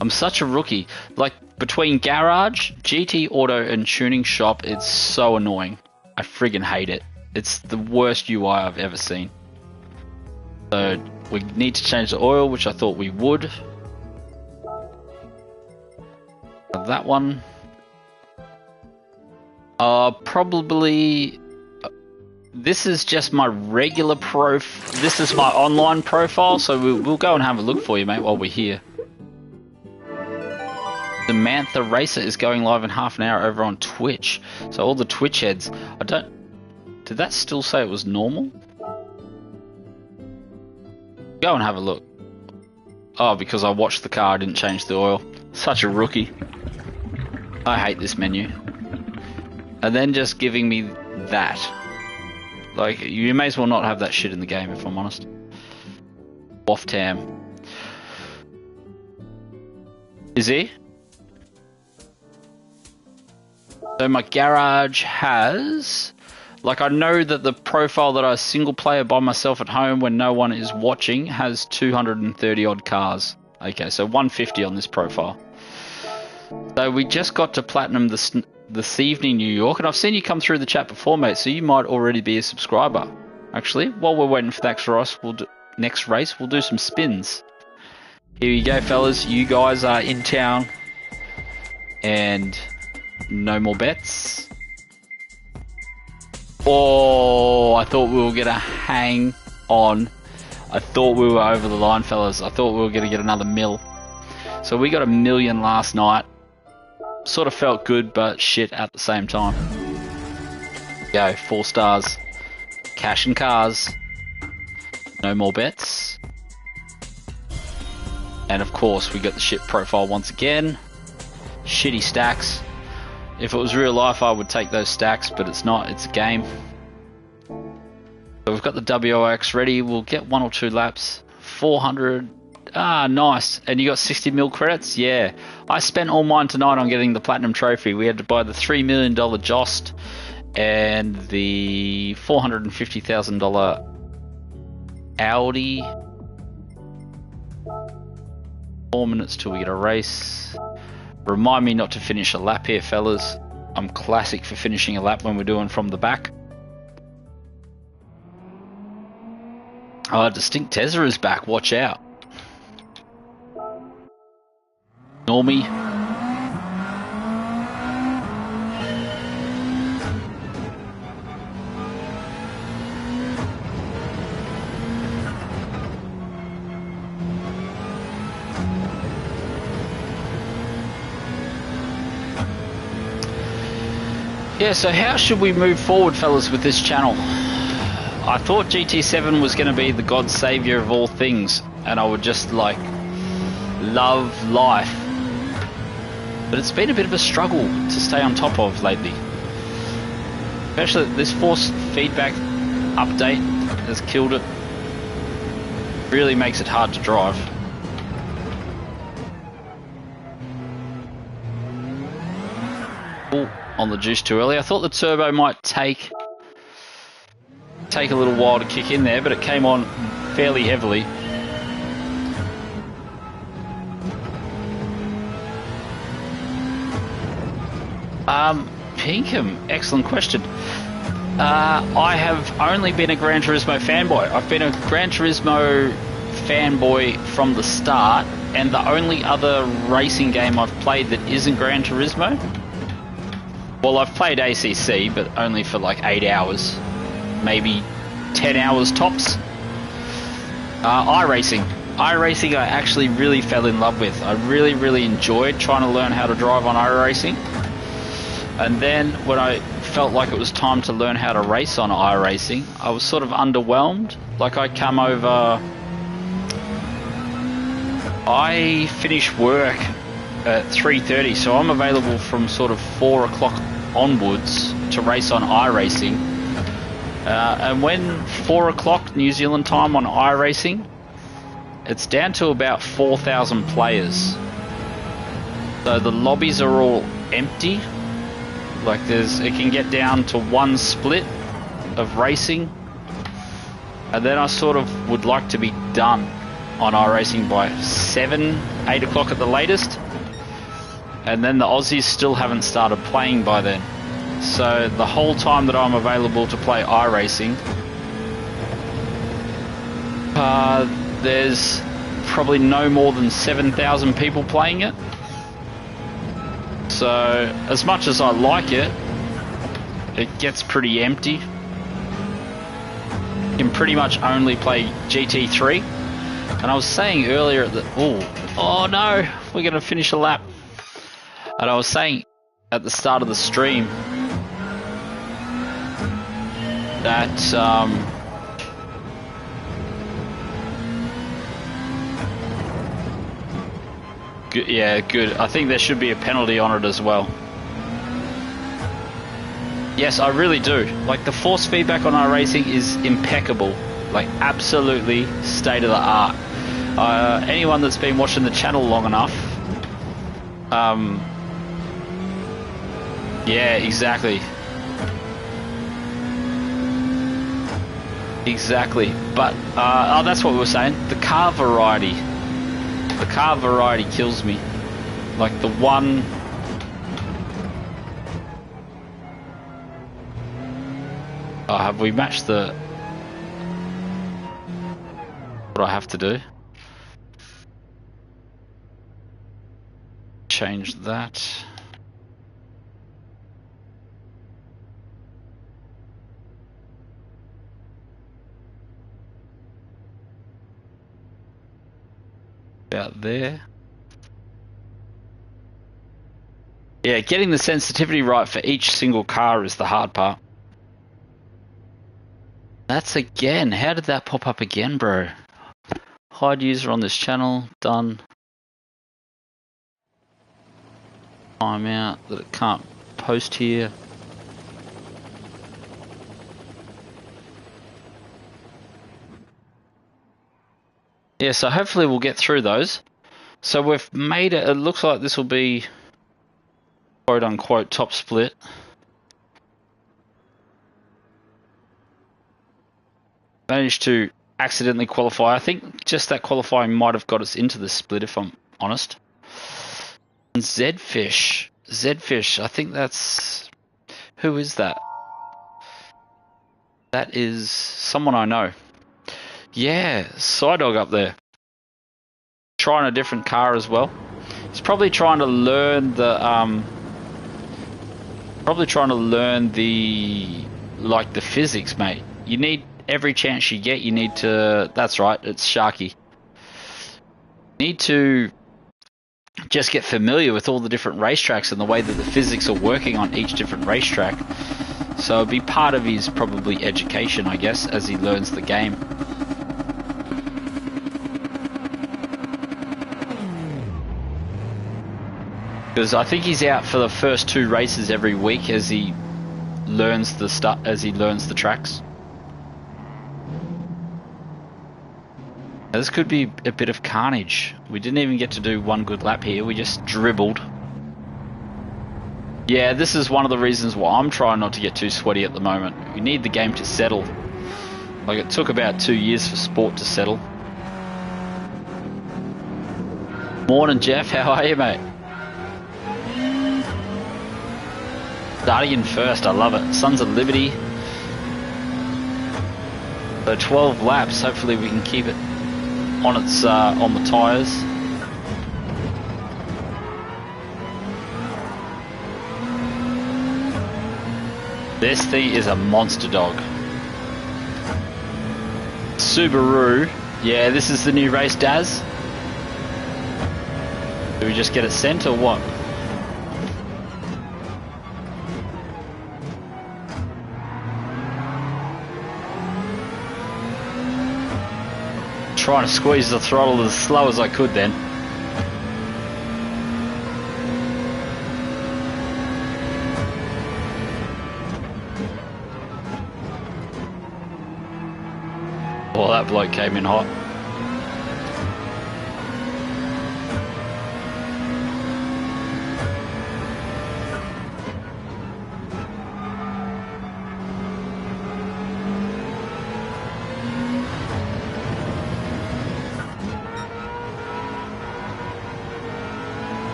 I'm such a rookie. Like, between garage, GT Auto, and tuning shop, it's so annoying. I friggin' hate it. It's the worst UI I've ever seen. So, we need to change the oil, which I thought we would. That one. Probably... This is just my regular this is my online profile, so we'll go and have a look for you, mate, while we're here. The Mantha Racer is going live in half an hour over on Twitch. So all the Twitch heads, did that still say it was normal? Go and have a look. Oh, because I watched the car, I didn't change the oil. Such a rookie. I hate this menu. And then just giving me that. Like, you may as well not have that shit in the game, if I'm honest. Waftam. Is he? So my garage has... Like, I know that the profile that I single player by myself at home when no one is watching has 230 odd cars. Okay, so 150 on this profile. So we just got to Platinum this evening, New York, and I've seen you come through the chat before, mate, so you might already be a subscriber. Actually, while we're waiting for the next race, we'll do some spins. Here you go, fellas. You guys are in town. And no more bets. Oh, I thought we were going to hang on. I thought we were over the line, fellas. I thought we were going to get another mil. So we got $1 million last night. Sort of felt good, but shit at the same time. Go, 4 stars. Cash and cars. No more bets. And of course, we got the shit profile once again. Shitty stacks. If it was real life, I would take those stacks, but it's not. It's a game. So we've got the WRX ready. We'll get 1 or 2 laps. 400. Ah, nice. And you got 60 mil credits? Yeah. I spent all mine tonight on getting the Platinum Trophy. We had to buy the $3 million Jost and the $450,000 Audi. 4 minutes till we get a race. Remind me not to finish a lap here, fellas. I'm classic for finishing a lap when we're doing from the back. Oh, Distinct Tesla is back. Watch out. Normie. Yeah, so how should we move forward, fellas, with this channel? I thought GT7 was going to be the God Savior of all things, and I would just, like, love life. But it's been a bit of a struggle to stay on top of lately. Especially this force feedback update has killed it. Really makes it hard to drive. Ooh, on the juice too early. I thought the turbo might take a little while to kick in there, but it came on fairly heavily. Pinkham, excellent question. I have only been a Gran Turismo fanboy. I've been a Gran Turismo fanboy from the start, and the only other racing game I've played that isn't Gran Turismo, well, I've played ACC, but only for like 8 hours, maybe 10 hours tops. iRacing. iRacing I actually really fell in love with. I really enjoyed trying to learn how to drive on iRacing. And then when I felt like it was time to learn how to race on iRacing, I was sort of underwhelmed. Like, I come over, I finish work at 3:30, so I'm available from sort of 4 o'clock onwards to race on iRacing. And when 4 o'clock New Zealand time on iRacing, it's down to about 4,000 players. So the lobbies are all empty. Like, it can get down to one split of racing, and then I sort of would like to be done on iRacing by 7, 8 o'clock at the latest, and then the Aussies still haven't started playing by then. So the whole time that I'm available to play iRacing, there's probably no more than 7,000 people playing it. So, as much as I like it, it gets pretty empty. You can pretty much only play GT3. And I was saying earlier that, oh no, we're going to finish a lap. And I was saying at the start of the stream that yeah, good. I think there should be a penalty on it as well. Yes, I really do. Like, the force feedback on iRacing is impeccable. Like, absolutely state of the art. Anyone that's been watching the channel long enough, yeah, exactly. Exactly. But oh, that's what we were saying. The car variety. The car variety kills me. Like, the one... Oh, have we matched the... What do I have to do? Change that. About there. Yeah, getting the sensitivity right for each single car is the hard part. That's again. How did that pop up again, bro? Hide user on this channel. Done. Time out that it can't post here. Yeah, so hopefully we'll get through those. So we've made it. It looks like this will be quote unquote top split. Managed to accidentally qualify. I think just that qualifying might have got us into the split, if I'm honest. And Zedfish. Zedfish, I think that's... Who is that? That is someone I know. Yeah, Psydog up there. Trying a different car as well. He's probably trying to learn the like the physics, mate. You need every chance you get, you need to... That's right, it's Sharky. You need to just get familiar with all the different racetracks and the way that the physics are working on each different racetrack. So it'll be part of his probably education, I guess, as he learns the game. Because I think he's out for the first 2 races every week as he learns the tracks. Now, this could be a bit of carnage. We didn't even get to do one good lap here. We just dribbled. Yeah, this is one of the reasons why I'm trying not to get too sweaty at the moment. We need the game to settle. Like, it took about 2 years for sport to settle. Morning, Jeff. How are you, mate? Starting in first, I love it. Sons of Liberty. So 12 laps. Hopefully we can keep it on the tyres. This thing is a monster dog. Subaru. Yeah, this is the new race, Daz. Do we just get it sent or what? Trying to squeeze the throttle as slow as I could then. Oh, that bloke came in hot.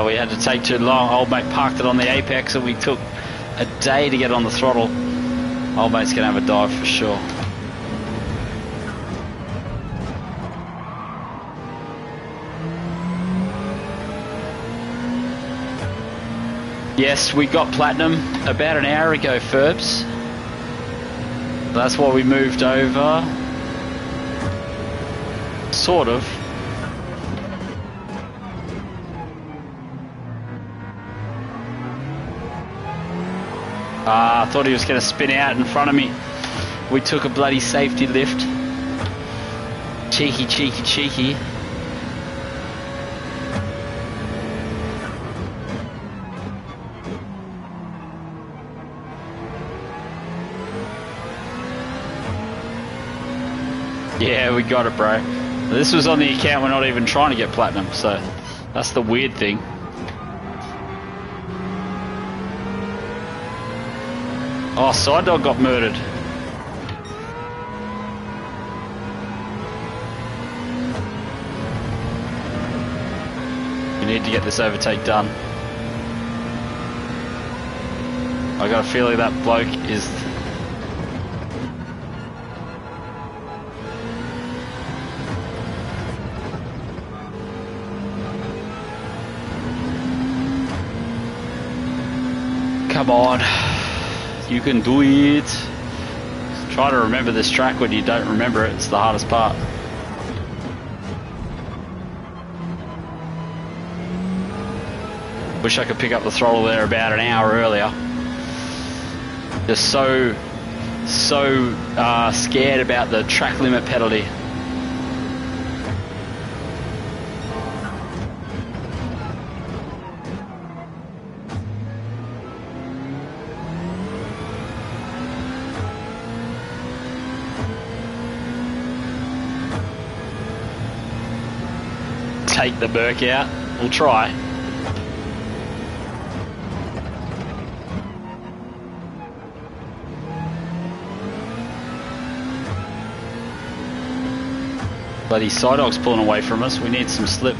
We had to take too long. Old mate parked it on the apex and we took a day to get on the throttle. Old mate's gonna have a dive for sure. Yes, we got platinum about an hour ago, Ferbs. That's why we moved over. Sort of. I thought he was going to spin out in front of me. We took a bloody safety lift. Cheeky, cheeky, cheeky. Yeah, we got it, bro. This was on the account we're not even trying to get platinum, so that's the weird thing. Oh, Side Dog got murdered. We need to get this overtake done. I got a feeling that bloke is... Come on. You can do it. Try to remember this track when you don't remember it. It's the hardest part. Wish I could pick up the throttle there about an hour earlier. Just so scared about the track limit penalty. Take the Burke out. We'll try. Bloody Side Dog's pulling away from us. We need some slip.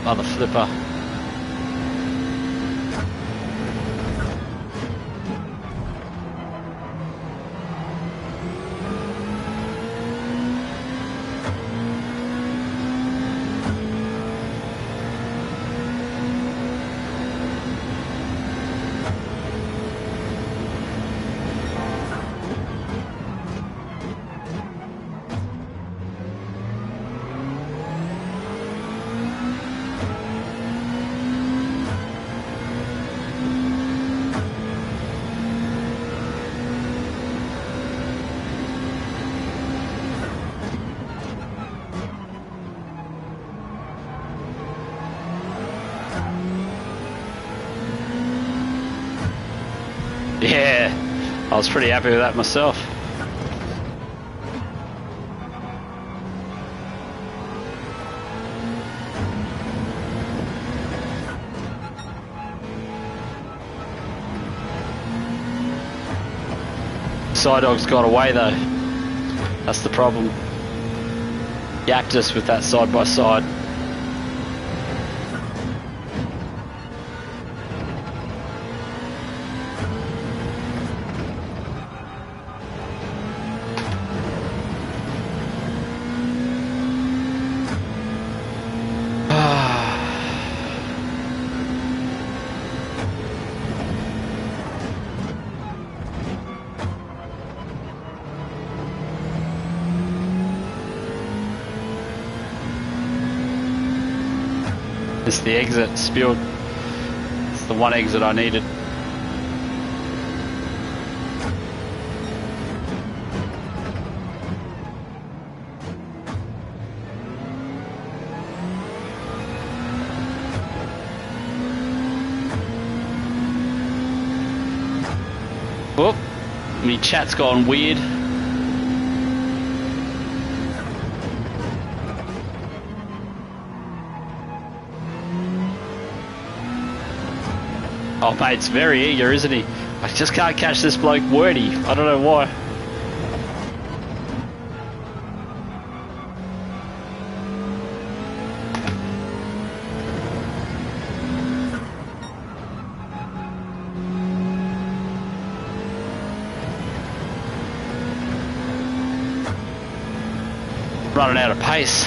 Mother flipper. Yeah, I was pretty happy with that myself. Side dog's got away though. That's the problem. Yacked us with that side by side. It's the exit spilled. It's the one exit I needed. Whoop, my chat's gone weird. Oh mate, it's very eager, isn't he? I just can't catch this bloke wordy. I don't know why. Running out of pace.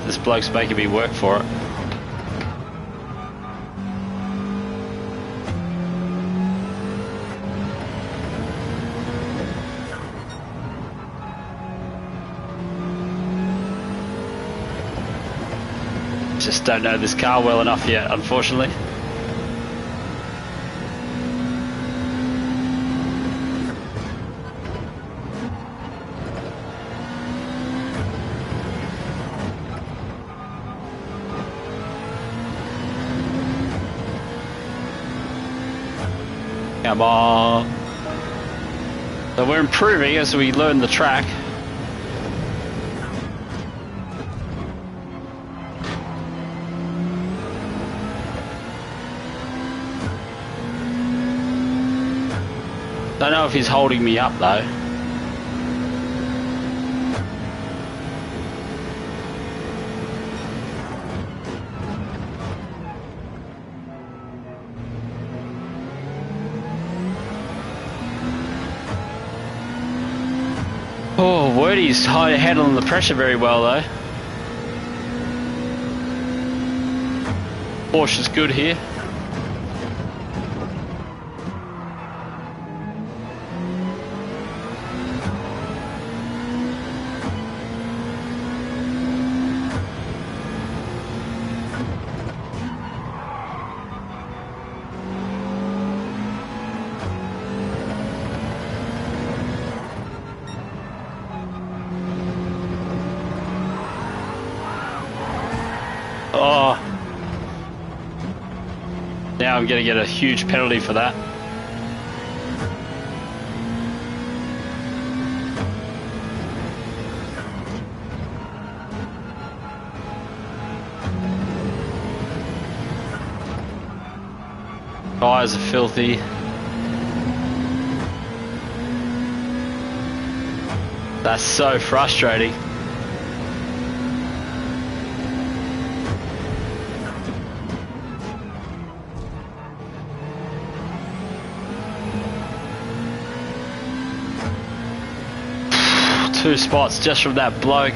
This bloke's making me work for it. Just don't know this car well enough yet, unfortunately. Come on. So we're improving as we learn the track. Don't know if he's holding me up though. 30's handling the pressure very well though. Porsche is good here. Oh, now I'm going to get a huge penalty for that. Tires are filthy. That's so frustrating. Two spots just from that bloke.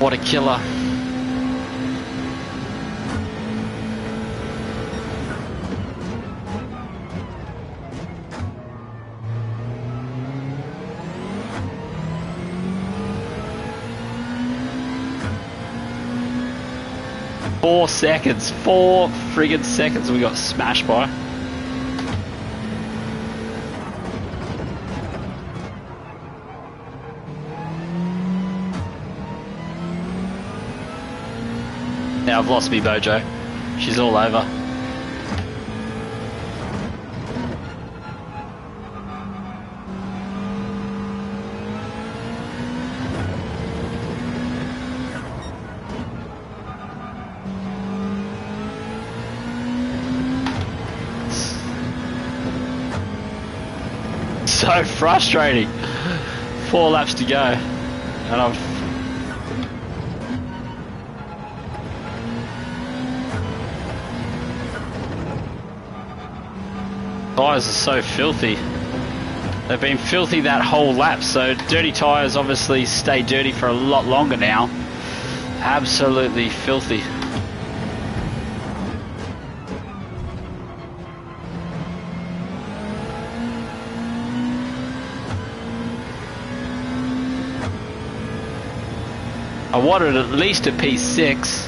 What a killer. Four seconds. 4 friggin' seconds we got smashed by. Now I've lost me Bojo. She's all over. So frustrating. 4 laps to go. And I've tyres are so filthy. They've been filthy that whole lap, so dirty tyres obviously stay dirty for a lot longer now. Absolutely filthy. I wanted at least a P6.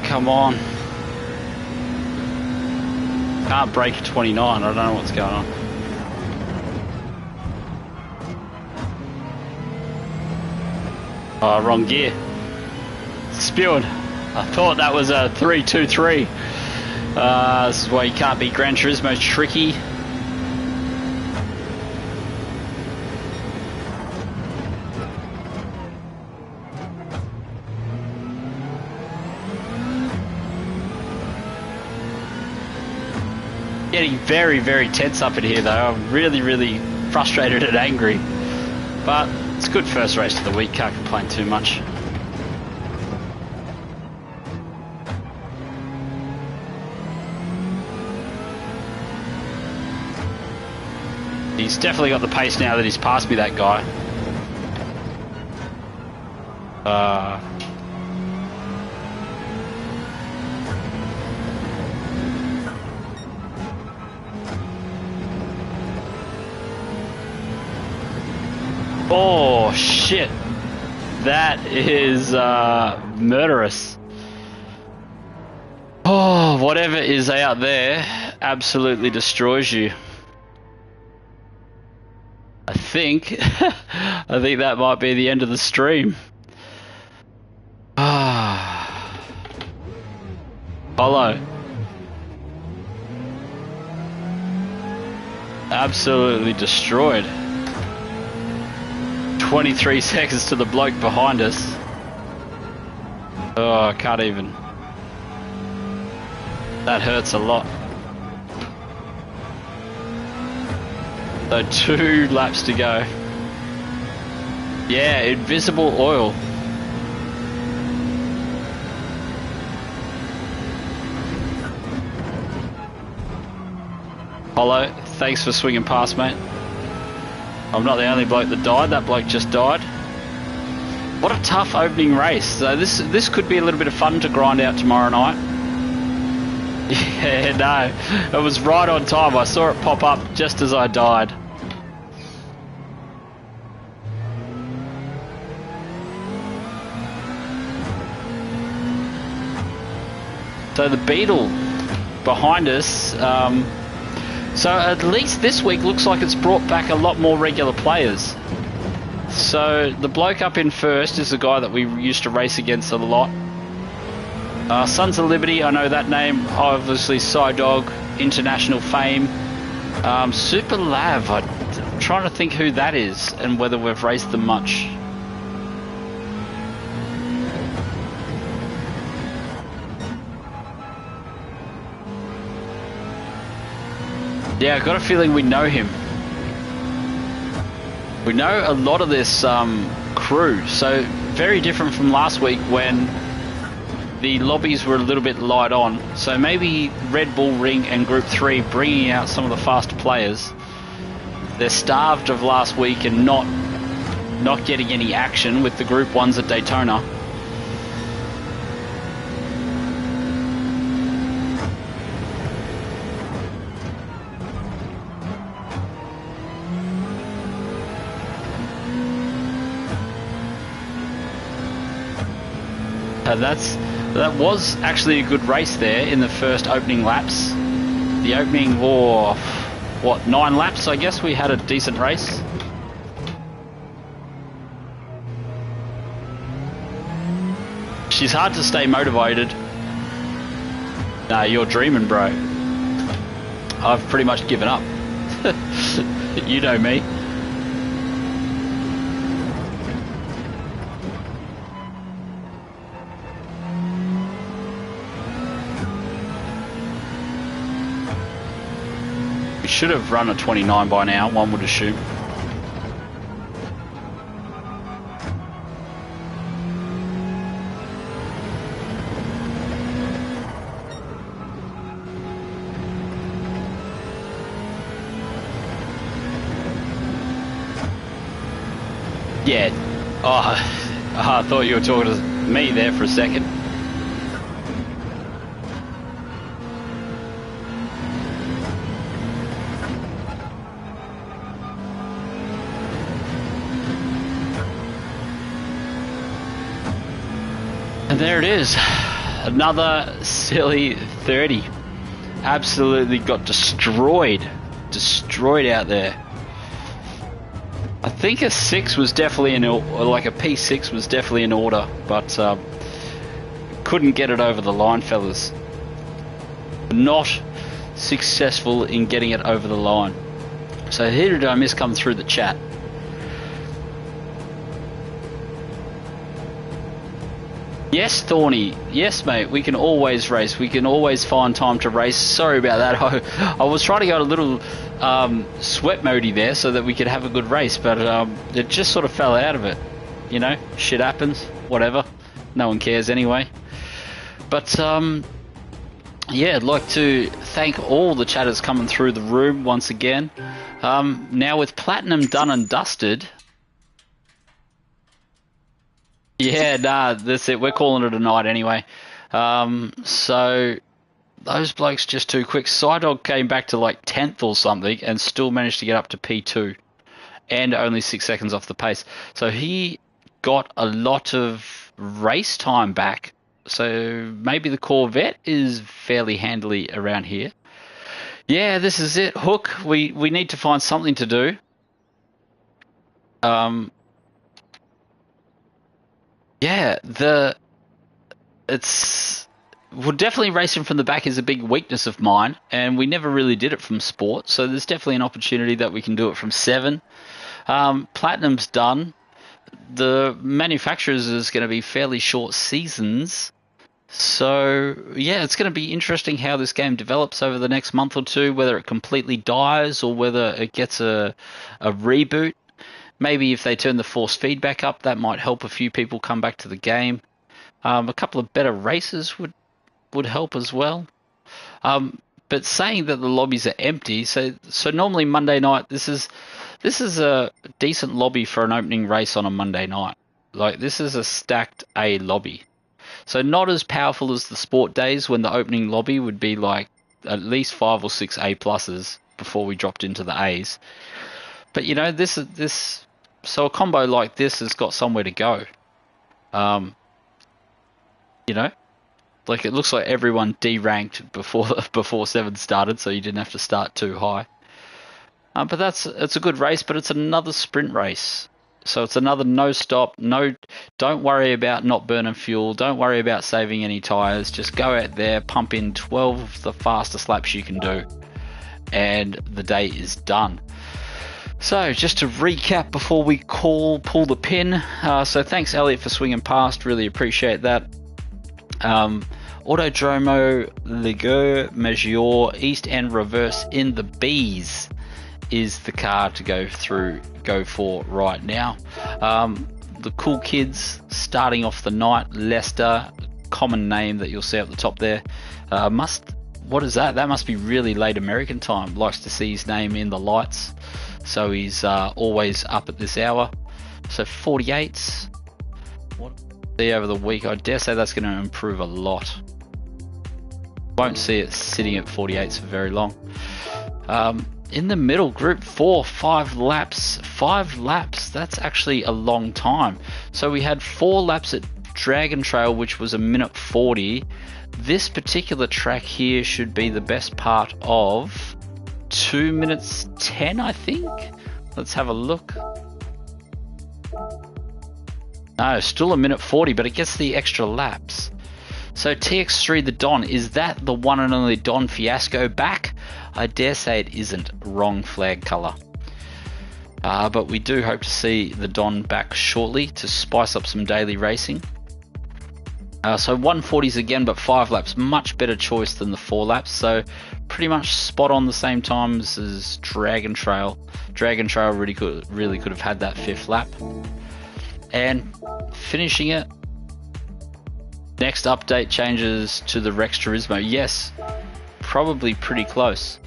Come on. Can't break 29. I don't know what's going on. Oh, wrong gear. Spewing. I thought that was a 3-2-3. This is why you can't beat Gran Turismo. Tricky. Getting very, very tense up in here though. I'm really, really frustrated and angry. But it's a good first race of the week, can't complain too much. He's definitely got the pace now that he's passed me, that guy. Oh, shit. That is murderous. Oh, whatever is out there absolutely destroys you. I think that might be the end of the stream. Ah. Hello. Absolutely destroyed. 23 seconds to the bloke behind us. Oh, I can't even. That hurts a lot. So 2 laps to go. Yeah, invisible oil. Apollo, thanks for swinging past, mate. I'm not the only bloke that died. That bloke just died. What a tough opening race. So this could be a little bit of fun to grind out tomorrow night. Yeah, no, it was right on time. I saw it pop up just as I died. So the Beetle behind us. So at least this week looks like it's brought back a lot more regular players. So the bloke up in first is the guy that we used to race against a lot. Sons of Liberty, I know that name. Obviously Psydog, international fame. Super Lav, I'm trying to think who that is and whether we've raced them much. Yeah, I got a feeling we know him. We know a lot of this crew, so very different from last week when the lobbies were a little bit light on. So maybe Red Bull Ring and Group 3 bringing out some of the faster players. They're starved of last week and not getting any action with the Group 1s at Daytona. That was actually a good race there in the first opening laps. The opening, what, 9 laps, I guess we had a decent race. She's hard to stay motivated. Nah, you're dreaming, bro. I've pretty much given up. You know me. Should have run a 29 by now, one would assume. Yeah. Oh, I thought you were talking to me there for a second. And there it is, another silly 30. Absolutely got destroyed out there. I think a 6 was definitely like a P6 was definitely in order, but couldn't get it over the line, fellas. Not successful in getting it over the line. So here did I miss come through the chat. Yes, Thorny. Yes, mate. We can always race. We can always find time to race. Sorry about that. I was trying to go a little sweat modey there so that we could have a good race, but it just sort of fell out of it. You know, shit happens. Whatever. No one cares anyway. But yeah, I'd like to thank all the chatters coming through the room once again. Now with Platinum done and dusted. Yeah, nah, that's it. We're calling it a night anyway. So those blokes just too quick. Psydog came back to like 10th or something and still managed to get up to P2. and only 6 seconds off the pace. So he got a lot of race time back. So maybe the Corvette is fairly handily around here. Yeah, this is it, Hook. We need to find something to do. Yeah, well, definitely racing from the back is a big weakness of mine, and we never really did it from sport. So there's definitely an opportunity that we can do it from 7. Platinum's done. The manufacturers is going to be fairly short seasons. So, yeah, it's going to be interesting how this game develops over the next month or two, whether it completely dies or whether it gets a reboot. Maybe if they turn the force feedback up, that might help a few people come back to the game. A couple of better races would help as well. But saying that the lobbies are empty, so normally Monday night, this is a decent lobby for an opening race on a Monday night. Like, this is a stacked A lobby. So not as powerful as the sport days when the opening lobby would be like at least 5 or 6 A pluses before we dropped into the A's. But you know, so a combo like this has got somewhere to go. You know, like it looks like everyone deranked before 7 started, so you didn't have to start too high. But it's a good race, but it's another sprint race. So it's another no stop. Don't worry about not burning fuel. Don't worry about saving any tires. Just go out there, pump in 12 of the fastest laps you can do, and the day is done. So just to recap before we pull the pin. So thanks, Elliot, for swinging past. Really appreciate that. Autodromo Ligue Major East End Reverse in the B's is the car to go for right now. The cool kids starting off the night, Lester, common name that you'll see up the top there. What is that? That must be really late American time. Likes to see his name in the lights, so he's always up at this hour. So 48s. See over the week, I dare say that's going to improve a lot. Won't see it sitting at 48s for very long. In the middle, group 4, 5 laps. 5 laps, that's actually a long time. So we had 4 laps at Dragon Trail, which was 1:40. This particular track here should be the best part of 2 minutes 10, I think. Let's have a look. No, still 1:40, but it gets the extra laps. So TX3, the Don, is that the one and only Don Fiasco back? I dare say it isn't. Wrong flag colour. But we do hope to see the Don back shortly to spice up some daily racing. So 1:40s again, but 5 laps. Much better choice than the 4 laps. So pretty much spot on the same times as Dragon Trail. Dragon Trail really could have had that 5th lap. And finishing it. Next update changes to the Rex Turismo. Yes, probably pretty close.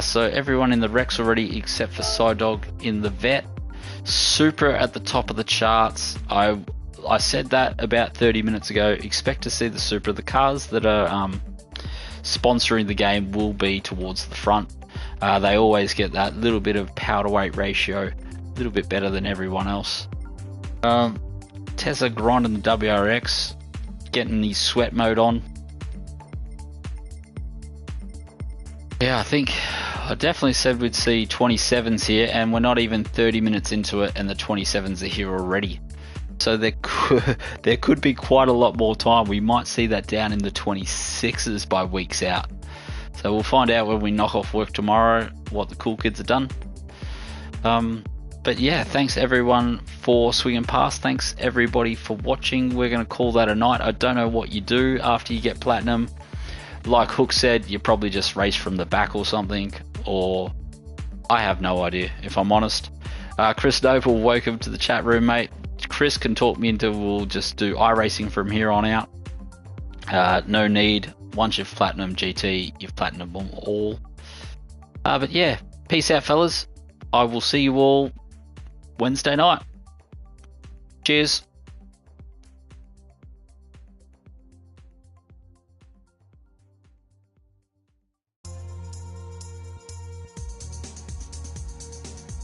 So everyone in the Rex already except for Psydog in the Vet. Supra at the top of the charts. I said that about 30 minutes ago. Expect to see the Supra. The cars that are sponsoring the game will be towards the front. They always get that little bit of power to weight ratio, a little bit better than everyone else. Tesla grinding the WRX, getting the sweat mode on. Yeah, I think I definitely said we'd see 27s here, and we're not even 30 minutes into it and the 27s are here already. So there could be quite a lot more time. We might see that down in the 26s by weeks out. So we'll find out when we knock off work tomorrow what the cool kids have done. But yeah, thanks everyone for swinging past. Thanks everybody for watching. We're going to call that a night. I don't know what you do after you get platinum. Like Hook said, you probably just race from the back or something, or I have no idea, if I'm honest. Chris Noble, welcome to the chat room, mate. Chris can talk me into we'll just do iRacing from here on out. No need. Once you've platinum GT, you've platinum them all. But yeah, peace out, fellas. I will see you all Wednesday night. Cheers.